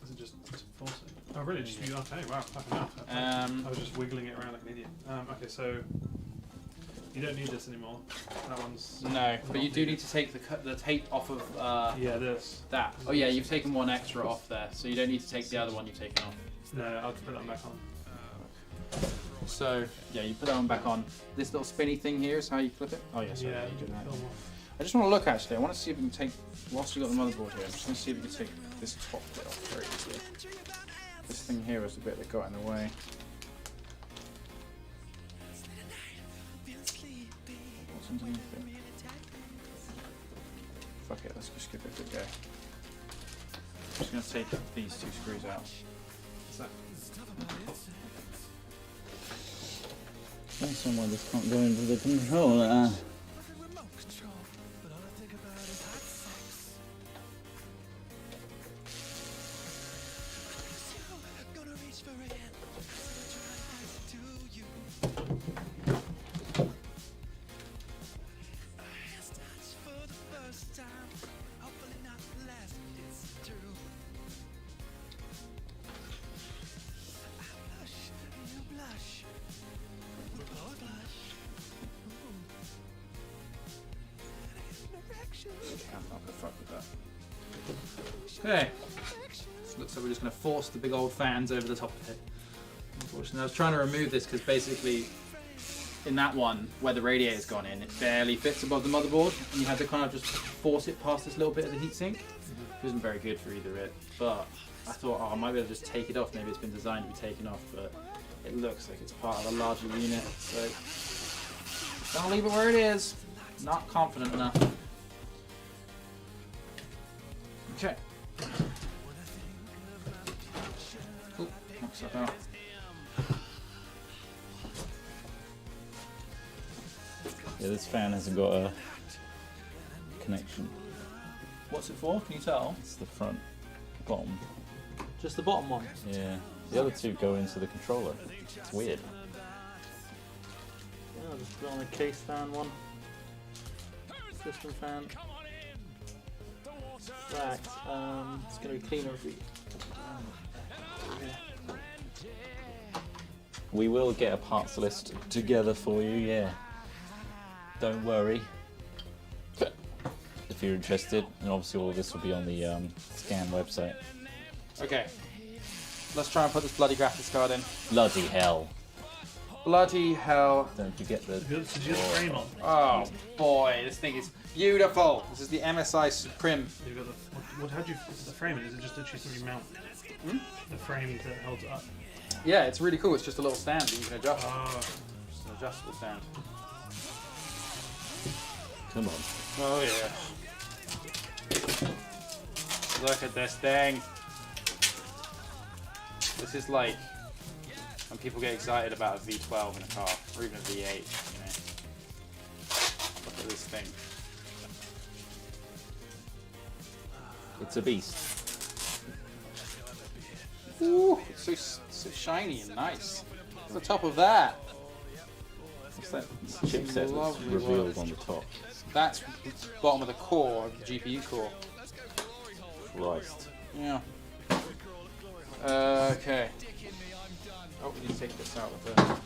Is it just force it? Oh, really? Just you okay? Wow, fucking enough. I was just wiggling it around like an idiot. Okay, so you don't need this anymore. That one's No, but you do needed. need to take the tape off of Yeah, this. that. Oh yeah, you've taken one extra off there, so you don't need to take the other one you've taken off. No, I'll put that back on. So yeah, you put that one back on. This little spinny thing here is how you flip it. Oh yes, Yeah, you do that. film off. I just want to look actually. I want to see if we can take, whilst we've got the motherboard here, I'm just going to see if we can take this top bit off very easily. This thing here was the bit that got in the way. What's underneath it? Fuck it, let's just give it a good go. I'm just going to take these two screws out. What's that? Someone just can't go into the controller. Okay. So looks like we're just going to force the big old fans over the top of it. Unfortunately, I was trying to remove this because basically in that one where the radiator's gone in, it barely fits above the motherboard, and you had to kind of just force it past this little bit of the heatsink. It wasn't very good for either of it, but I thought, oh, I might be able to just take it off. Maybe it's been designed to be taken off, but it looks like it's part of a larger unit, so gonna leave it where it is. Not confident enough. Okay. Cool. Knock stuff out. Yeah, this fan hasn't got a connection. What's it for? Can you tell? It's the front bottom. Just the bottom one. Yeah. The other two go into the controller. It's weird. Yeah, I'll just put on a case fan one. System fan. In fact, it's going to be cleaner if we We will get a parts list together for you, yeah. Don't worry. If you're interested, and obviously all of this will be on the Scan website. Okay. Let's try and put this bloody graphics card in. Bloody hell. Bloody hell. Don't forget the... Did you have the frame on? Oh boy, this thing is beautiful. This is the MSI Supreme. You've got the, how do you the frame it? Is it just literally something you mount? The frame that holds it up? Yeah, it's really cool. It's just a little stand that you can adjust. Oh. Just an adjustable stand. Come on. Oh yeah. Look at this thing. This is like when people get excited about a V12 in a car, or even a V8, you know. Look at this thing. It's a beast. Ooh, it's so shiny and nice. On the top of that, What's that chipset that's Lovely revealed work. on the top? that's the bottom of the core, of the GPU core. Christ. Yeah. Okay. Oh, we need to take this out with the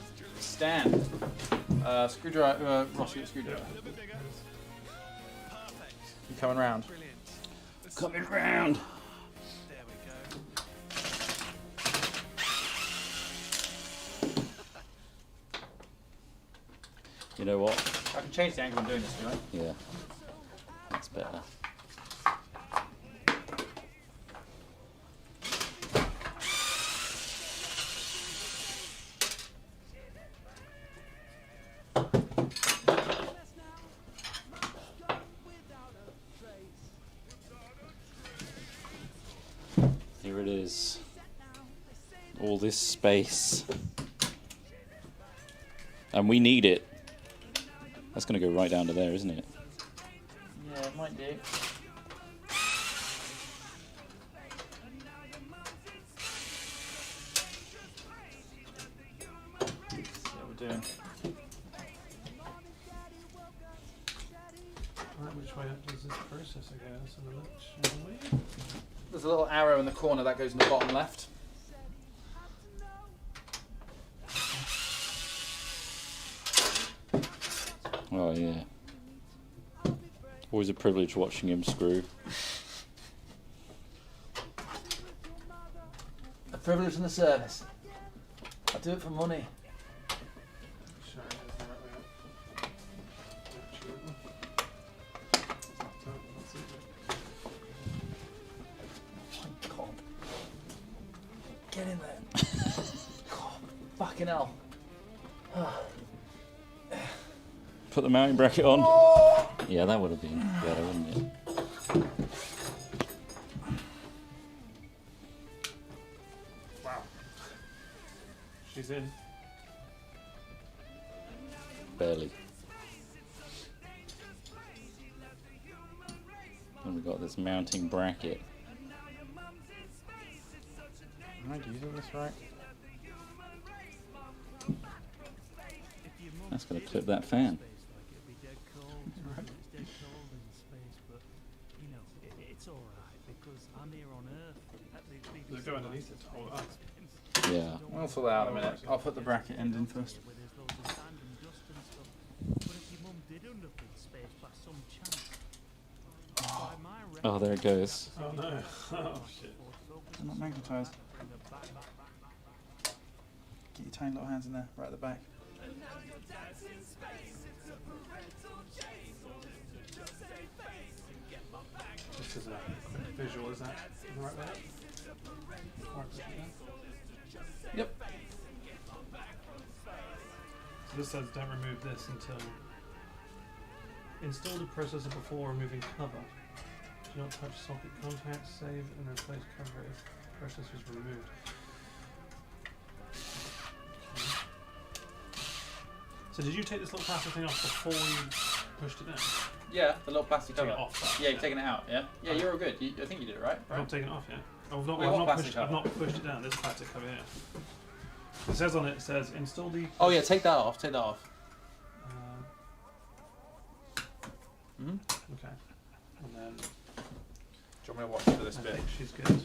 stand. Screwdriver, Ross, you got a screwdriver. You coming round? Coming round. You know what? I can change the angle I'm doing this, right? Yeah. That's better. Here it is. All this space. And we need it. That's going to go right down to there, isn't it? Yeah, it might do. See what we're doing. Right, which way does this processor go? Let's have a look, shall we? There's a little arrow in the corner that goes in the bottom left. Oh, yeah. Always a privilege watching him screw. A privilege and a service. I do it for money. Sure, it is the right way up. Absolutely. That's it. God. Get in there. God, fucking hell. Put the mounting bracket on. Yeah, that would have been better, wouldn't it? Wow. She's in. Barely. And we've got this mounting bracket. Am I using this right? That's going to clip that fan. Does it go underneath it to hold it up? Yeah. We'll sort that out in a minute. I'll put the bracket end in first. Oh, there it goes. Oh no. Oh shit. They're not magnetised. Get your tiny little hands in there, right at the back. Just as a quick visual, is that the right way up? Or push it down? Yep. So this says don't remove this until install the processor before removing cover. Do not touch socket contacts, save and replace cover if processor is removed. Okay. So did you take this little plastic thing off before you pushed it down? Yeah, the little plastic Take cover. it off. Yeah, you've taken it out, yeah? Yeah, you're all good. I think you did it right? I've not taken it off yet. I've not, Wait, I've what not plastic pushed. cover? I've not pushed it down. This plastic cover here. It says on it. It says install the. Oh yeah, take that off. Take that off. Okay. And then Do you want me to watch for this I bit? think she's good. And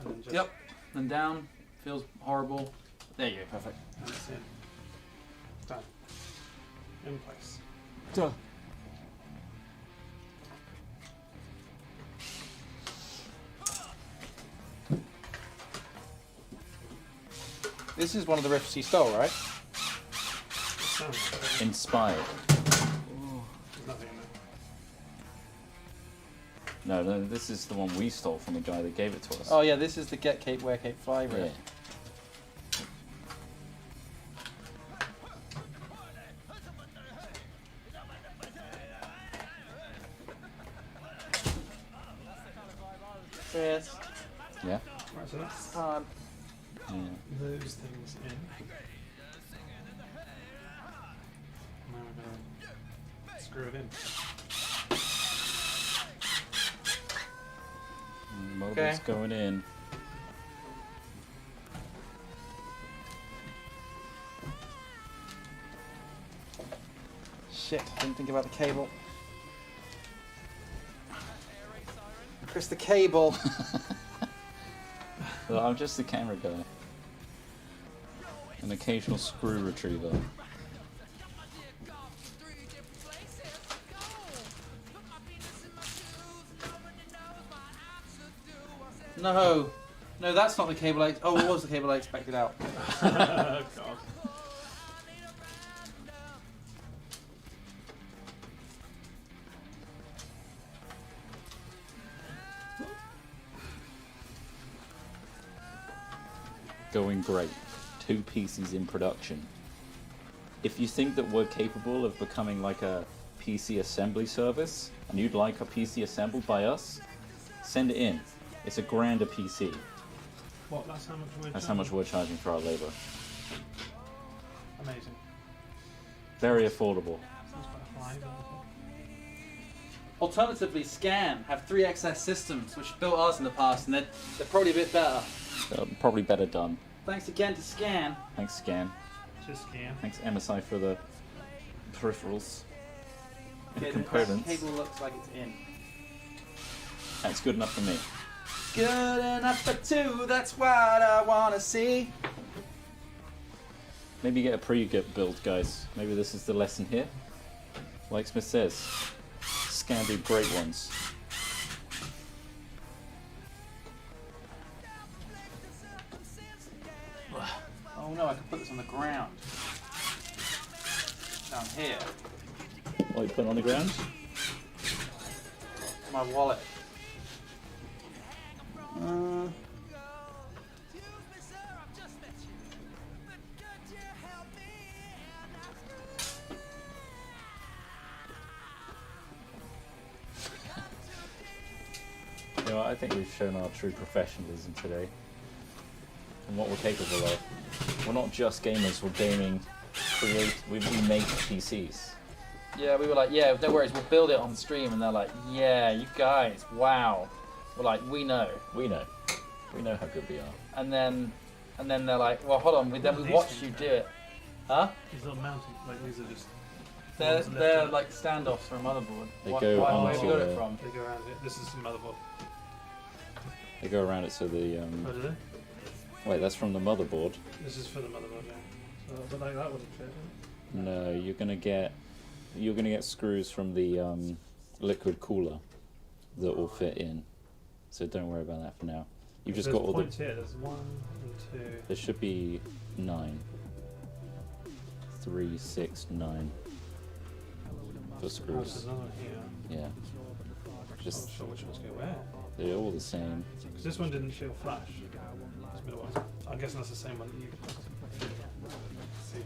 then just Yep. Then down. Feels horrible. There you go. Perfect. And it's in. Done. In place. Duh. This is one of the riffs he stole, right? Sounds like Inspired. there's nothing in there. No, this is the one we stole from the guy that gave it to us. Oh yeah, this is the Get Cape, Wear Cape, Fly riff. yeah. Chris, Yeah. Right, so that's time. Yeah. those things in. Now we're gonna screw it in. Motherboard's Okay. going in. Shit, didn't think about the cable. Chris, the cable. Well, I'm just the camera guy. An occasional screw retriever. No, no, that's not the cable. Oh, it was the cable I expected out. God. Going great. 2 PCs in production. If you think that we're capable of becoming like a PC assembly service, and you'd like a PC assembled by us, send it in. It's $1,000 a PC. What? That's how much we're That's how much we're charging for our labor. Amazing. Very affordable. Sounds quite high, but Alternatively, Scan have 3XS systems, which built ours in the past, and they're probably a bit better. Probably better done. Thanks again to Scan. Thanks, Scan. just scan. Thanks, MSI, for the peripherals. Okay, components. the cable looks like it's in. That's good enough for me. Good enough for 2, that's what I wanna see. Maybe get a pre-build, guys. Maybe this is the lesson here. Like Smith says, Scan do great ones. Oh no, I can put this on the ground. Down here. What you put on the ground? My wallet. You know, I think we've shown our true professionalism today. And what we're capable of. We're not just gamers, we're gaming, we make PCs. Yeah, we were like, yeah, no worries, we'll build it on stream, and they're like, yeah, you guys, wow. We're like, we know. We know. We know how good we are. And then they're like, well, hold on, we watched you do it. Huh? These are mounting, like these are just. They're like standoffs for a motherboard. They Where go have onto you got a- it from? They go around it. This is the motherboard. They go around it so the Oh, do they? wait, that's from the motherboard. This is for the motherboard, yeah. So, but like that wouldn't fit. No, you're gonna get screws from the liquid cooler that will fit in. So don't worry about that for now. You've just There's got all the. points here. There's 1 and 2. There should be 9. 3, 6, 9 for Oh, there's screws. another one here. Yeah, Just just not sure which ones go where. they're all the same. Because this one didn't feel flash. It's been a while. I'm guessing that's the same one that you. Let's see.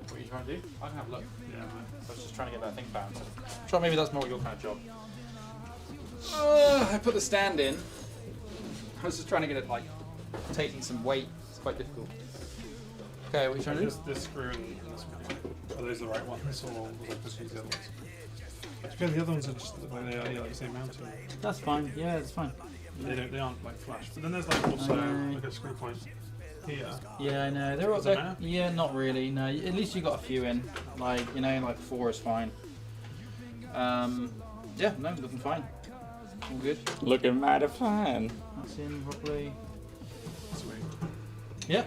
What are you trying to do? I can have a look. Yeah. I was just trying to get that thing balanced. Sure, maybe that's more your kind of job. I put the stand in. I was just trying to get it like taking some weight. It's quite difficult. Okay, what are you trying to do? This screw and this one. Are those the right ones? Or was I supposed to use the other ones? Because the other ones are just like they are, yeah, like the same mounting. That's fine. Yeah, it's fine. They aren't like flash. But then there's like also like a screw point here. Yeah, I know. They're all. Does it matter? Yeah, not really. No, at least you got a few in. Like 4 is fine. Yeah, no, looking fine. All good. Looking mighty fine. That's in properly. Sweet. Yeah.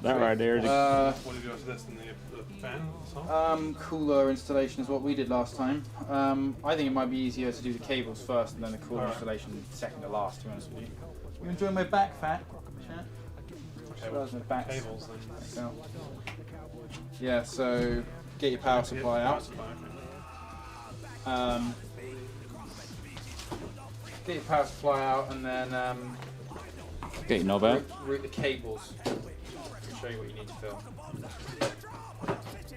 That right there. What do you do after this? Then the fan? Song? Cooler installation is what we did last time. I think it might be easier to do the cables first and then the cooler Alright. installation second to last, to be honest with you. You enjoying my back, Fat? Chat? Okay, My back. cables then. Yeah, so get your power supply Power out. supply, Get your power supply out and then Get your knob out. route the cables. I'll show you what you need to fill.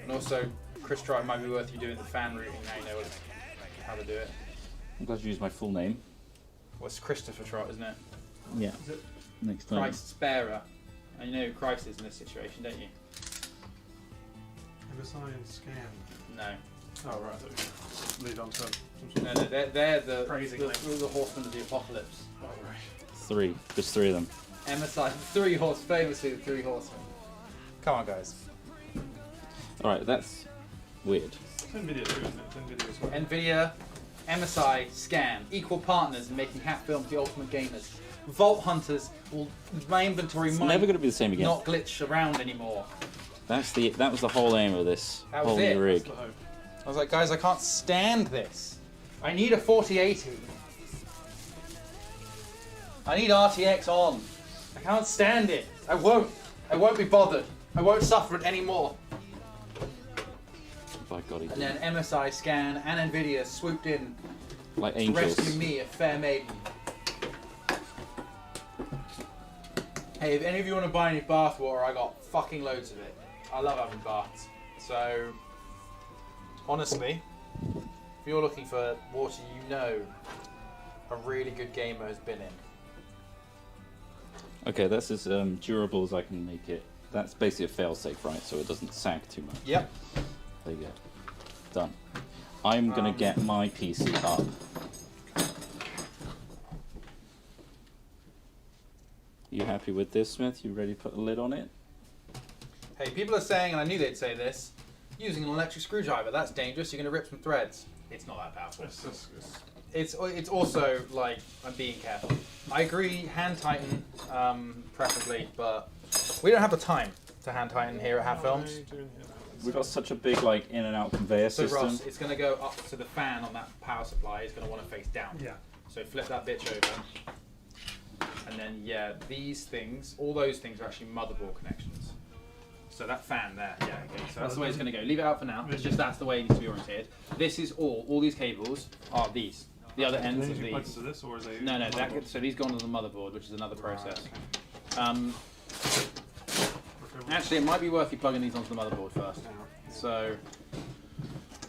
And also, Chris Trott, it might be worth you doing the fan routing now you know how to do it. I'm glad you used my full name. Well, it's Christopher Trott, isn't it? Yeah. Next time. Christ's bearer. And you know who Christ is in this situation, don't you? MSI and scan. No. Oh, right. I thought you lead on to some No, no, they're the Praising the, them. the horsemen of the apocalypse. Oh, right. 3. Just 3 of them. MSI, famously the three horsemen. Come on, guys. Alright, that's weird. NVIDIA too, isn't it? NVIDIA as well. Nvidia, MSI, Scan, equal partners in making hat films for the ultimate gamers. Vault Hunters will my inventory It's might never going to be the same again. not glitch around anymore. That was the whole aim of this That was whole it. new rig. That's the hope. I was like, guys, I can't stand this. I need a 4080. I need RTX on. I can't stand it. I won't. I won't be bothered. I won't suffer it anymore. By God, he And did. then MSI, Scan, and Nvidia swooped in Like to angels. rescue me, a fair maiden. Hey, if any of you want to buy any bath water, I got fucking loads of it. I love having baths. So, honestly, if you're looking for water you know a really good gamer has been in. Okay, that's as durable as I can make it. That's basically a fail-safe, right? So it doesn't sag too much. Yep. There you go. Done. I'm gonna get my PC up. You happy with this, Smith? You ready to put a lid on it? Hey, people are saying, and I knew they'd say this, using an electric screwdriver, that's dangerous, you're going to rip some threads. It's not that powerful. It's also, like, I'm being careful. I agree, hand tighten, preferably, but we don't have the time to hand tighten here at Hat Films. We've got such a big, like, in and out conveyor So system. Ross, it's going to go up to the fan on that power supply, it's going to want to face down. Yeah. So flip that bitch over. And then, yeah, these things, all those things are actually motherboard connections. So that fan there, yeah, okay, so that's the way it's going to go. Leave it out for now, it's just that's the way it needs to be oriented. This is all these cables are these. The other ends of Plugged these. to this, or is they No, so these go onto the motherboard, which is another process. Actually, it might be worth you plugging these onto the motherboard first. So,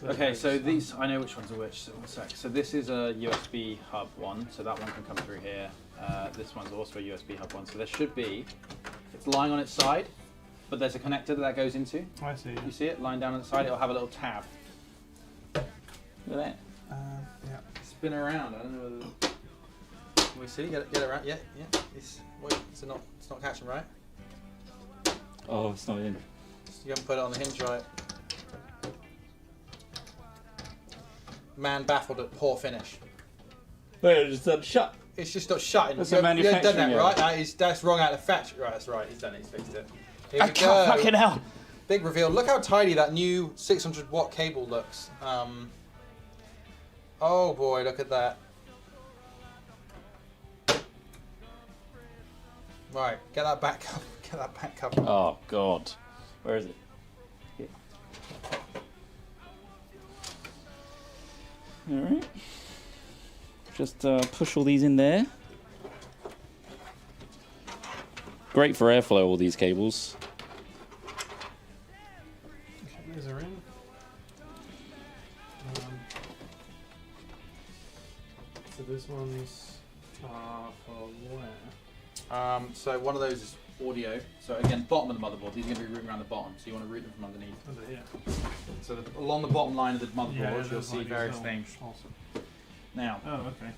okay, so these, I know which ones are which, so one sec. So this is a USB hub one, so that one can come through here. This one's also a USB hub one, so there should be, it's lying on its side, but there's a connector that goes into. I see. You see it lying down on the side, it'll have a little tab. Look at that. Yeah. Spin around, I don't know whether... Can we see? Get it around, yeah. Wait, it's not catching right. Oh, it's not in. You haven't put it on the hinge right. Man baffled at poor finish. Wait, it just said shut. It's just not shutting. That's You a haven't done that manufacturing right. That's wrong out of the factory. Right, that's right. He's done it. He's fixed it. Here I we can't go. fucking hell. Big reveal. Look how tidy that new 600 watt cable looks. Oh boy, look at that. Right, get that back up. Get that back up. Oh, God. Where is it? Here. Alright. Just push all these in there. Great for airflow, all these cables. Okay, these are in. So this one's for where? So one of those is audio. So again, bottom of the motherboard. These are going to be routing around the bottom. So you want to route them from underneath. Under here. So along the bottom line of the motherboard, you'll there's see like various these things. also. Now, Oh, okay.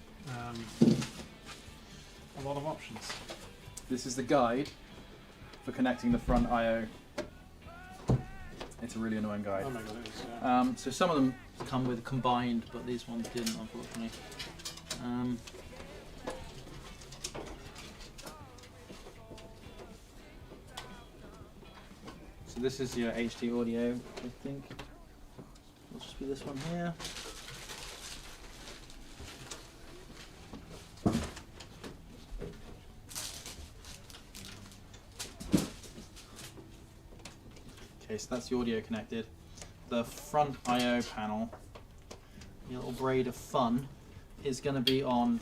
A lot of options. this is the guide for connecting the front I/O. It's a really annoying guide. Oh my god, it is. Yeah. So some of them come with combined, but these ones didn't, unfortunately. So this is your HD audio, I think. It'll just be this one here. Okay, so that's the audio connected. The front I/O panel, the little braid of fun, is going to be on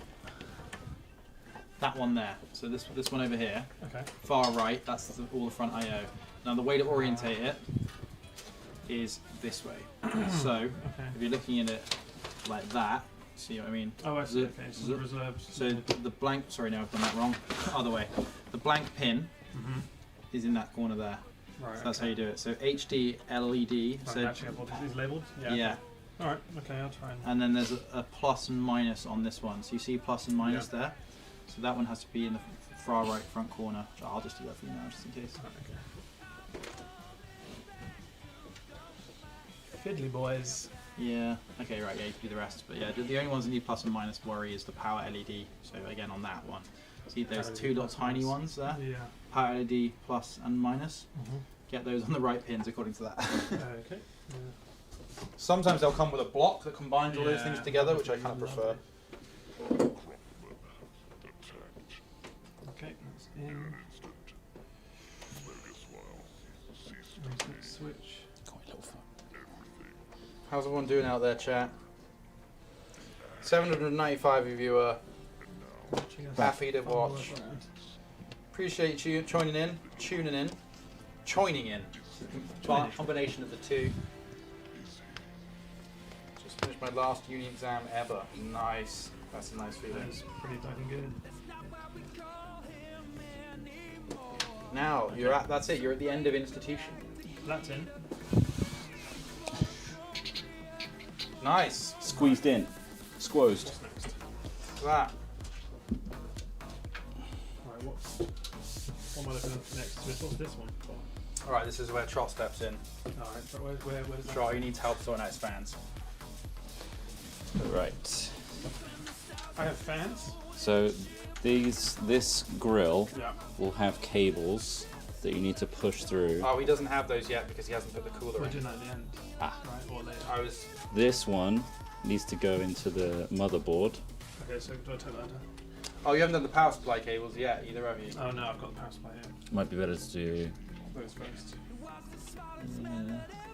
that one there. So this one over here, Okay. far right. That's all the front I/O. Now the way to orientate it is this way. So Okay. if you're looking at it like that, see what I mean? Oh, I see. Zip, Okay, so zip. the reserves. So the blank. Sorry, no, I've done that wrong. Other way. The blank pin Mhm. is in that corner there. Right. So that's okay. how you do it. So HD LED. Right, So actually, I've got these labelled. yeah. All right. Okay, I'll try and. And then there's a plus and minus on this one. So you see plus and minus there. So that one has to be in the far right front corner. So I'll just do that for you now, just in case. Right, okay. Fiddly boys. Yeah. Okay. Right. Yeah. You can do the rest. But yeah, the only ones that need plus and minus worry is the power LED. So again, on that one, see those LED two little plus tiny minus. ones there. Yeah. Power LED plus and minus. Mm-hmm. Get those on the right pins according to that. Okay. Yeah. Sometimes they'll come with a block that combines all those Yeah, things together, which I lovely, kind of prefer. lovely. Okay, that's in. Reset switch. How's everyone doing out there, chat? 795 of you are Watching us. happy to Follow watch. us around. Appreciate you joining in, tuning in, joining in. Combination of the two. Just finished my last uni exam ever. Nice. That's a nice feeling. That's pretty fucking good. Now you're at. That's it. You're at the end of institution. That's in. Nice. Squeezed in. Squozed. What's next? Look at that. Alright, what am I looking at next? What's this one for? All right. This is where Trot steps in. Alright, so where's that? Trot, he needs help sorting out his fans. Right. I have fans. So this grill Yeah. will have cables that you need to push through. Oh, he doesn't have those yet because he hasn't put the cooler We're in. doing that at the end. Ah. Right, or later. I was. This one needs to go into the motherboard. Okay, so do I take that down? Oh, you haven't done the power supply cables yet, either of you. Oh no, I've got the power supply here. Might be better to do. Those first.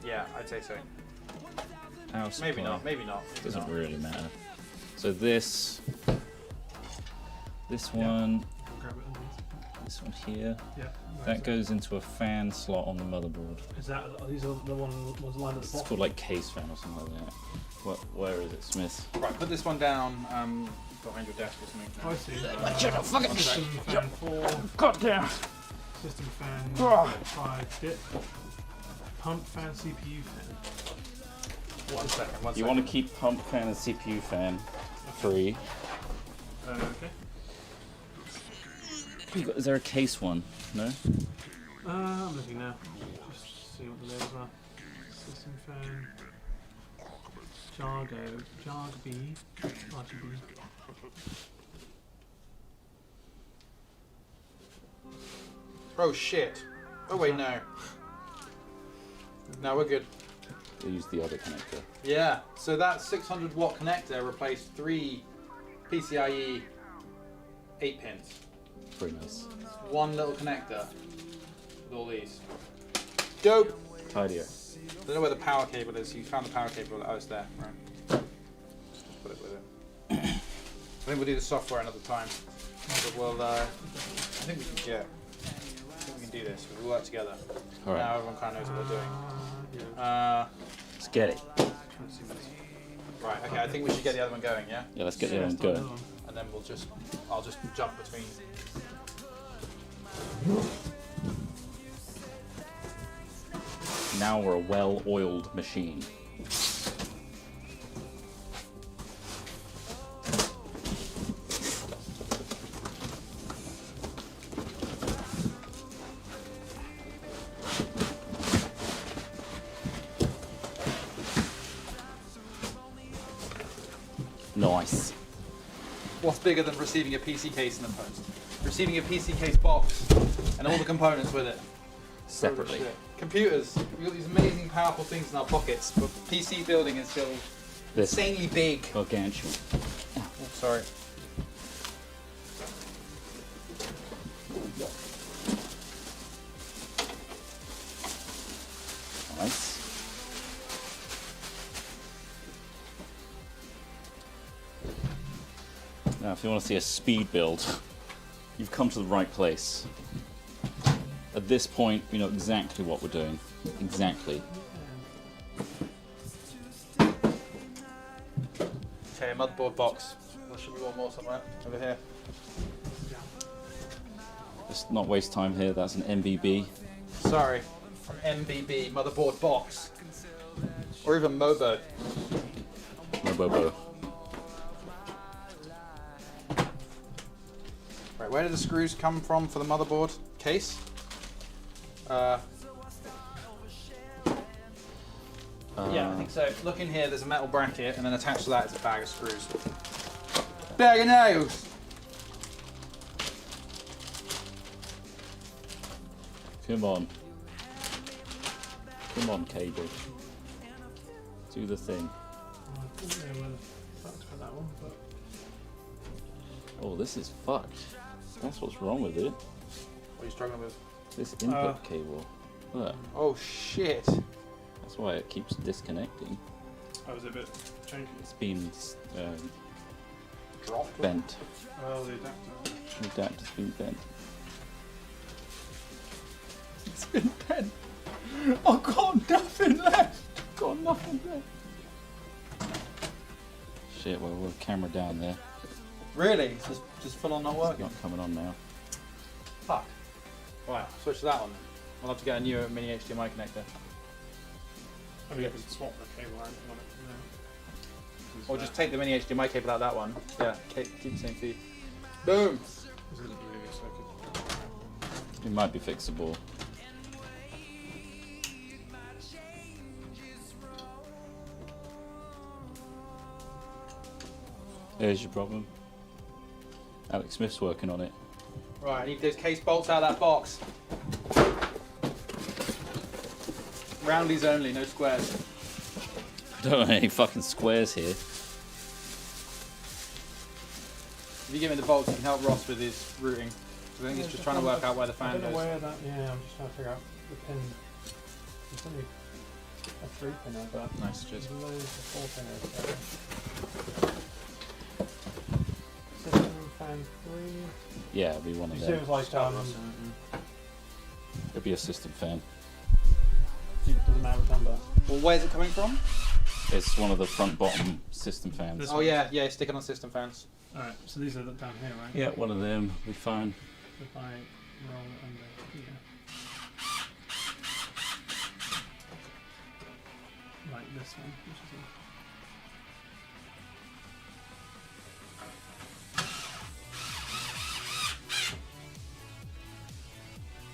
Yeah, I'd say so. Power supply. Maybe not. Maybe not. Maybe Doesn't not. really matter. So this one, I'll grab it underneath. this one here, Yeah. where that is it? goes into a fan slot on the motherboard. Is that? Are these are the ones lined at the It's bottom? called like case fan or something like that. Where is it, Smith? Right, put this one down behind your desk or something. Oh, I see. Fucking System fan 4. God damn! System fan Ah. 5 dip. Pump fan CPU fan. One second. You want to keep pump fan and CPU fan free. Okay. Is there a case one? No? I'm looking now. Just see what the labels are. System fan. Jargo. Jargb. RGB. Oh shit. Oh wait, no. No, we're good. They use the other connector. Yeah. So that 600 watt connector replaced 3 PCIe 8 pins. Very nice. One little connector with all these. Dope. Tidier. I don't know where the power cable is. You found the power cable. Oh, it's there. Right. Put it with it. I think we'll do the software another time. But we'll. I think we can. Yeah. I think we can do this. We'll work together. All right. Now everyone kind of knows what we're doing. Yeah. Let's get it. Trying to see what's- Right. Okay. I think we should get the other one going. Yeah. Yeah, let's get the other one start going. another one. And then I'll just jump between. Now we're a well-oiled machine. Nice. what's bigger than receiving a PC case in the post? Receiving a PC case box and all the components with it. Separately. Holy shit. Computers. We've got these amazing, powerful things in our pockets, but PC building is still This insanely big. gargantuan. Oh, sorry. Nice. Now, if you want to see a speed build, you've come to the right place. At this point, we know exactly what we're doing. Exactly. Okay, motherboard box. There should be one more somewhere. Over here. Let's not waste time here. That's an MBB. Sorry. From MBB, motherboard box. Or even Mobo. Robobo. Right, where do the screws come from for the motherboard case? Yeah, I think so. Look in here, there's a metal bracket, and then attached to that is a bag of screws. Bag of nails! Come on. Come on, cable. Do the thing. I don't know where the fuck's for that one, but Oh, this is fucked. That's what's wrong with it. What are you struggling with? This input cable. Look, Oh shit! that's why it keeps disconnecting. I was a bit janky. It's been Dropped? bent. Well, the adapter. The adapter's been bent. It's been bent. I've got nothing left! Got nothing left. Shit, well, we'll camera down there. Really? It's just full on not It's working? not coming on now. Fuck. Right, switch to that one then. I'll have to get a new mini HDMI connector. I mean, you can swap the cable out if you want it. You know. Or just take the mini HDMI cable out of that one. Yeah, keep the same feed. Boom! This is a movie, so I could. It might be fixable. There's your problem. Alex Smith's working on it. Right, I need those case bolts out of that box. Roundies only, no squares. Don't want any fucking squares here. If you give me the bolts, you can help Ross with his routing. 'Cause I think he's just trying to work out where the I fan don't know goes. where that. Yeah, I'm just trying to figure out the pin. There's only a 3-pinner, but Nice, there's just. loads of 4-pinners. System fan 3. Yeah, it'll be one of You see, it them. was like It'll be a system fan. it doesn't matter what number. Well, where's it coming from? It's one of the front bottom system fans. This Oh yeah, yeah, stick it on system fans. All right, so these are down here, right? Yeah, one of them. We'll be fine. If I roll it under here, like this one, which is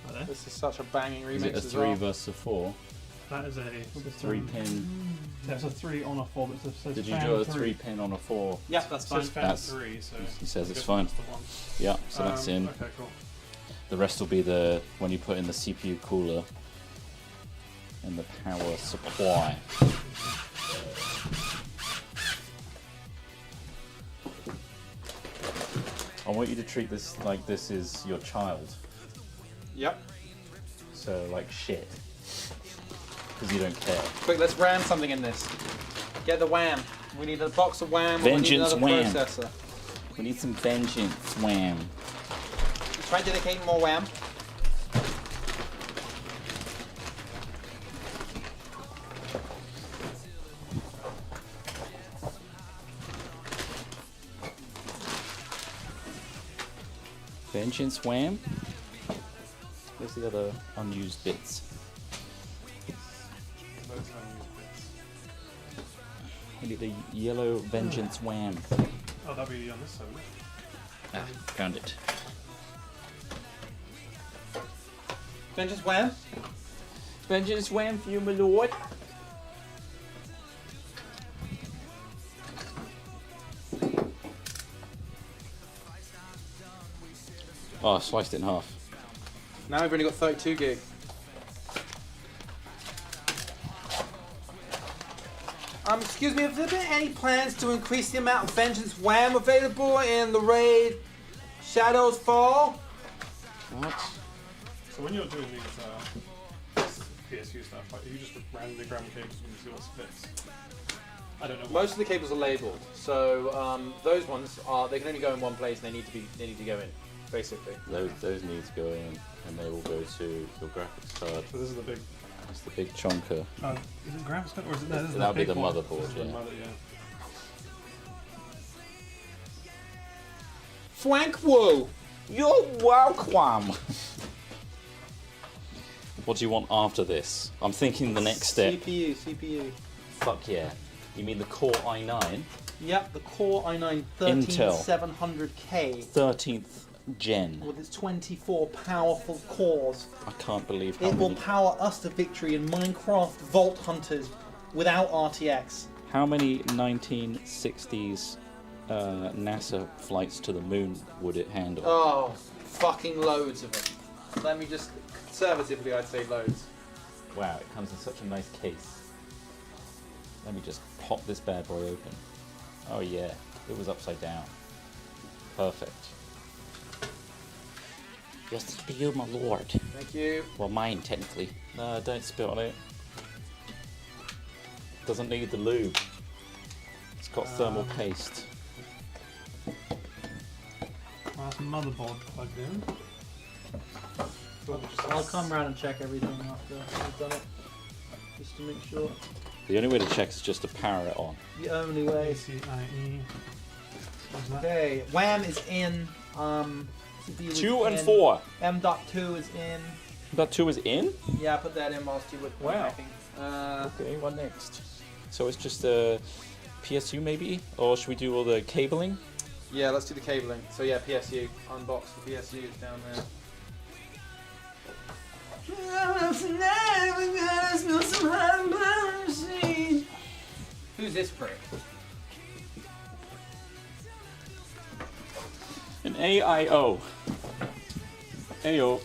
right there. This is such a banging Is remix it a as 3 well. versus a 4? That is a It's a 3-pin. There's a 3 on a 4, but it says Did you fan do a 3. 3-pin on a 4? Yeah, that's It fine. says fan That's- 3, so He says I it's guess fine. that's the one. Yeah, so that's in. Okay, cool. The rest will be the when you put in the CPU cooler and the power supply. I want you to treat this like this is your child. Yep. So like shit. Because you don't care. Quick, let's ram something in this. Get the WAM. We need a box of WAM. Vengeance or we need WAM. another processor. We need some vengeance, wham. Try dedicating more WAM. Vengeance wham. Where's the other unused bits? We need a yellow vengeance wham. Oh, that'll be on this side. won't it? Ah, found it. Vengeance WAM. Vengeance wham for you, my lord. Oh, I sliced it in half. Now we've only got 32 gig. Excuse me, have there been any plans to increase the amount of Vengeance Wham available in the raid Shadows Fall? What? So when you're doing these PSU stuff, like, you just randomly grab cables and see what fits. I don't know. Most of the cables are labeled, so those ones they can only go in one place and they need to go in, basically. Those need to go in, and they will go to your graphics card. So this is the big. It's the big chonker. Is it graphics card or is it? No, this is That'll be big the one. motherboard, This is yeah. The mother, Frank Wu! You're welcome. What do you want after this? I'm thinking the next step. CPU. Fuck yeah. You mean the Core i9? Yep, the Core i9 Intel. 13700K 13th gen. with its 24 powerful cores. I can't believe how It will many, power us to victory in Minecraft Vault Hunters without RTX. how many 1960s NASA flights to the moon would it handle? Oh, fucking loads of them. Let me just, conservatively I'd say loads. Wow, it comes in such a nice case. Let me just pop this bad boy open. Oh yeah, it was upside down. Perfect. Yes, to you, my lord. Thank you. Well, mine, technically. No, don't spit on it. Doesn't need the lube. It's got thermal paste. That's motherboard plugged in. I'll come round and check everything after we've done it, just to make sure. The only way to check is just to power it on. The only way. ACIe. What's that? Okay, Wham is in. CPU is 2 and in, 4. M.2 is in. That 2 is in? Yeah, I put that in whilst you were Wow. packing. Okay, what next? So it's just a PSU maybe? Or should we do all the cabling? Yeah, let's do the cabling. So yeah, PSU. Unbox the PSU down there. Who's this prick? An AIO. AO.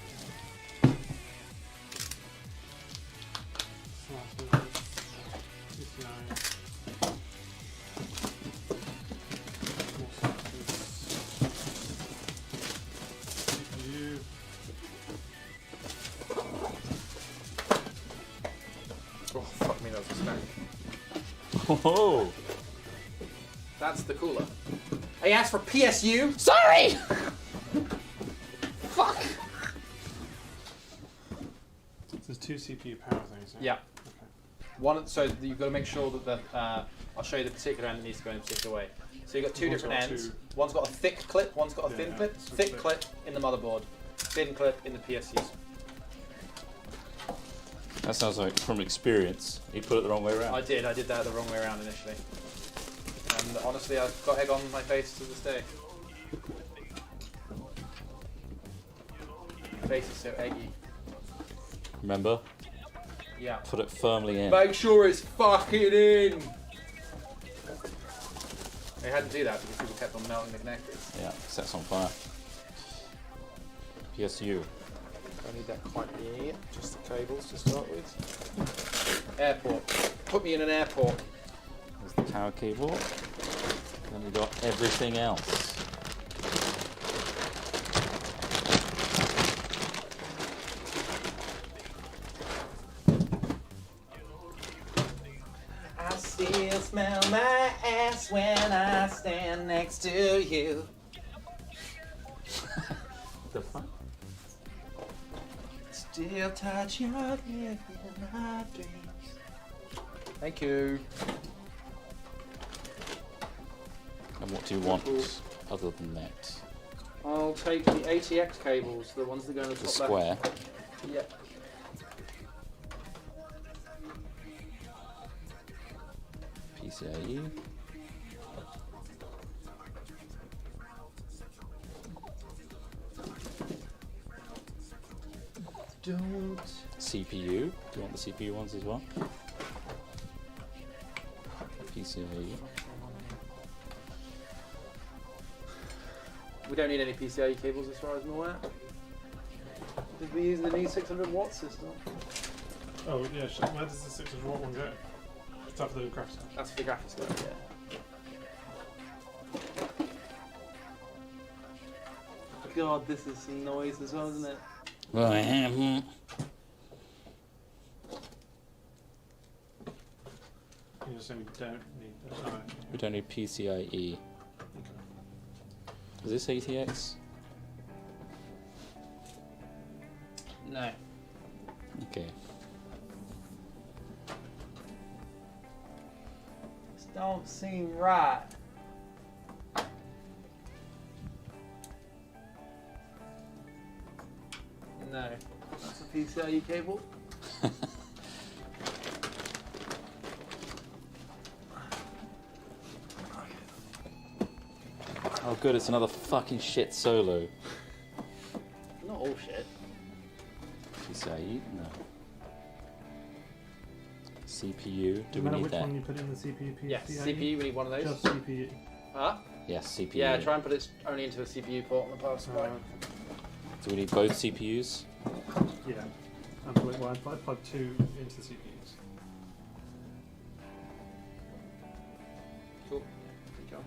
Oh, fuck me, that's a snack. Oh. That's the cooler. I asked for PSU. Sorry! Fuck. There's 2 CPU power things. Yeah. One. So you've got to make sure that the. I'll show you the particular end that needs to go in a particular way. So you've got two One's different got ends. two. One's got a thick clip. One's got a thin Yeah, clip. it's a Thick thick. clip in the motherboard. Thin clip in the PSUs. That sounds like from experience. You put it the wrong way around. I did that the wrong way around initially. And honestly, I've got egg on my face to this day. My face is so eggy. Remember? Yeah. Put it firmly in. Make sure it's fucking in! I had to do that because people kept on melting the connectors. Yeah, sets on fire. PSU. I need that quite yet. Just the cables to start with. Airport. Put me in an airport. There's the power cable. Then we've got everything else. I still smell my ass when I stand next to you. The fuck? Still touch your lip in my dreams. Thank you. And what do you want other than that? I'll take the ATX cables, the ones that go in the The top square. left. Yep. PCIe. Don't. CPU. Do you want the CPU ones as well? PCIe. We don't need any PCIe cables as far as I'm aware. Did we use the new 600 watt system? Oh yeah, where does the 600 watt one go? It's up for the graphics card. That's for the graphics card, yeah. God, this is some noise as well, isn't it? You're just saying we don't need that. Oh, We don't need PCIe. Is this ATX? No. Okay. This don't seem right. No. That's a PCIe cable. Oh good, it's another fucking shit solo. Not all shit. PCIe? No. CPU, do no we matter need which that? one you put in the CPU, PCIe? Yes, CPU, we need one of those. Just CPU. Huh? Yes, CPU. Yeah, try and put it only into the CPU port on the power supply. Do we need both CPUs? Yeah. Absolutely. Well, I plug two into the CPUs. Cool. There you go.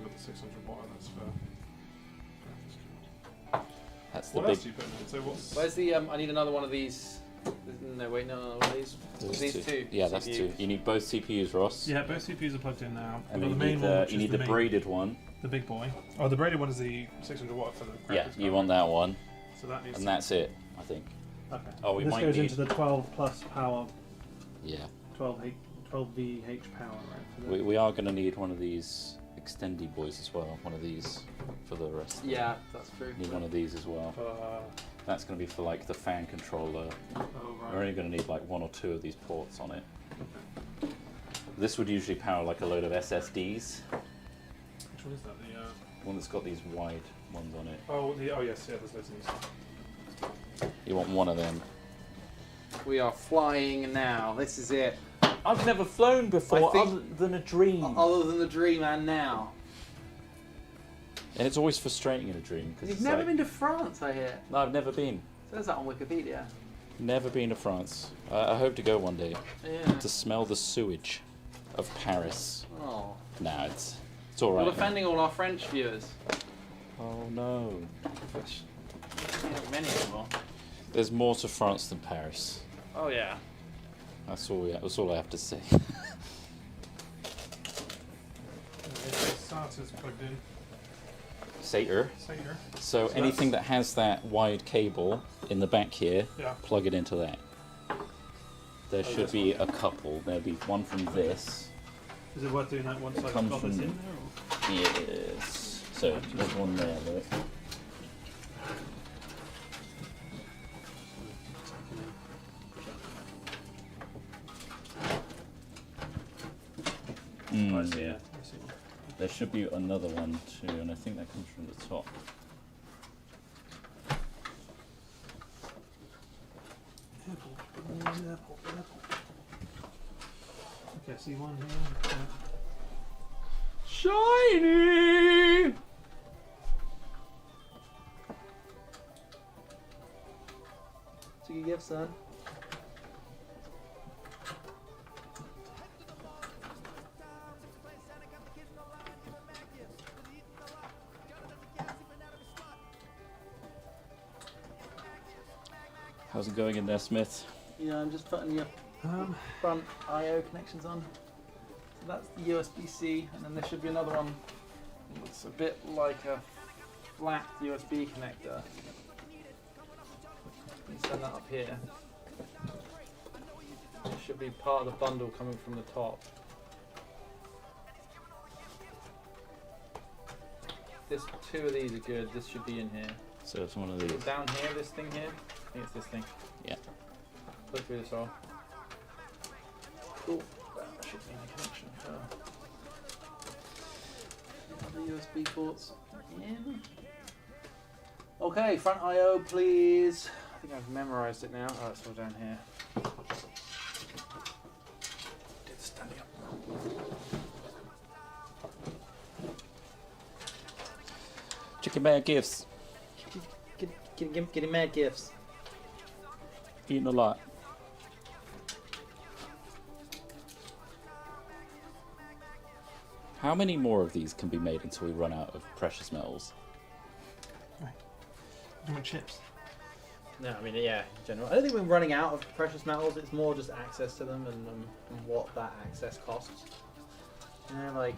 We've got the 600 watt, that's for graphics card. That's the What big. else do you put in? So what's... Where's the I need another one of these. No, wait, no, one of these. Those These two. Yeah, that's CPU. two. You need both CPUs, Ross. Yeah, both CPUs are plugged in now. And We've got then the main one, which you is need the main- braided one. The big boy. Oh, the braided one is the 600 watt for the graphics Yeah, card. you want that one, So that needs and to... that's it, I think. Okay. Oh, we this might goes need- into the 12 plus power, Yeah. 12 VH power, right? For the... We are going to need one of these extendy boys as well. One of these for the rest. Yeah, that's true. Need one of these as well. That's going to be for like the fan controller. Oh, We're only going to need like one or two of these ports on it. This would usually power like a load of SSDs. Which one is that? The One that's got these wide ones on it. oh yes, yeah. There's loads of these. You want one of them. We are flying now. This is it. I've never flown before, I think- other than a dream. Other than the dream and now. And it's always frustrating in a dream because You've it's never like, been to France, I hear. No, I've never been. Says that on Wikipedia. Never been to France. I hope to go one day Yeah. to smell the sewage of Paris. Oh. Nah, it's all right. We're man. offending all our French viewers. Oh no. Not many anymore. There's more to France than Paris. Oh yeah. That's all I have to say. SATA's plugged in. Sater. Sater. So So anything that's- that has that wide cable in the back here, Yeah. plug it into that. There Oh, should this be a couple. There'll be one from this. Is it worth doing that once I've Comes got this from- in there? Or? Yes. So there's one there, look. Oh, I see, yeah. I see. There should be another one too, and I think that comes from the top. Okay, I see one here. Shiny! What's your gift, son? How's it going in there, Smith? Yeah, I'm just putting your front I/O connections on. So that's the USB-C, and then there should be another one. Looks a bit like a flat USB connector. You send that up here. It should be part of the bundle coming from the top. This two of these are good. This should be in here. So it's one of these. Down here, this thing here. I think it's this thing. Yeah. Put through this hole. Cool. That should be in a connection for the USB ports in. Okay, front I/O, please. I think I've memorized it now. Oh, it's all down here. Did the standing up. Get your mad gifts. Getting mad gifts. Eating a lot. How many more of these can be made until we run out of precious metals? Doing chips. No, I mean, yeah, in general. I don't think we're running out of precious metals. It's more just access to them and what that access costs. You know, like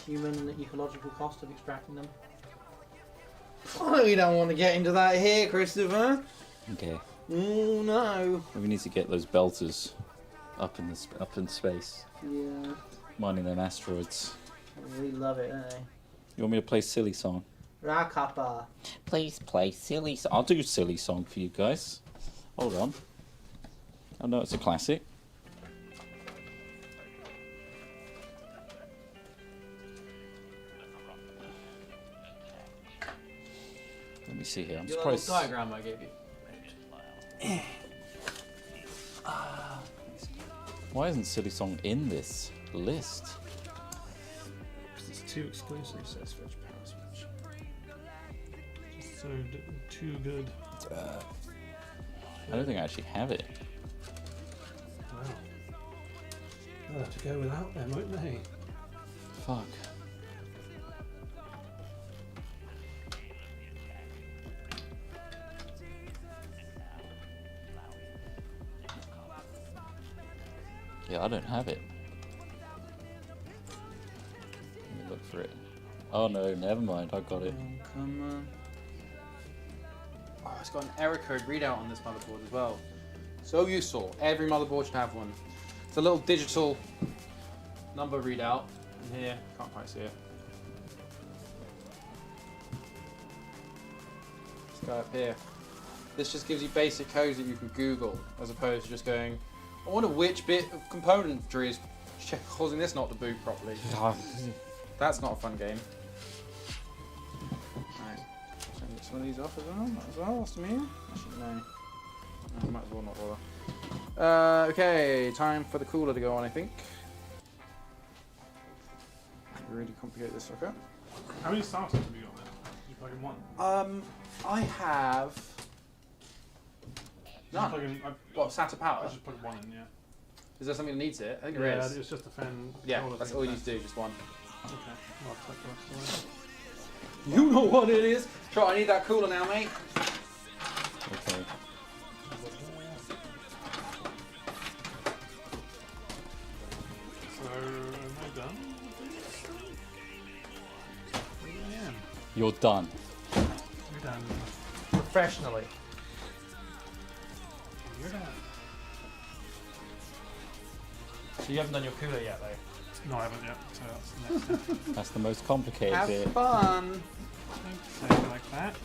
human ecological cost of extracting them. Oh, we don't want to get into that here, Christopher. Okay. Oh no. We need to get those belters up in space, Yeah, mining them asteroids. we love it, don't they? You want me to play silly song? Rakapa. Please play silly song. I'll do silly song for you guys. Hold on. I know it's a classic. Let me see here. I'm Your little surprised. diagram I gave you. Why isn't silly song in this list? Because it's too exclusive, says Switch Power Switch. Just so too good. I don't think I actually have it. Wow. They'll have to go without them, won't they? Fuck. Yeah, I don't have it. Let me look for it. Oh no, never mind, I got it. Come on. Oh, it's got an error code readout on this motherboard as well. So useful. Every motherboard should have one. It's a little digital number readout in here. Can't quite see it. This guy up here. This just gives you basic codes that you can Google, as opposed to just going, I wonder which bit of componentry is causing this not to boot properly. That's not a fun game. Right. So get some of these off as well. What's the mean? Actually, no. I might as well not bother. Okay, time for the cooler to go on, I think. Really complicate this sucker. How many starters have you got there? You plug in one? I have none. Plug in, What, SATA I power? just plug one in, yeah. Is there something that needs it? I think there Yeah, is. it's just a fan. Yeah, controller that's thing, all you so- need to do, just one. Okay, well, I'll take the rest away. You know what it is. Sure, I need that cooler now, mate. Okay. So, am I done? I am. You're done. You're done. Professionally. You're done. So you haven't done your cooler yet, though? No, I haven't yet. So that's the next step. That's the most complicated Have bit. fun. Take it like that.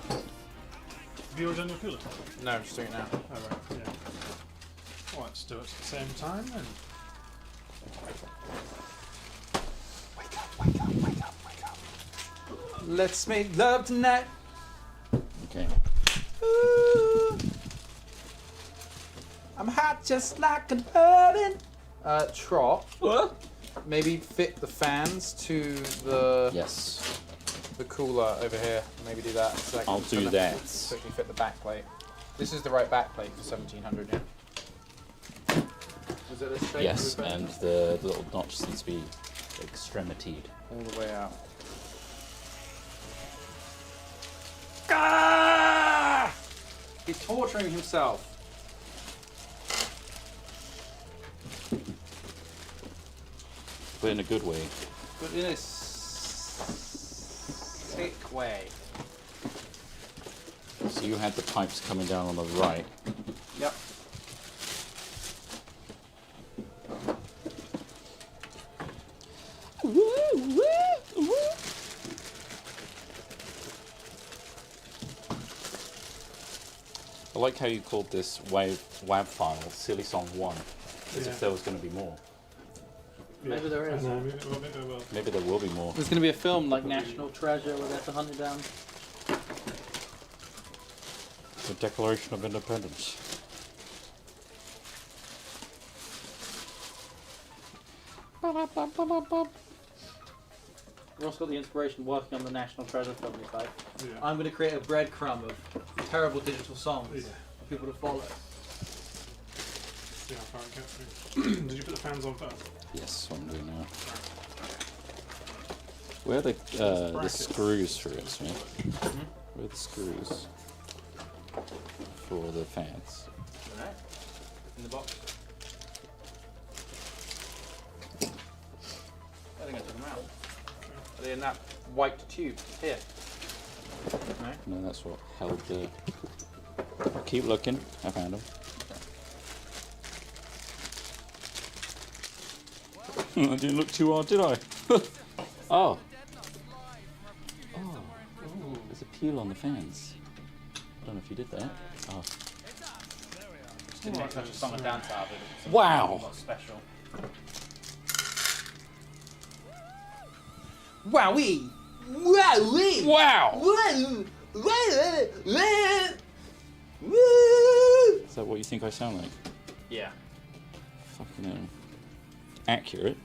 Have you already done your cooler? No, I'm just doing it now. Oh, right, yeah. Well, let's do it at the same time then. Let's make love tonight. Okay. Ooh. I'm hot just like an oven. Trot. Maybe fit the fans to the Yes. cooler over here. Maybe do that. So I'll do that. So it can fit the back plate. This is the right back plate for 1700. Yeah. Was it this shape? Yes, and the little notch needs to be extremitied. all the way out. He's torturing himself. But in a good way. But in a sick way. So you had the pipes coming down on the right. Yep. I like how you called this WAV file Silly Song 1, as Yeah. if there was going to be more. Maybe there is. I know, maybe there will. Maybe there will be more. There's going to be a film like National Treasure where they have to hunt it down. The Declaration of Independence. Ross got the inspiration working on the National Treasure film. He's like, Yeah. I'm going to create a breadcrumb of terrible digital songs Yeah. for people to follow. See how far it gets me. Did you put the fans on first? Yes, what I'm doing now. Where are the brackets. screws for it, Smith? Where are the screws for the fans? Alright. In the box. I think I took them out. Are they in that white tube? Here. No? No, that's what held the. Keep looking. I found them. I didn't look too hard, did I? Oh. Oh. There's a peel on the fans. I don't know if you did that. Oh. Just didn't make such a song and dance out of it. It's Wow. not special. Wowee! Wowee! Wow! Woo! Woo! Is that what you think I sound like? Yeah. Fucking hell. Accurate.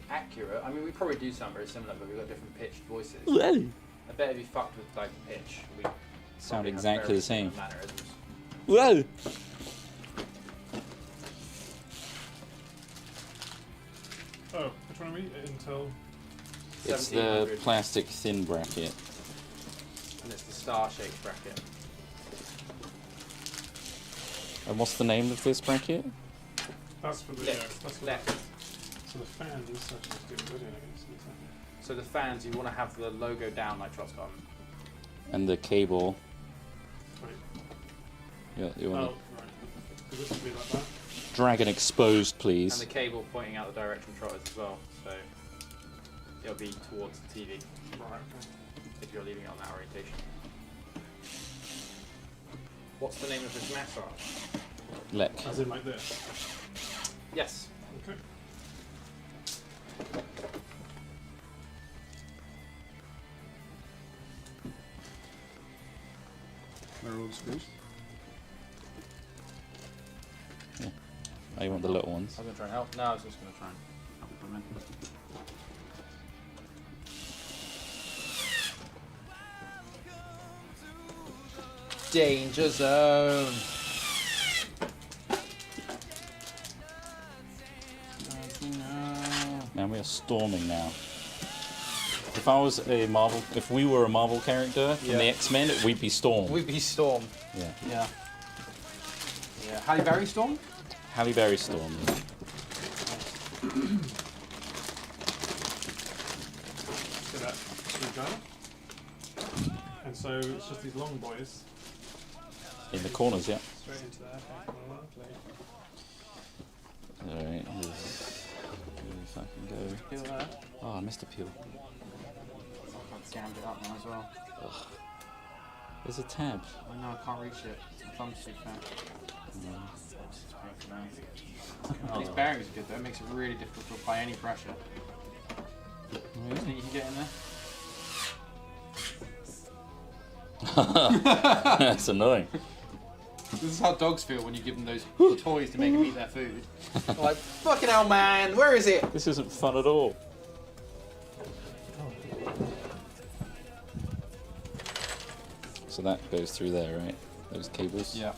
Accurate. I mean, we probably do sound very similar, but we've got different pitched voices. Well. I bet if you fucked with like pitch, we Sound probably have exactly very the same. similar mannerisms. Whoa! Oh, which one are we? Intel. It's the 1700. plastic thin bracket. And it's the star-shaped bracket. And what's the name of this bracket? That's for the. Left. That's for Left. So the fans is such a good video, I guess. So the fans, you want to have the logo down like Trot's got 'em. And the cable. Wait. You Oh, want right. So this would be like that. to Dragon exposed, And please. the cable pointing out the direction Trot is as well. So it'll be towards the TV Right, okay. if you're leaving it on that orientation. What's the name of this massage? Lek. As in like this. Yes. Okay. Where are all the screws? Oh, you want the little ones? I was going to try and help. No, I was just going to try and help you put them in. Danger zone. Man, we are storming now. If we were a Marvel character from the Yeah. X-Men, we'd be Storm. We'd be Storm. Yeah. Yeah. Yeah. Halle Berry Storm? Halle Berry Storm. Yeah. See that screwdriver? And so it's just these long boys In the corners, yeah. straight into there. Okay, Alright. If I can go. Feel that? Oh, I missed a peel. I've scammed it up now as well. There's a tab. I know, I can't reach it. My thumb's too fat. These bearings are good though, it makes it really difficult to apply any pressure. You think you can get in there? That's annoying. This is how dogs feel when you give them those toys to make them eat their food. They're like, fucking hell man, where is it? This isn't fun at all. So that goes through there, right? Those cables? Yeah.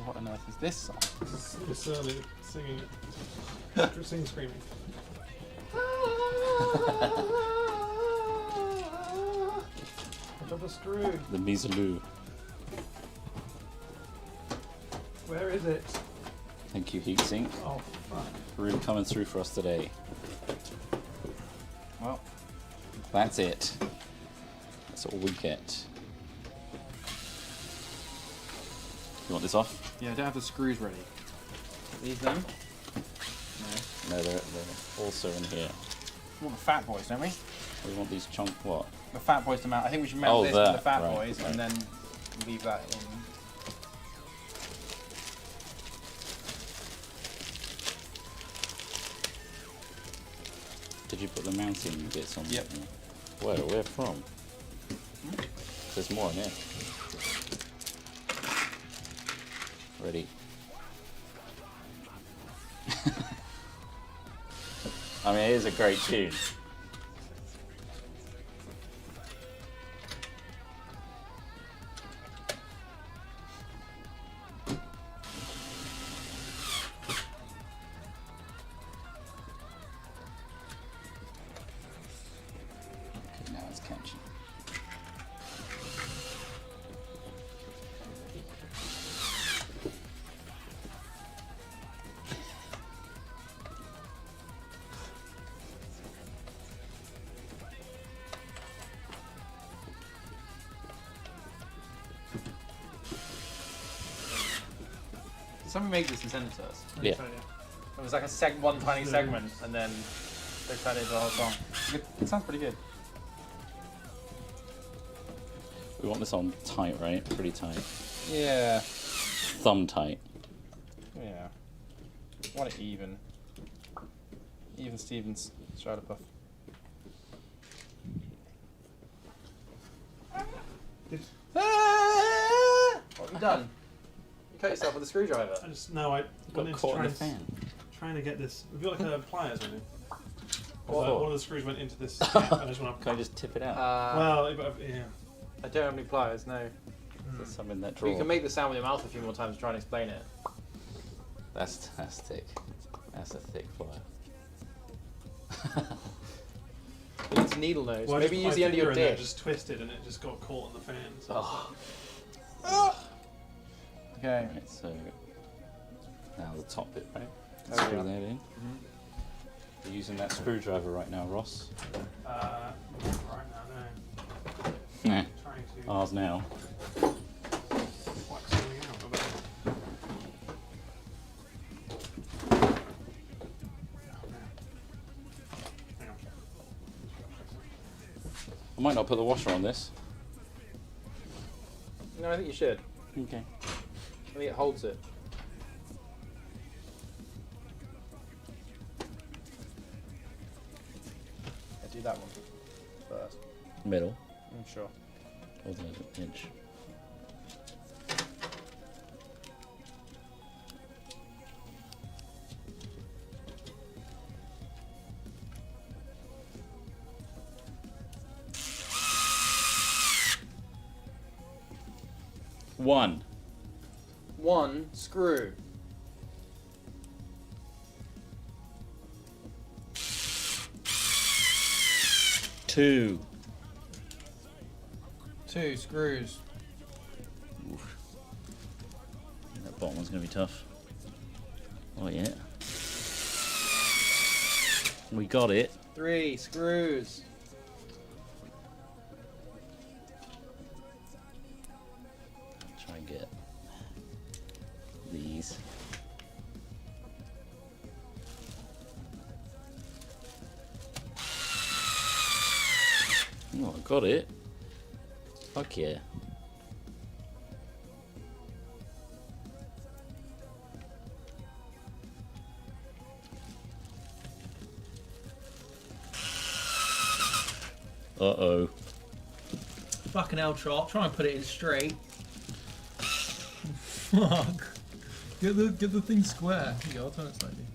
What on earth is this song? It's singing. Singing, screaming. Drop a screw. The Misaloo. Where is it? Thank you, Heatsink. Oh, fuck. Really coming through for us today. Well, That's it. That's all we get. You want this off? yeah, I don't have the screws ready. These them? No. No, they're also in here. We want the fat boys, don't we? We want these chunk what? The fat boys to mount. I think we should mount Oh, this on the that, fat right, boys right. and then leave that in. Did you put the mounting bits on? Yep. Where from? There's more in here. Ready. I mean, it is a great tune. Okay, now it's catchy. Did somebody make this and send it to us? Yeah. It was like one tiny segment, and then they turned it into a whole song. It sounds pretty good. We want this on tight, right? Pretty tight. Yeah. Thumb tight. Yeah. Want it even. Even Stevens, Stratopuff. What have you done? You cut yourself with a screwdriver. I just no. I Got went into caught in the fan. trying to get this. Have you got like a pliers or anything? What? Like, one of the screws went into this. I just want to. Can I just tip it out? Well, yeah. I don't have any pliers, no. There's some in that But drawer. you can make the sound with your mouth a few more times and try and explain it. That's thick. That's a thick flyer. It's needle nose. Well, I Maybe just use put the my end of your finger in there, dick. just twisted and it just got caught in the fan. So Okay. Right, so now the top bit, right? There we Screw are. that in. You're using that screwdriver right now, Ross. right now, no. Nah. Trying to Ours now. wax something out of it. Hang on. I might not put the washer on this. No, I think you should. Okay. I think it holds it. I do that one first. Middle. I'm sure. Or the edge. One. One screw. Two. Two screws. That bottom one's gonna be tough. Oh yeah. We got it. Three screws. Try and get these. Oh, I got it. Fuck yeah. Uh-oh. Fucking hell, Trot. Try and put it in straight. Fuck. Get the thing square. Here you go, I'll turn it slightly.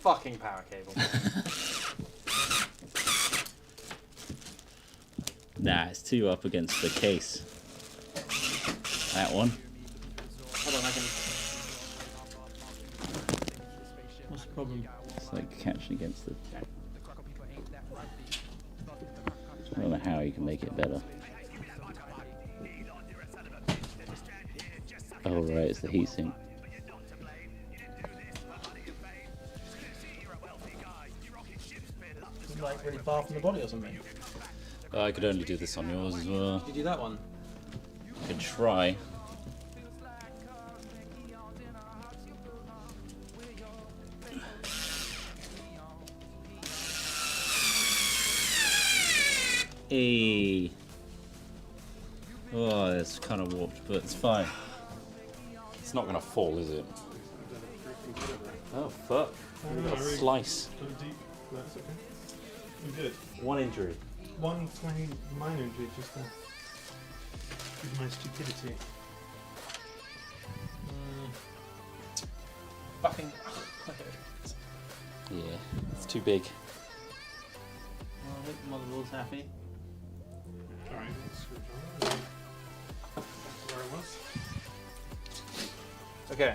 Fucking power cable. Nah, it's too up against the case. That one. Hold on, I can. What's the problem? It's like catching against the... I don't know how you can make it better. Oh right, it's the heatsink. Is it like really far from the body or something? I could only do this on yours as well. Did you do that one? I could try. Hey. Oh, it's kind of warped, but it's fine. It's not gonna fall, is it? can get over it. Oh fuck! No, Look no, at that really slice. Got a deep. That's okay. We good. One injury. One tiny minor injury, just with my stupidity. Fucking. Yeah, it's too big. Well, I hope the motherboard's happy. Alright, screwdriver. Back to where it was. Okay.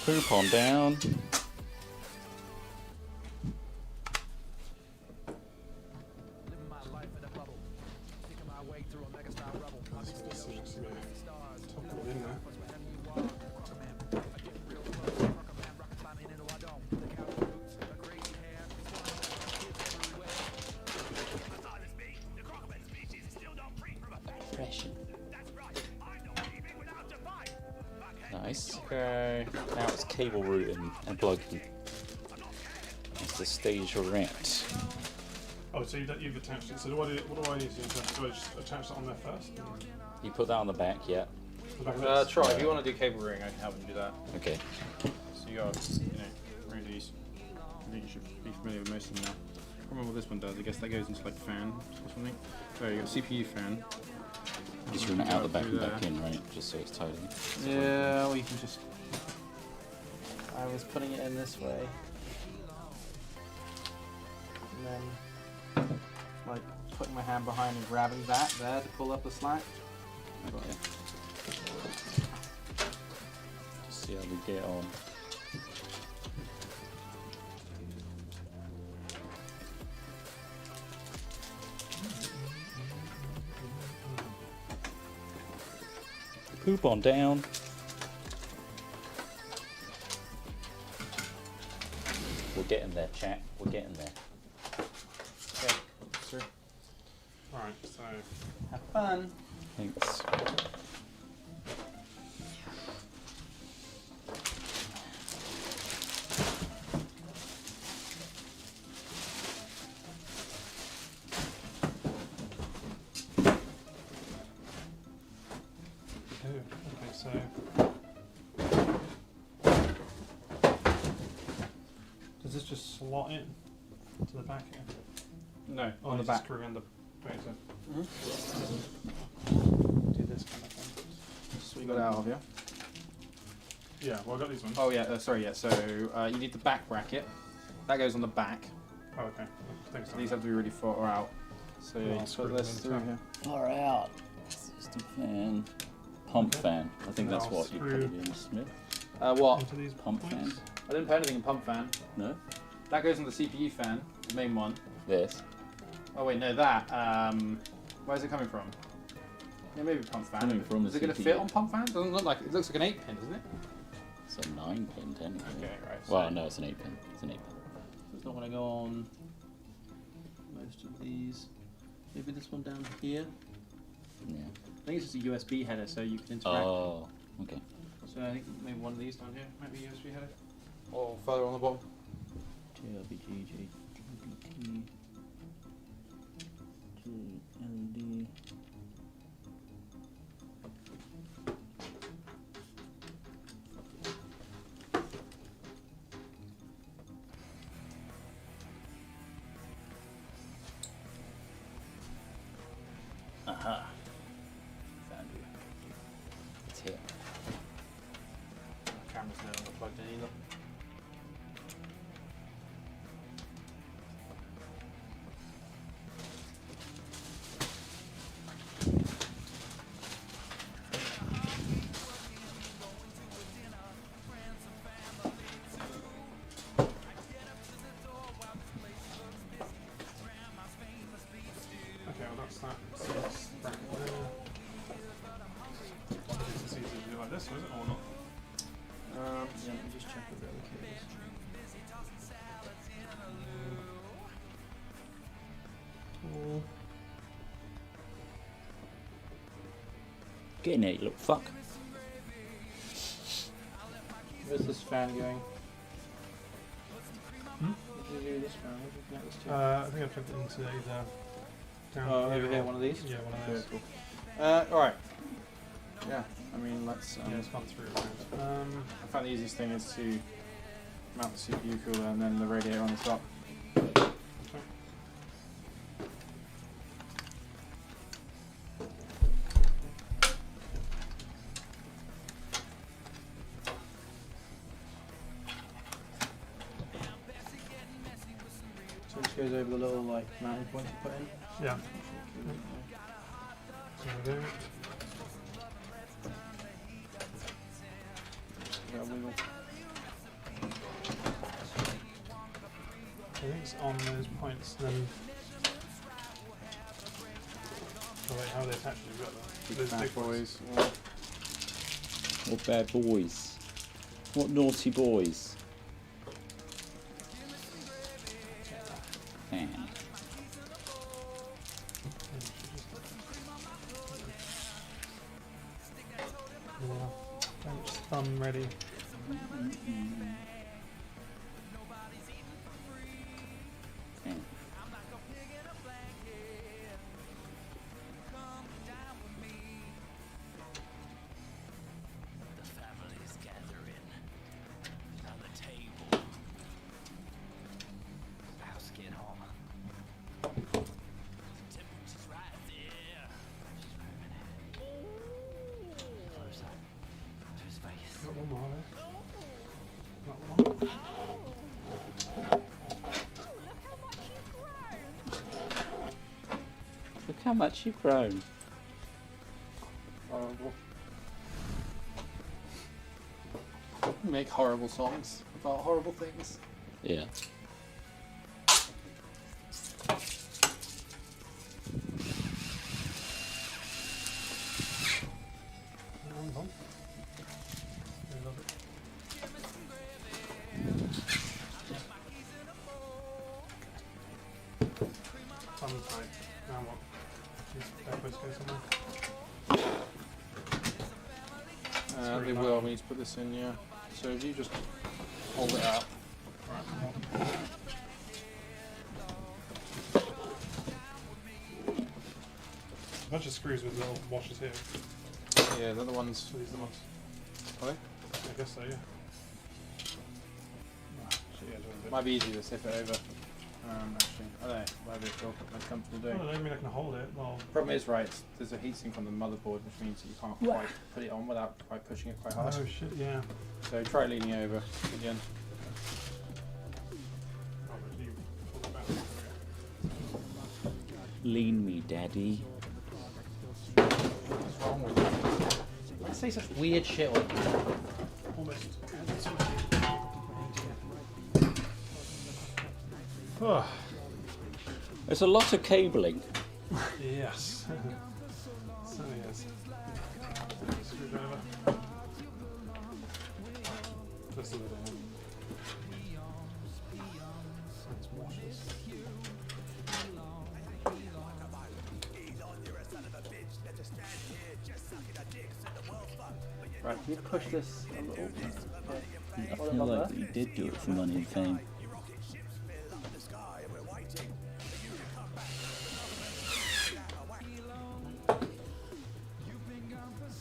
Poop on down. Topple in there. Nice. Okay. Now it's cable routing and plugging. That's the stage we're at. Oh, so you've attached it. So what do I need to do? Do I just attach that on there first? You put that on the back, yeah. The back of this? Try. If you want to do cable ring, I can help you do that. Okay. So you got, really these. I think you should be familiar with most of them now. I can't remember what this one does. I guess that goes into like fan or something. So you got CPU fan. Just run it out the back and back in, right? Just so it's tidy. Yeah, well, you can just. I was putting it in this way. And then, like, putting my hand behind and grabbing that there to pull up the slack. Okay. Just see how we get on. Poop on down. We're getting there, chat. We're getting there. Okay, sure. Alright, so Have fun. Thanks. okay, so does this just slot in to the back here? No, Oh, on the you just back. screw in the base. Mhm. Do this kind of thing. So you got it out of you. Yeah, well I got these ones. Oh yeah, sorry, yeah. So you need the back bracket. That goes on the back. Oh, okay. Thanks. So these have to be really far out. So Well, you I'll screw put this them through in here. Far out. System fan. Pump fan. I think that's I'll what you put screw- it in, Smith. What? Into these Pump fan. points. I didn't put anything in pump fan. No? That goes in the CPU fan, the main one. This. Oh wait, no, that. Where's it coming from? Yeah, maybe pump fan. Coming from Is the it going to CPU. fit on pump fan? Doesn't look like it. Looks like an 8-pin, doesn't it? It's a 9-pin, technically. Okay, right. Well, no, it's an 8-pin. It's an 8-pin. It's not going to go on most of these. Maybe this one down here. Yeah. I think it's just a USB header, so you can interact. Oh, okay. So I think maybe one of these down here might be USB header. Or further on the bottom. JLBG, JDT, JLD. Aha. Found you. It's here. Camera's no longer plugged in either. Okay, well that's that. So that's bracket there. It's easy to do like this, is it, or not? Yeah, let me just check the other cables. Get in there, you little fuck. Where's this fan going? What did you do this fan? What did you connect this to? I think I plugged it into either down Oh, here over here, or- one of these? Yeah, one of Okay, those. cool. Alright. Yeah, I mean, let's. Yeah, it's gone through. I found the easiest thing is to mount the CPU cooler and then the radiator on the top. So it just goes over the little like mounting points you put in. Yeah. There we go. Got a wiggle. I think it's on those points, then. Oh wait, how are they attached? You've got that. Those Bad big boys. boys. What bad boys? What naughty boys? Man. Yeah. Bench thumb ready. Man. Got one more there. Got one. Look how much you've grown. Horrible. Make horrible songs about horrible things. Yeah. I love it. Thumb tight. Now what? These bad boys go somewhere. They will. We need to put this in, yeah. So if you just hold it up. A bunch of screws with little washers here. Yeah, they're the ones. So these are the ones. Are they? I guess so, yeah. Actually, yeah, It might be easy to zip it over. Actually, I don't know. Whatever you feel most comfortable doing. I mean, I can hold it. Well, Problem is, right, there's a heatsink on the motherboard, which means that you can't quite put it on without quite pushing it quite hard. oh shit, yeah. So try leaning over again. Oh, but you pull it back. Lean me, daddy. What's wrong with you? I say such weird shit. Like, Almost. Oh, There's a lot of cabling. yes. Certainly is. Screwdriver. Just a little bit. Let's wash this. Right, can you push this a little? I feel like you did do it for money and fame.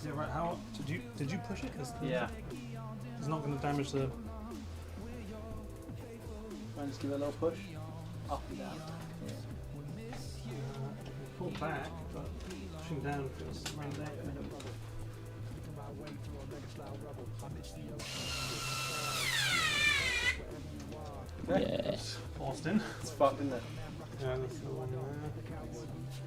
Yeah, right. How did you push it? yeah. It's not going to damage the. Just give it a little push. Up and down. Pull back, but pushing down feels around there. Yeah. Austin. It's fucked, isn't it? Yeah, that's the one there.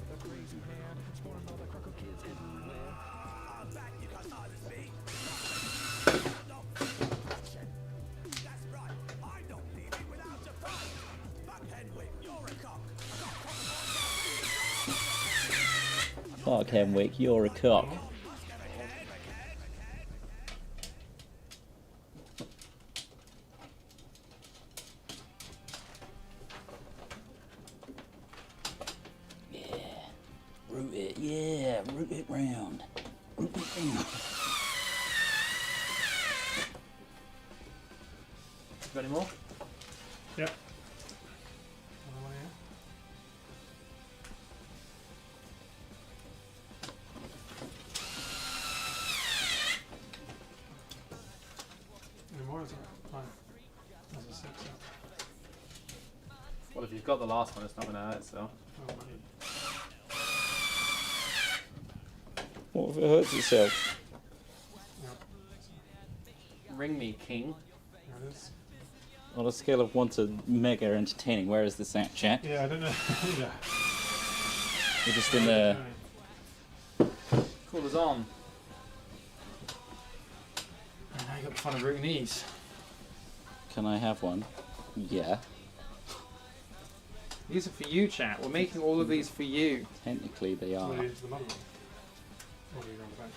Fuck Hemwick, you're a cock. Yeah. Root it, yeah, root it round. Root it round. Got any more? Yep. Well, if you've got the last one, it's not going to hurt, so. What if it hurts itself? Ring me, king. There it is. On a scale of 1 to mega entertaining, where is this at, chat? Yeah, I don't know. Yeah. We're just in the... Cool as on. And now you got the fun of ring these. Can I have one? Yeah. These are for you, chat. We're making all of these for you. Technically they are. What is the mother one? What are you going back?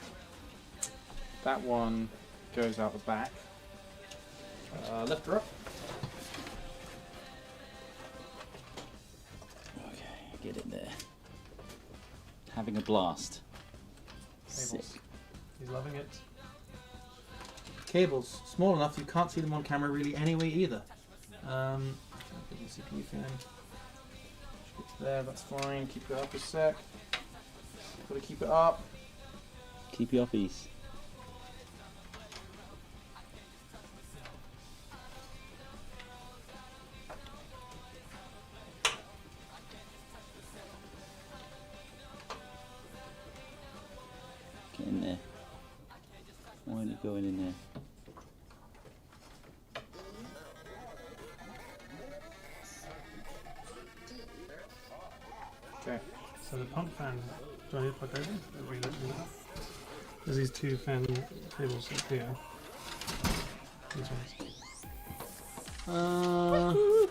That one goes out the back. Lift her up. Okay, get in there. Having a blast. Sick. Cables. He's loving it. Cables small enough you can't see them on camera really anyway either. I'll give you CPU fan. There, that's fine. Keep it up a sec. Gotta keep it up. Keep your peace. Get in there. Why aren't you going in there? Okay. So the pump fan, do I need to plug over? There's these two fan cables up here. These ones.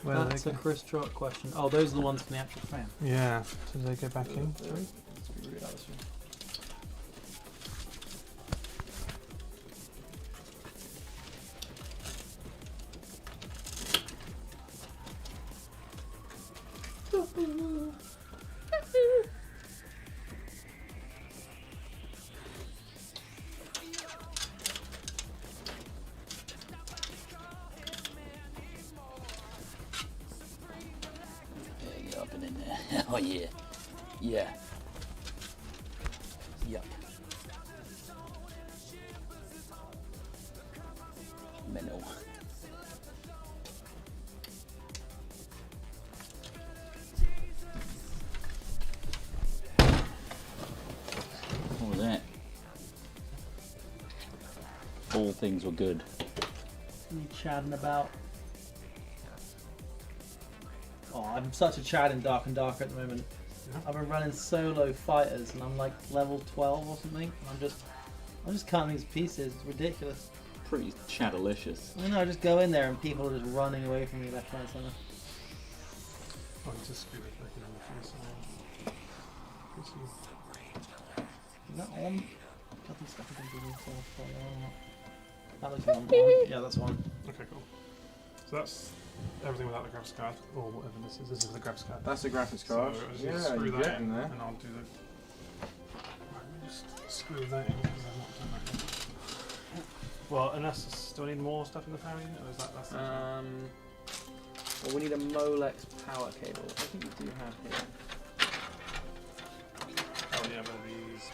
Where do That's they a go? Chris Trot question. Oh, those are the ones for the actual fan. Yeah. So do they go back in? Yeah, get up and in there. Oh yeah. Yeah. Yup. Mental. What was that? All things were good. What are you chatting about? Oh, I'm such a Chad in Dark and Darker at the moment. Yeah. I've been running solo fighters and I'm like level 12 or something. And I'm just cutting these pieces. It's ridiculous. Pretty chatterlicious. I know, I just go in there and people are just running away from me left, right, center. Oh, just screw it back in on the front side. Is that on? I think stuff I can do that looks on. Yeah, that's on. Okay, cool. So that's everything without the graphics card, or whatever this is. This is the graphics card. That's the graphics So card. I just Yeah, screw you that get in there. and I'll do the. Right, let me just screw that in because I've not done that yet. Well, unless do I need more stuff in the power unit, or is that's the Well, we need a Molex power cable. I think we do have here. Oh yeah, but these.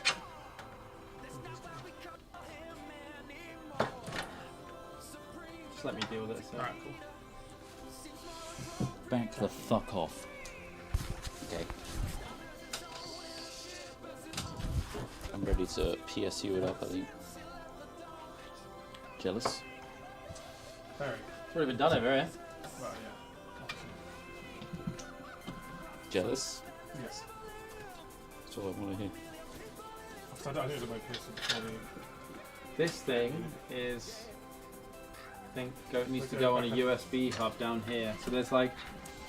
Just let me deal with it. So. Alright, cool. Back the fuck off. Okay. I'm ready to PSU it up, I think. Jealous? Very. It's already been done over here. Well, yeah. Jealous? Yes. That's all I want to hear. So I think the way PC before the. This thing is, I think, needs to go on a USB hub down here. So there's like,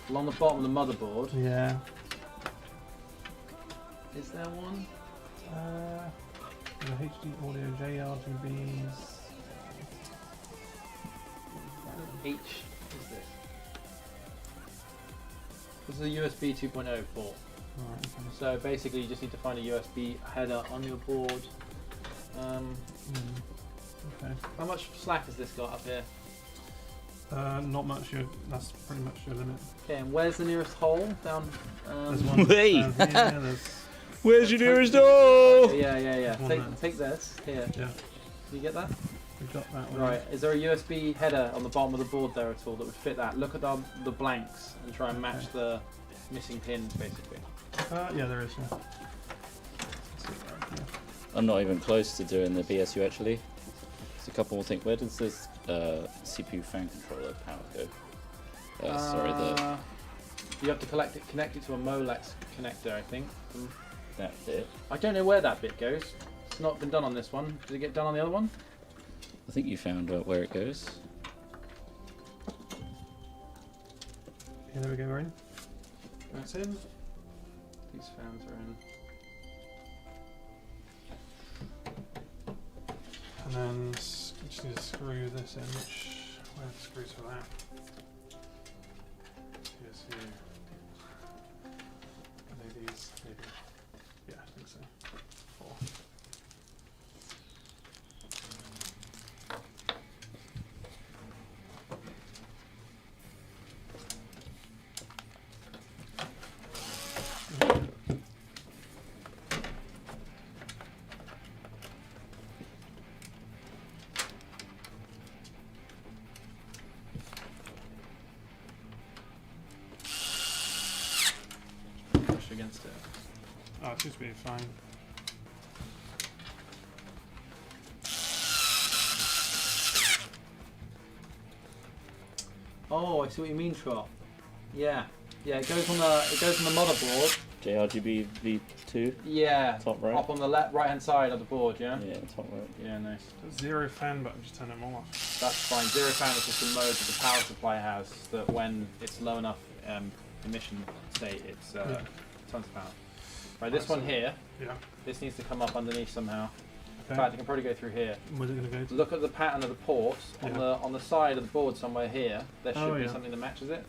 along the bottom of the motherboard. Yeah. Is there one? The HD audio JRGBs. H is this? This is a USB 2.0 port. Alright, okay. So basically, you just need to find a USB header on your board. Okay. How much slack has this got up here? Not much. That's pretty much your limit. Okay, and where's the nearest hole? Down. There's one Wait. down here, there's Where's your nearest door? Yeah. One there. Take this here. Yeah. Can you get that? We've got that one. Right, is there a USB header on the bottom of the board there at all that would fit that? Look at the blanks and try and match the missing pins, basically. Yeah, there is. Yeah. I'm not even close to doing the BSU actually. There's a couple more things. Where does this CPU fan controller power go? Sorry, You have to connect it to a Molex connector, I think. that bit. I don't know where that bit goes. It's not been done on this one. Did it get done on the other one? I think you found out where it goes. Yeah, there we go, Ryan. That's in. These fans are in. And then we just need to screw this in, where are the screws for that? Yes, here. Are they these? Maybe. Yeah, I think so. 4. Push against it. Oh, it seems to be fine. Oh, I see what you mean, Trot. Yeah. Yeah, it goes on the motherboard. JRGB V2, Yeah. top right. Up on the right hand side of the board, yeah? Yeah, top right. Yeah, nice. Zero fan button, just turn them all off. That's fine. Zero fan is just a mode that the power supply has that when it's low enough emission state, it's tons of power. Right, this one here, Yeah. this needs to come up underneath somehow. In Okay. fact, it can probably go through here. Where's it going to go to? Look at the pattern of the ports on Yeah. the side of the board somewhere here. There should Oh, be yeah. something that matches it.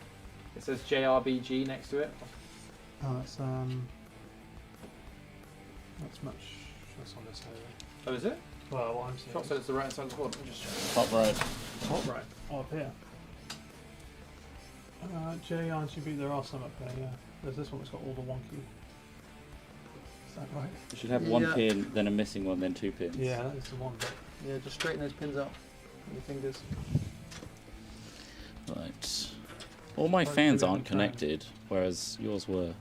It says JRBG next to it. Oh, that's that's on this side. Oh, is it? Well, what I'm saying. Trot said it's the right side of the board. Let me just check. Top right. Top right. Oh, up here. JRGB, there are some up there, yeah. There's this one that's got all the wonky. Is that right? You should have one Yeah. pin, then a missing one, then 2 pins. Yeah, that is the one bit. Yeah, just straighten those pins up with your fingers. Right. All my Like fans the aren't fan. connected, whereas yours were.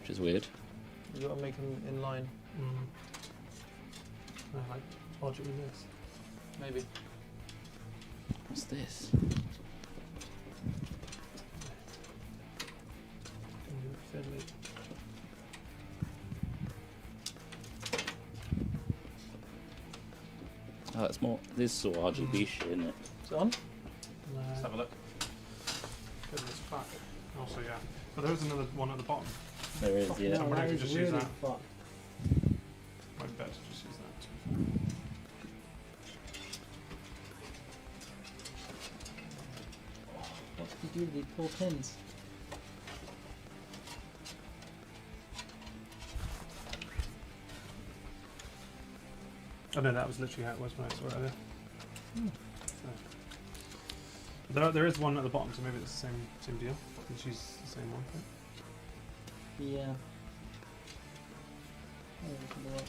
Which is weird. You gotta make them in line. Like, lodge it with this. Maybe. What's this? Fiddly. Oh, it's more. This is sort of RGB shit, isn't it? Is it on? Let's have a look. Goodness fuck. Also, yeah. But there is another one at the bottom. There is, yeah. I wonder if you just use that. fucked. Might be better to just use that. What did you do with these poor pins? Oh no, that was literally how it was when I saw it earlier. There is one at the bottom, so maybe it's the same deal. Just use the same one. Yeah. Oh, look at the right.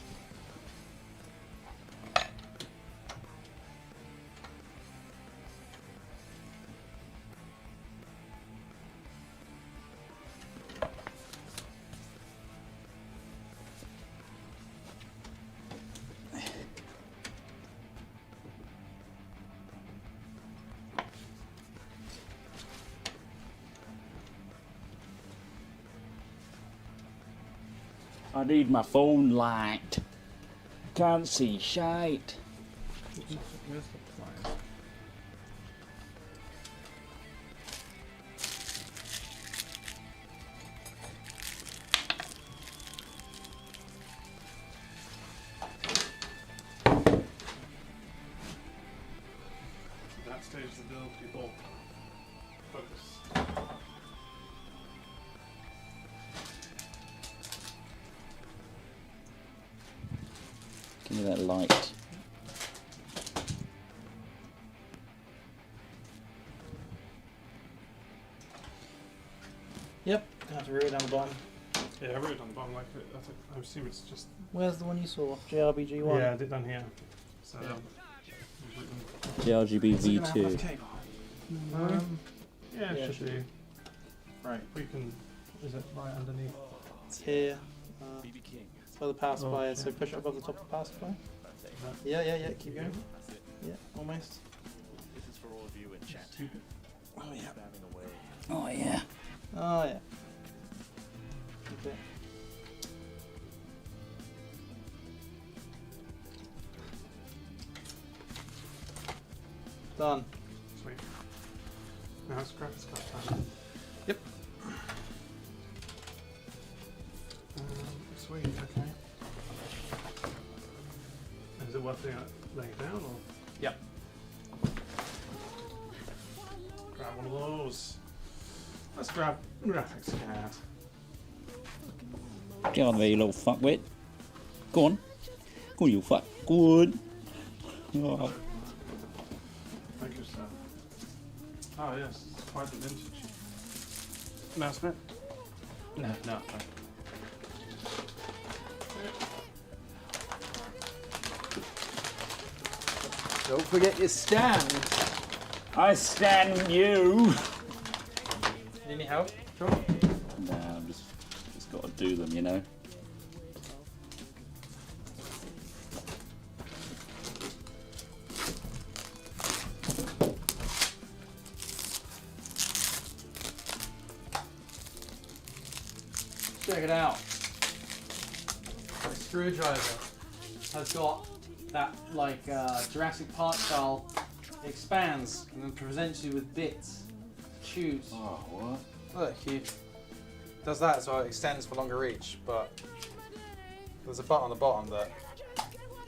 I need my phone light. Can't see shite. Where's the pliers? That stage of the build, people focus. Give me that light. Yep. I have to root it down the bottom. Yeah, I wrote it on the bottom like I assume it's just Where's the one you saw? JRBG1? yeah, I did down here. So, JRGB Is it gonna have enough V2. cable? yeah, Yeah, it should be. Right. We can. Is it right underneath? It's here. It's where the power supply is. So push it above the top of the power supply. Yeah. Keep going. Yeah, almost. Oh yeah. Oh yeah. Oh yeah. Keep it. Done. Sweet. Now it's graphics card time. Yep. Sweet. Okay. Is it worth laying it down or? Yep. Grab one of those. Let's grab graphics card. Get on there, you little fuckwit. Go on. Go on, you fuck. Good. Oh. Thank you, sir. Oh yes, it's quite the vintage. Last bit. No, fine. Don't forget your stand. I stand you. Need any help? Sure. Nah, I'm just got to do them, you know. Check it out. The screwdriver has got that like Jurassic Park style, expands and then presents you with bits. Choose. Oh, what? Look, he does that so it extends for longer reach, but there's a button on the bottom that.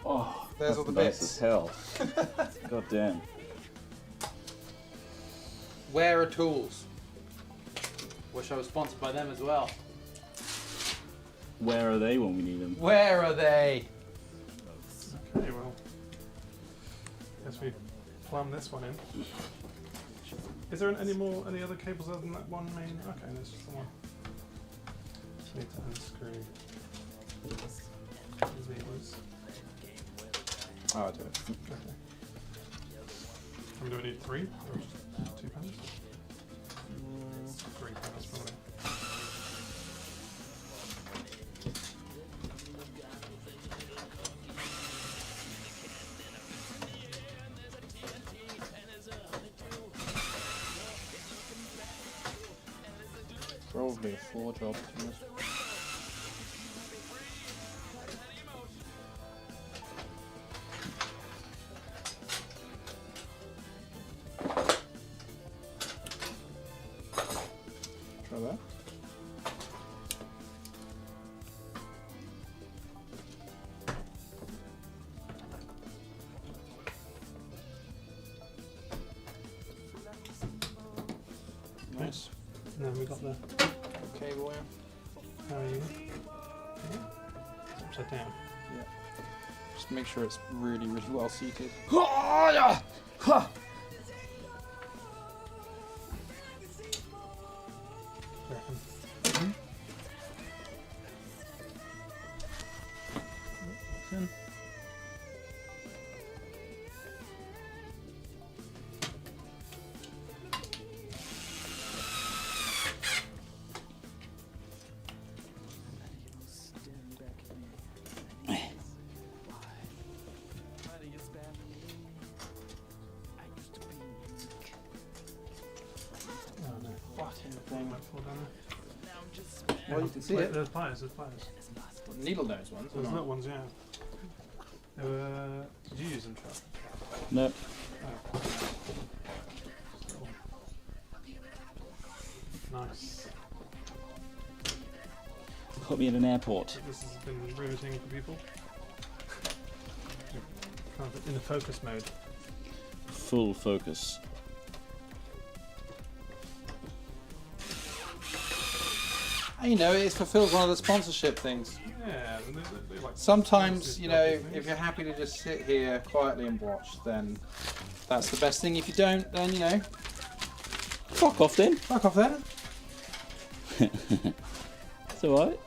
Oh, There's that's all the nice bits. as hell. God damn. Where are tools? Wish I was sponsored by them as well. Where are they when we need them? Where are they? Okay, well, guess we plumb this one in. Is there any other cables other than that one main? Okay, there's just the one. Just need to unscrew these. Oh, I do it. Okay. And do we need 3 or just 2 panels? 3 panels probably. Probably a 4 job. To be honest. Try that. Nice. And then we got the Cable wire. how are you? Yeah. It's upside down. Just make sure it's really, really well seated. Do you reckon? In. Oh no. What in the Thing thing? might fall down there. Well, you can see Wait, it. There's pliers, there's pliers. Needle nose ones. or There's not? little ones, yeah. Did you use them, Chuck? Nope. Oh. Nice. Put me in an airport. This has been riveting for people. Kind of in the focus mode. Full focus. You know, it fulfills one of the sponsorship things. Yeah, they like Sometimes, you know, things. if you're happy to just sit here quietly and watch, then that's the best thing. If you don't, then, you know, Fuck off then. fuck off then. It's alright.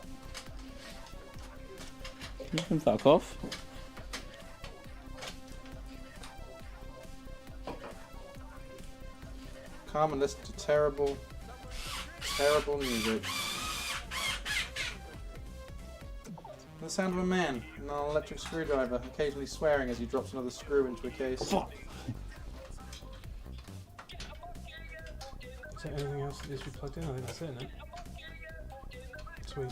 You can fuck off. Calm and listen to terrible, terrible music. The sound of a man and an electric screwdriver, occasionally swearing as he drops another screw into a case. Fuck. Is there anything else that needs to be plugged in? I think that's it, isn't it? Sweet.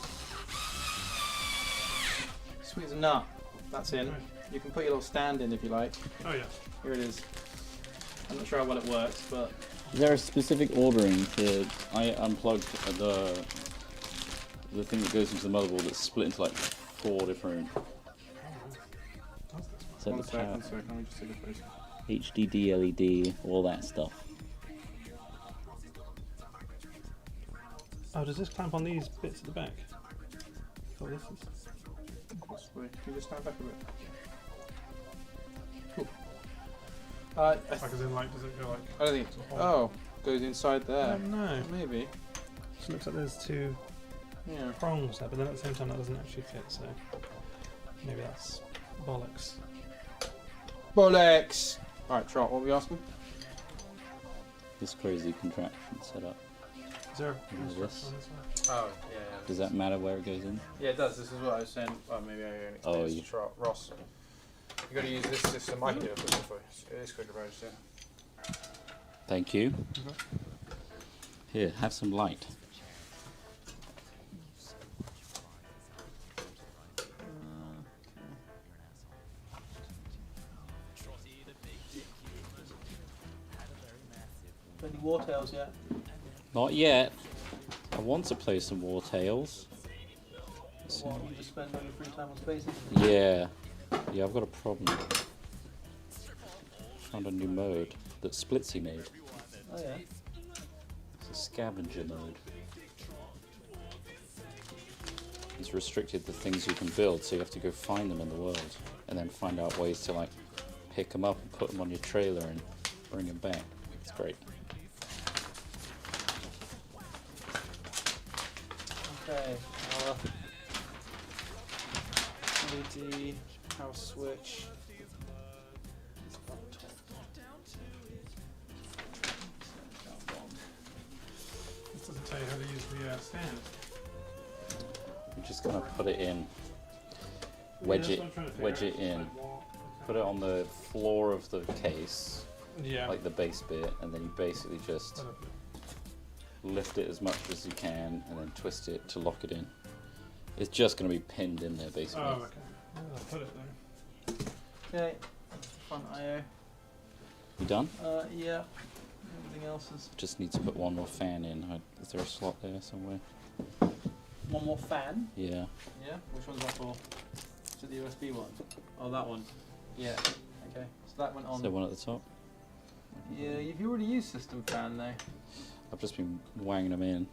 Sweet as a nut. That's in. You can put your little stand in if you like. Oh yeah. Here it is. I'm not sure how well it works, but Is there a specific ordering to? I unplugged the thing that goes into the motherboard that's split into like 4 different. Is that one the sec, power? one sec. Let me just take a photo. HDD, LED, all that stuff. Oh, does this clamp on these bits at the back? Oh, this is. Possibly. Can you just stand back a bit? Cool. I Like as in, like, does it go like? don't think. Oh, goes inside I there. don't know. Maybe. It looks like there's 2 Yeah. prongs there, but then at the same time that doesn't actually fit. So maybe that's bollocks. Bollocks! Alright, Trot, what were we asking? This crazy contraption setup. Is there Look at this. on this one? Oh, yeah, Does that matter where it goes in? yeah. Yeah, it does. This is what I was saying. Well, maybe I only Oh, explained you- this to Ross. You got to use this system. I can do it quicker for you. It is quicker, but yeah. Thank you. Here, have some light. Any War Tales yet? Not yet. I want to play some War Tales. What, you just spend all your free time on Spaces? Yeah. Yeah, I've got a problem. Found a new mode that Splitsy made. Oh yeah. It's a scavenger mode. It's restricted the things you can build, so you have to go find them in the world, and then find out ways to like pick them up and put them on your trailer and bring them back. It's great. Okay. LED, house switch. This doesn't tell you how to use the stand. I'm just gonna put it in, wedge Yeah, it, that's what I'm trying to figure wedge out. it in, Like what? put it on the floor of the case, Yeah. like the base bit, and then you basically just lift it as much as you can, and then twist it to lock it in. It's just gonna be pinned in there, basically. Oh, okay. Yeah, I'll put it there. Okay. Front IO. You done? Yeah. Everything else is Just need to put one more fan in. Is there a slot there somewhere? one more fan. Yeah. Yeah. Which one's that for? Is it the USB one? Oh, that one. Yeah. Okay. So that went Is on. there one at the top? Yeah. You've already used system fan though. I've just been wanging them in.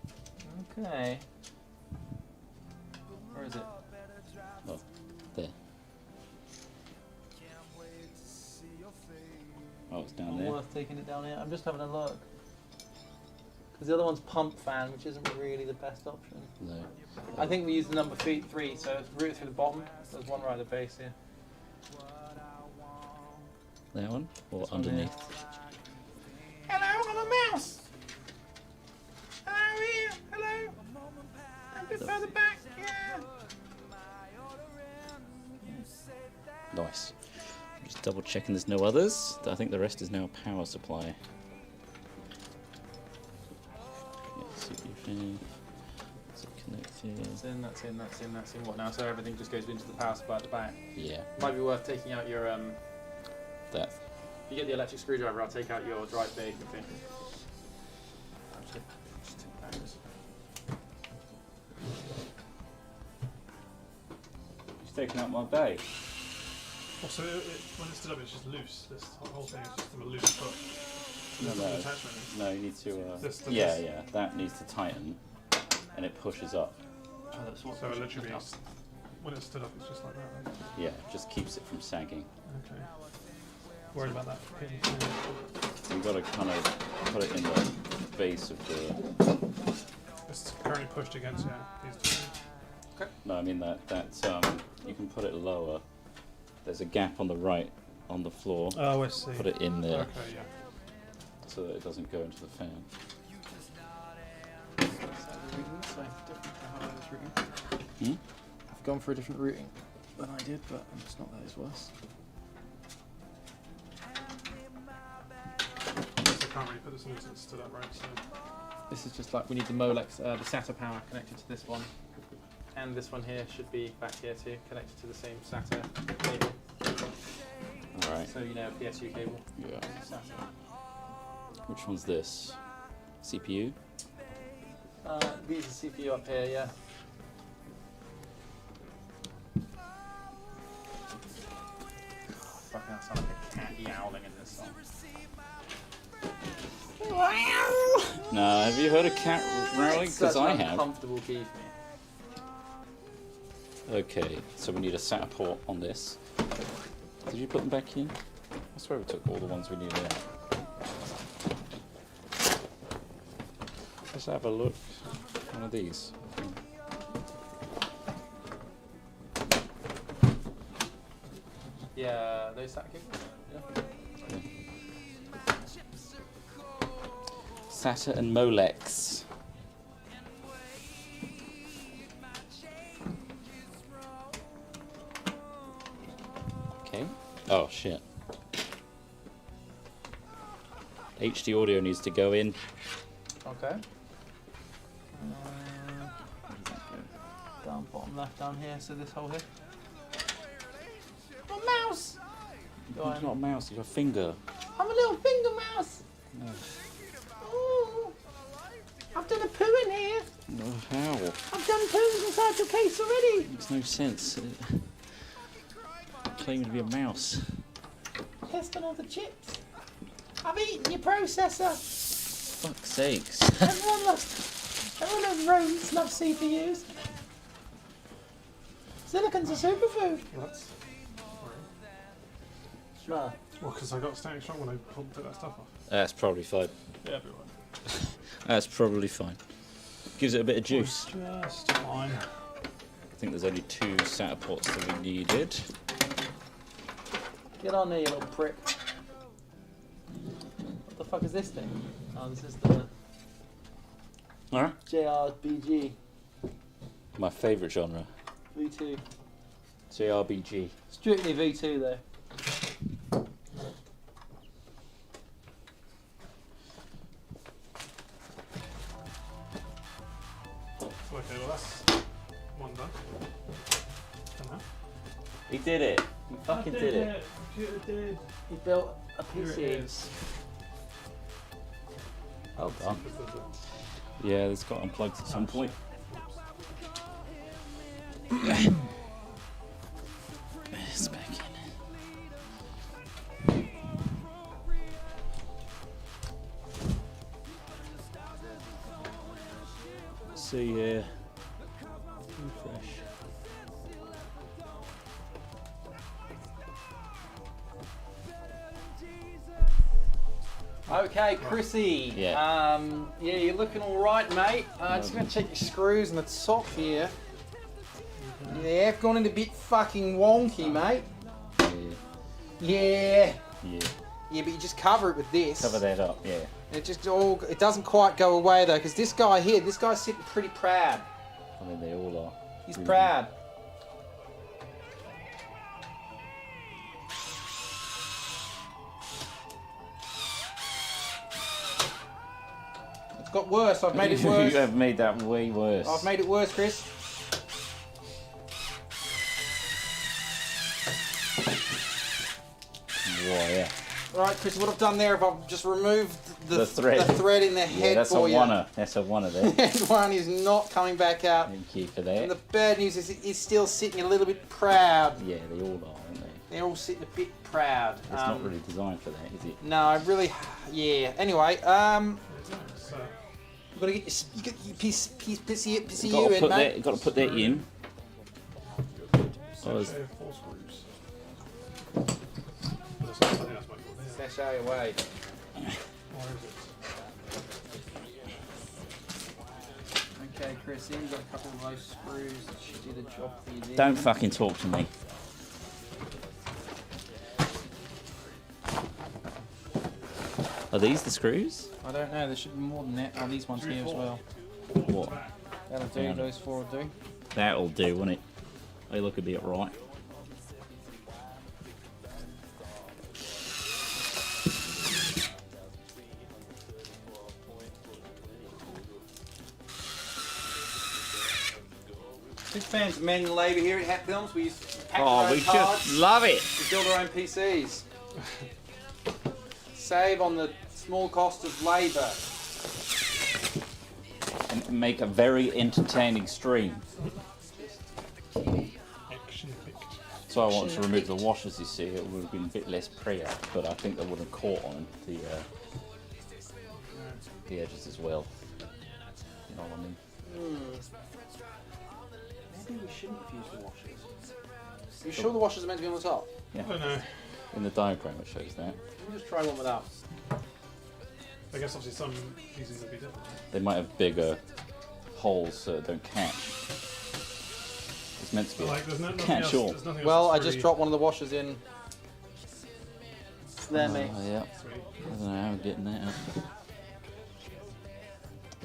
Okay. Where is it? There. Oh, it's down Not there. worth taking it down here. I'm just having a look. Because the other one's pump fan, which isn't really the best option. No. I think we use the number 3, so it's route through the bottom. There's one right at the base here. That one? Or This one here. underneath? Hello, I'm a mouse. Hello here. Hello. I'm a bit further back. Yeah. Nice. Just double checking there's no others. I think the rest is now a power supply. Yeah, CPU fan. Is it connected? That's in, that's in, that's in, that's in. What now? So everything just goes into the power supply at the back. Yeah, Might be worth taking out your that. If you get the electric screwdriver, I'll take out your drive bay thing. Actually, just take that as- He's taking out my bay. Also, when it's stood up, it's just loose. This whole thing is just a loose hook. No, There's no. an attachment. No, you need to. This- Yeah, this- yeah. That needs to tighten, and it pushes up. Oh, that's what. So it literally means when it's stood up, it's just like that. Right? Yeah, just keeps it from sagging. Okay. Worried about that. Hitting the fan. You've got to kind of put it in the base of the. It's currently pushed against these two. No, I mean that you can put it lower. There's a gap on the right on the floor. Oh, I see. Put it in there. Okay, yeah. So so that it doesn't go into the fan. I've gone for a different routing than I did, but it's not that it's worse. I can't really put this on because it's stood up right. So. This is just like we need the Molex, the SATA power connected to this one, and this one here should be back here too, connected to the same SATA cable. Alright. So you know PSU cable. Yeah. SATA. Which one's this? CPU? These are CPU up here, yeah. Fucking hell, sound like a cat yowling in this song. Nah, have you heard a cat growling? Because I have. Comfortable key for me. Okay, so we need a SATA port on this. Did you put them back in? I swear we took all the ones we needed out. Let's have a look. One of these. Yeah, those SATA cables? Yeah. SATA and Molex. Okay. Oh shit. HD audio needs to go in. Okay. Down bottom left down here, so this hole here. Oh, mouse! Go It's on. not a mouse, it's a finger. I'm a little finger mouse! No. Ooh. I've done a poo in here! No, how? I've done poos inside your case already! Makes no sense. Claiming to be a mouse. Pissed on all the chips. I've eaten your processor! Fuck's sakes. Everyone knows rodents love CPUs. Silicon's a superfood. That's No. well, because I got static shock when I took that stuff off. That's probably fine. Yeah, everyone. That's probably fine. Gives it a bit of juice. Just fine. I think there's only 2 SATA ports that we needed. Get on there, you little prick. What the fuck is this thing? Oh, this is the Alright. JRBG My favourite genre. V2. JRBG. Strictly V2 though. Okay, well that's one done. Come on. He did it. He fucking did it. Computer did. He built a Here it PC. is. Well done. Yeah, it's got unplugged at some point. It's back in. See here. Refresh. Okay, Chrissy. Yeah. Yeah, you're looking all right, mate. Just gonna check your screws in the top here. Yeah, I've gone in a bit fucking wonky, mate. Yeah. Yeah. Yeah, but you just cover it with this. Cover that up, yeah. It just all. It doesn't quite go away though, because this guy here, this guy's sitting pretty proud. I mean, they all are. He's Really. proud. It's got worse. I've made it worse. You have made that way worse. I've made it worse, Chris. Whoa, yeah. Right, Chris, what I've done there, if I've just removed The thread. the thread in the Yeah, head that's a for you. oneer. That's a oneer there. The head one is not coming back out. Thank you for And that. the bad news is it's still sitting a little bit proud. Yeah, they all are, aren't they? They're all sitting a bit proud. It's not really designed for that, is it? No, I really. Yeah. Anyway, So, you gotta get your pissy Got to in, put mate. that. Got to put that in. so Oh, it's- 4 screws. I think that's my fault there. Sashay away. Or is it? Okay, Chris, you've got a couple of those screws that should do the job for you there. Don't fucking talk to me. Are these the screws? I don't know. There should be more than that. Oh, these ones here as well. What? That'll do. Yeah. Those 4 will do. That'll do, won't it? They look a bit right. Big fans of manual labour here at Hat Films. We pack Oh, our own we cards. just love it. We build our own PCs. Save on the small cost of labour. And make a very entertaining stream. Action picked. So I wanted to remove the washers, you see. It would have been a bit less prayer, but I think they would have caught on the edges as well. You know what I mean? Maybe we shouldn't have used the washers. Are you sure the washers are meant to be on the top? I don't know. In the diagram it shows that. Let me just try one without. I guess obviously some PCs will be different. They might have bigger holes so it don't catch. It's meant to be But like, there's nothing catch else. all. There's nothing else Well, I that's just really dropped one of the washers in. It's there, mate. Yeah. sweet. I don't know how I'm getting that out.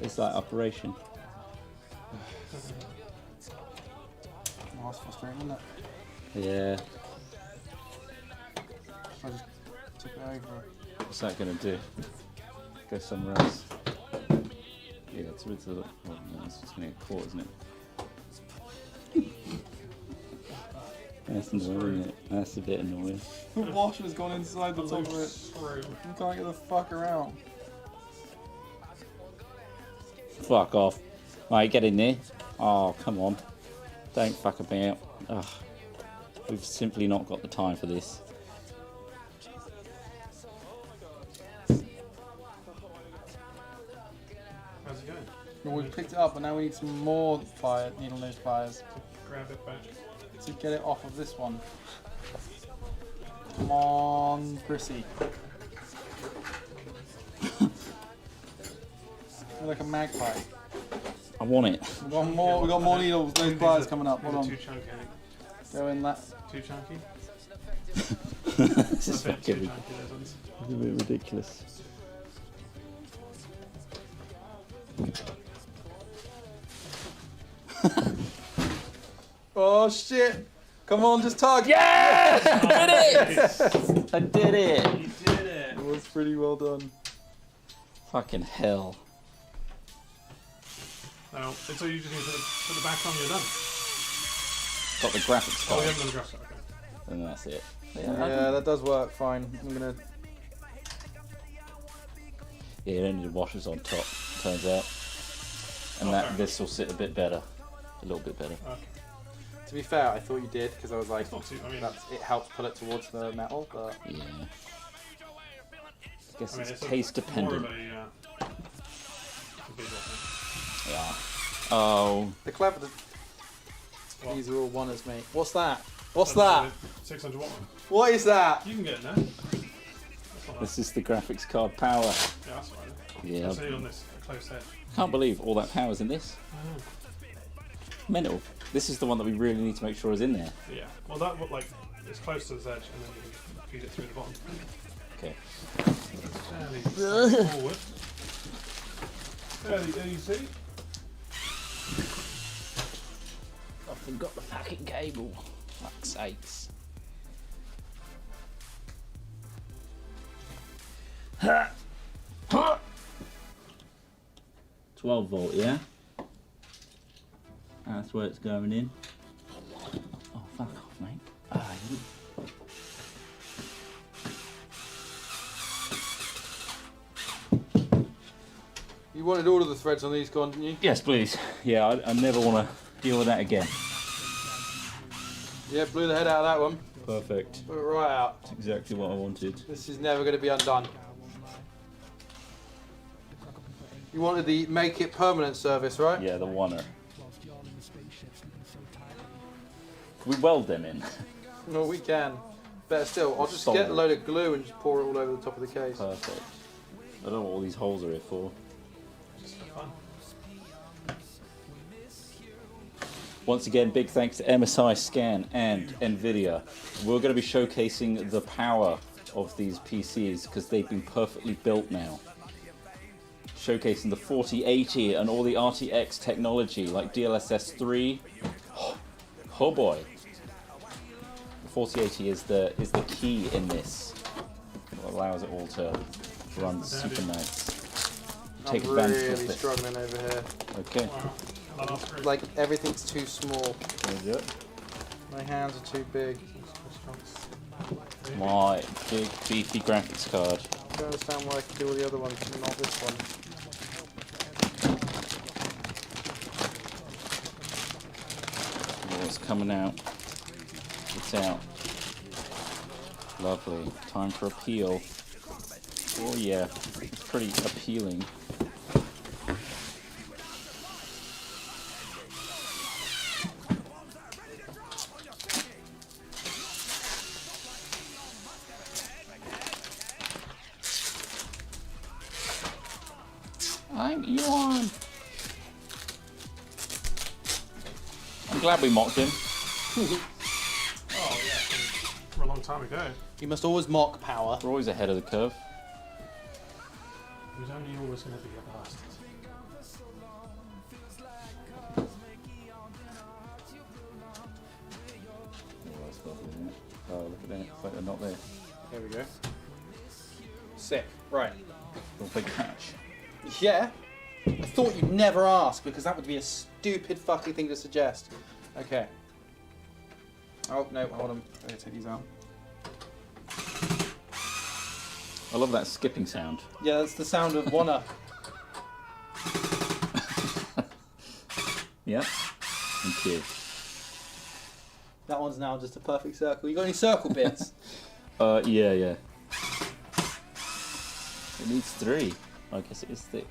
It's like operation. Oh, that's frustrating, isn't it? Yeah. I just took it over. What's that gonna do? Go somewhere else. Yeah, it's rid of the. Oh, no, it's just gonna get caught, isn't it? That's annoying, isn't it? That's a bit annoying. The washer's gone inside the top of it. Screw. You can't get the fucker out. Fuck off. Alright, get in there. Oh, come on. Don't fuck about. Ugh. We've simply not got the time for this. How's it going? Well, we picked it up, but now we need some more needle nose pliers Grab it back. to get it off of this one. Come on, Chrissy. You're like a magpie. I want it. We got more needle nose pliers coming up. Hold These are on. too chunky, I think. Go in that. Too chunky? This is A bit too fucking chunky, those ones. a bit ridiculous. Oh shit! Come on, just tug. Yes! I did it! I did it! You did it! It was pretty well done. Fucking hell. Now, so you just need to put the back on, you're done. Got the graphics Oh, we card, haven't done the graphics, okay. and that's it. Yeah, that does work fine. I'm gonna. Yeah, you don't need the washers on top, turns out. And that this will sit a bit better. A little bit better. Okay. To be fair, I thought you did because I was like, It's not too, I mean, it helps pull it towards the metal, but Yeah. I guess it's a- taste dependent. More of a visual thing. Yeah. Oh. the clever. What? These are all oneers, mate. What's that? What's that? 600 watt one. What is that? You can get in there. That's not bad. This is the graphics card power. Yeah, that's all right. Yeah. I'll see you on this close edge. Can't believe all that power's in this. I know. Mental. This is the one that we really need to make sure is in there. Yeah. Well, that would like it's close to this edge, and then you can feed it through the bottom. Okay. Fairly forward. Fairly easy. I forgot the fucking cable. Fuck's sakes. 12 volt, yeah? That's where it's going in. Oh, fuck off, mate. Ah, you... You wanted all of the threads on these gone, didn't you? Yes, please. Yeah, I never want to deal with that again. Yeah, blew the head out of that one. Perfect. Put it right out. That's exactly what I wanted. This is never going to be undone. You wanted the make it permanent service, right? Yeah, the oneer. Can we weld them in? No, we can. Better still, I'll just get a load of glue and just pour it all over the top of the case. Perfect. I don't know what all these holes are here for. Just for fun. Once again, big thanks to MSI Scan and NVIDIA. We're going to be showcasing the power of these PCs because they've been perfectly built now. Showcasing the 4080 and all the RTX technology like DLSS 3. Oh boy. The 4080 is the key in this. It allows it all to run super nice. Take advantage of really this. struggling over here. Okay. Like everything's too small. There you My hands are too big. go. My big beefy graphics card. I don't understand why I can do all the other ones, but not this one. Oh, it's coming out. It's out. Lovely. Time for a peel. Oh yeah, it's pretty appealing. I'm Ewan. I'm glad we mocked him. Oh yeah, for a long time ago. You must always mock power. We're always ahead of the curve. He was only always going to be a bastard. Oh, that's lovely, isn't it? Oh, look at that. It's like they're not there. There we go. Sick. Right. Little big patch. Yeah. I thought you'd never ask because that would be a stupid fucking thing to suggest. Okay. Oh no, hold on. I gotta take these out. I love that skipping sound. Yeah, that's the sound of Wanna. Yeah. Thank you. That one's now just a perfect circle. You got any circle bits? Yeah. It needs 3. I guess it is thick.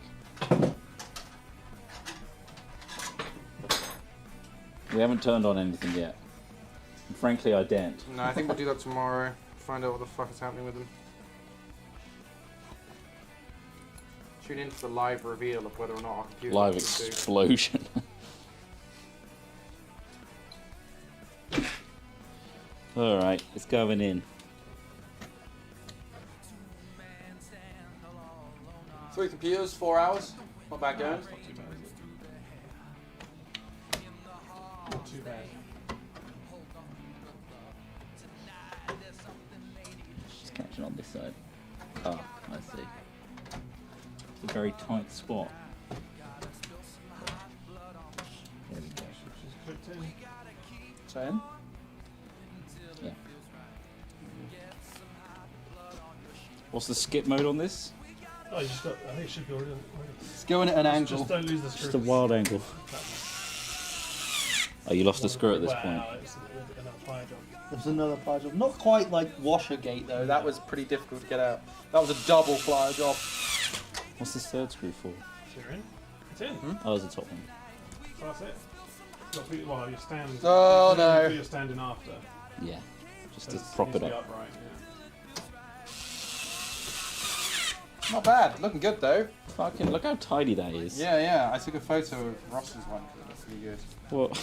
We haven't turned on anything yet. And frankly, I daren't. No, I think we'll do that tomorrow. Find out what the fuck is happening with them. Tune in for the live reveal of whether or not our computer Live can do. explosion. Alright, it's going in. 3 computers, 4 hours. Not bad going. Not too bad. Just catching on this side. Oh, I see. It's a very tight spot. There we go. Just clicked in. 10. Yeah. What's the skip mode on this? Oh, you just got. I think it should be already. It's going at an angle. Just don't lose the screw. Just a wild angle. Oh, you lost a screw at this point. Wow, it's another fire job. There's another fly job. Not quite like Washergate though. That was pretty difficult to get out. That was a double flyer job. What's this third screw for? So you're in. It's in. Oh, there's the top one. So that's it. Well, you stand. Oh, no. You're standing after. Yeah. Just to It's- prop needs it to be up. upright, yeah. Not bad. Looking good though. Fucking look how tidy that is. Yeah. I took a photo of Ross's one. It looks pretty good. What?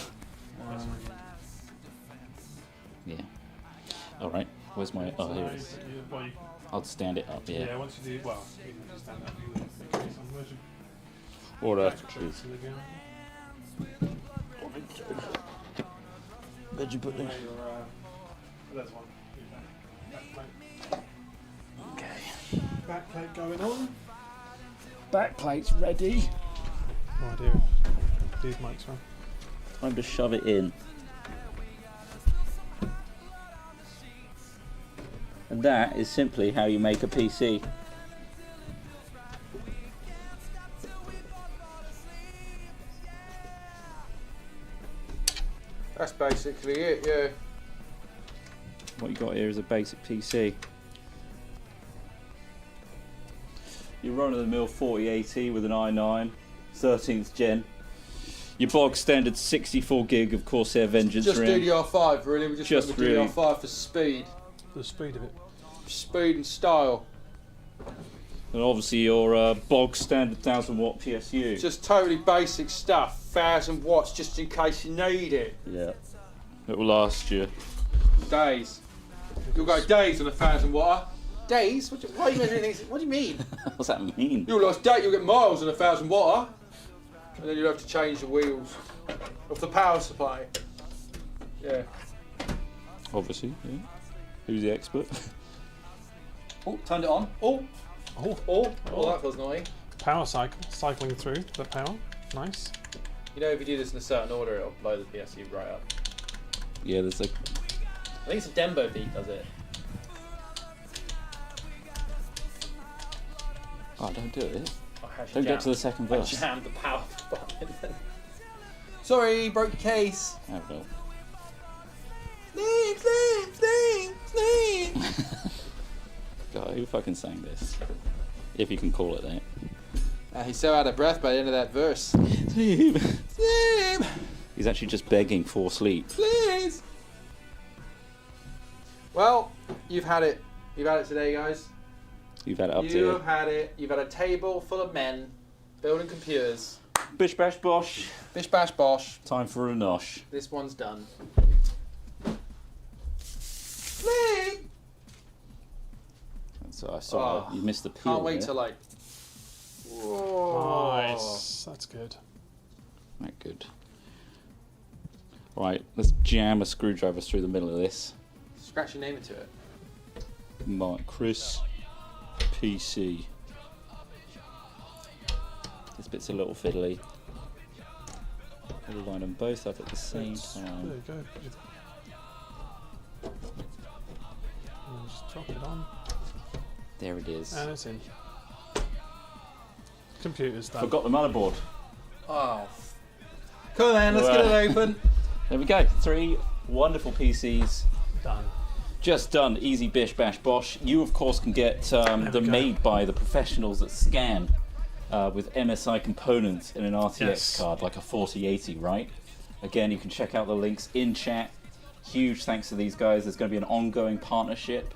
Yeah. Alright. Where's my... Oh, here it is. Well, you, I'll stand it up, yeah. yeah. Once you do, well, you can just stand up. You can increase on where's your Order. back tricks to the ground. Where'd you put Where them? your, there's one. Okay. Backplate going on. Backplate's ready. No idea if these mics are. Time to shove it in. And that is simply how you make a PC. That's basically it. Yeah. What you got here is a basic PC. Your run-of-the-mill 4080 with an i9, 13th gen. Your bog standard 64 gig of Corsair Vengeance Just RAM. DDR5 really. We just Just went with really. DDR5 for speed. The speed of it. Speed and style. And obviously your bog standard 1000 watt PSU. Just totally basic stuff. 1000 watts just in case you need it. Yeah. It will last you. Days. You'll go days on a 1000 watt. Days? Why are you measuring things? What do you mean? What's that mean? You'll last date, you'll get miles on 1,000 water. And then you'll have to change the wheels of the power supply. Yeah. Obviously, yeah. Who's the expert? Oh, turned it on. Oh, that feels naughty. Power cycling through the power. Nice. You know, if you do this in a certain order, it'll blow the PSU right up. Yeah, there's like. I think it's a Dembo beat does it. Oh, don't do it. I Don't get to the second verse. jammed the power button. Sorry, broke your case. Oh well. God, who fucking sang this? If you can call it that. He's so out of breath by the end of that verse. Sleep. Sleep, He's actually just begging for sleep. please. Well, you've had it. You've had it today, guys. You've had it up You to have had it. You've had a table full of men building computers. Bish bash bosh. Bish bash bosh. Time for a nosh. This one's done. Sleep. So I saw Oh, you missed the peel. Can't wait there. till like. Whoa. Nice. That's good. Right, good. Right, let's jam a screwdriver through the middle of this. Scratch your name into it. Mark Chris PC. This bit's a little fiddly. We'll line them both up at the same There time. you go. And just drop it on, There it is. and it's in. Computer's done. Forgot the motherboard. Oh. Come on then, let's get it open. There we go. 3 wonderful PCs. Done. Just done. Easy bish bash bosh. You of course can get them we go. made by the professionals at Scan with MSI components in an RTX Yes. card, like a 4080, right? Again, you can check out the links in chat. Huge thanks to these guys. There's going to be an ongoing partnership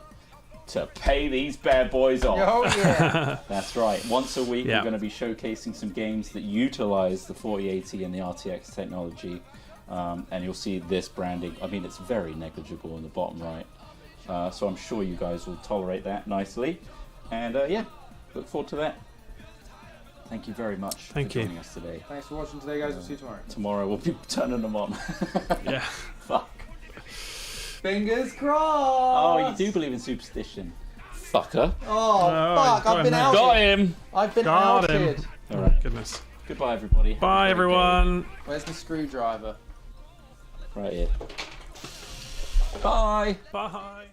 to pay these bad boys off. Oh yeah. That's right. Once a week, Yeah. we're going to be showcasing some games that utilize the 4080 and the RTX technology. And you'll see this branding. I mean, it's very negligible in the bottom right. So I'm sure you guys will tolerate that nicely. And yeah, look forward to that. Thank you very much Thank for you. joining us today. Thanks for watching today, guys. We'll see you tomorrow. Tomorrow we'll be turning them on. Yeah. Fuck. Fingers crossed. Oh, you do believe in superstition. Fucker. Oh, No, fuck! got I've been him. outed. Got him! I've been Got him. outed. All right. Goodness. Goodbye, everybody. Have a Bye, great everyone. Where's my screwdriver? day. Right here. Bye. Bye.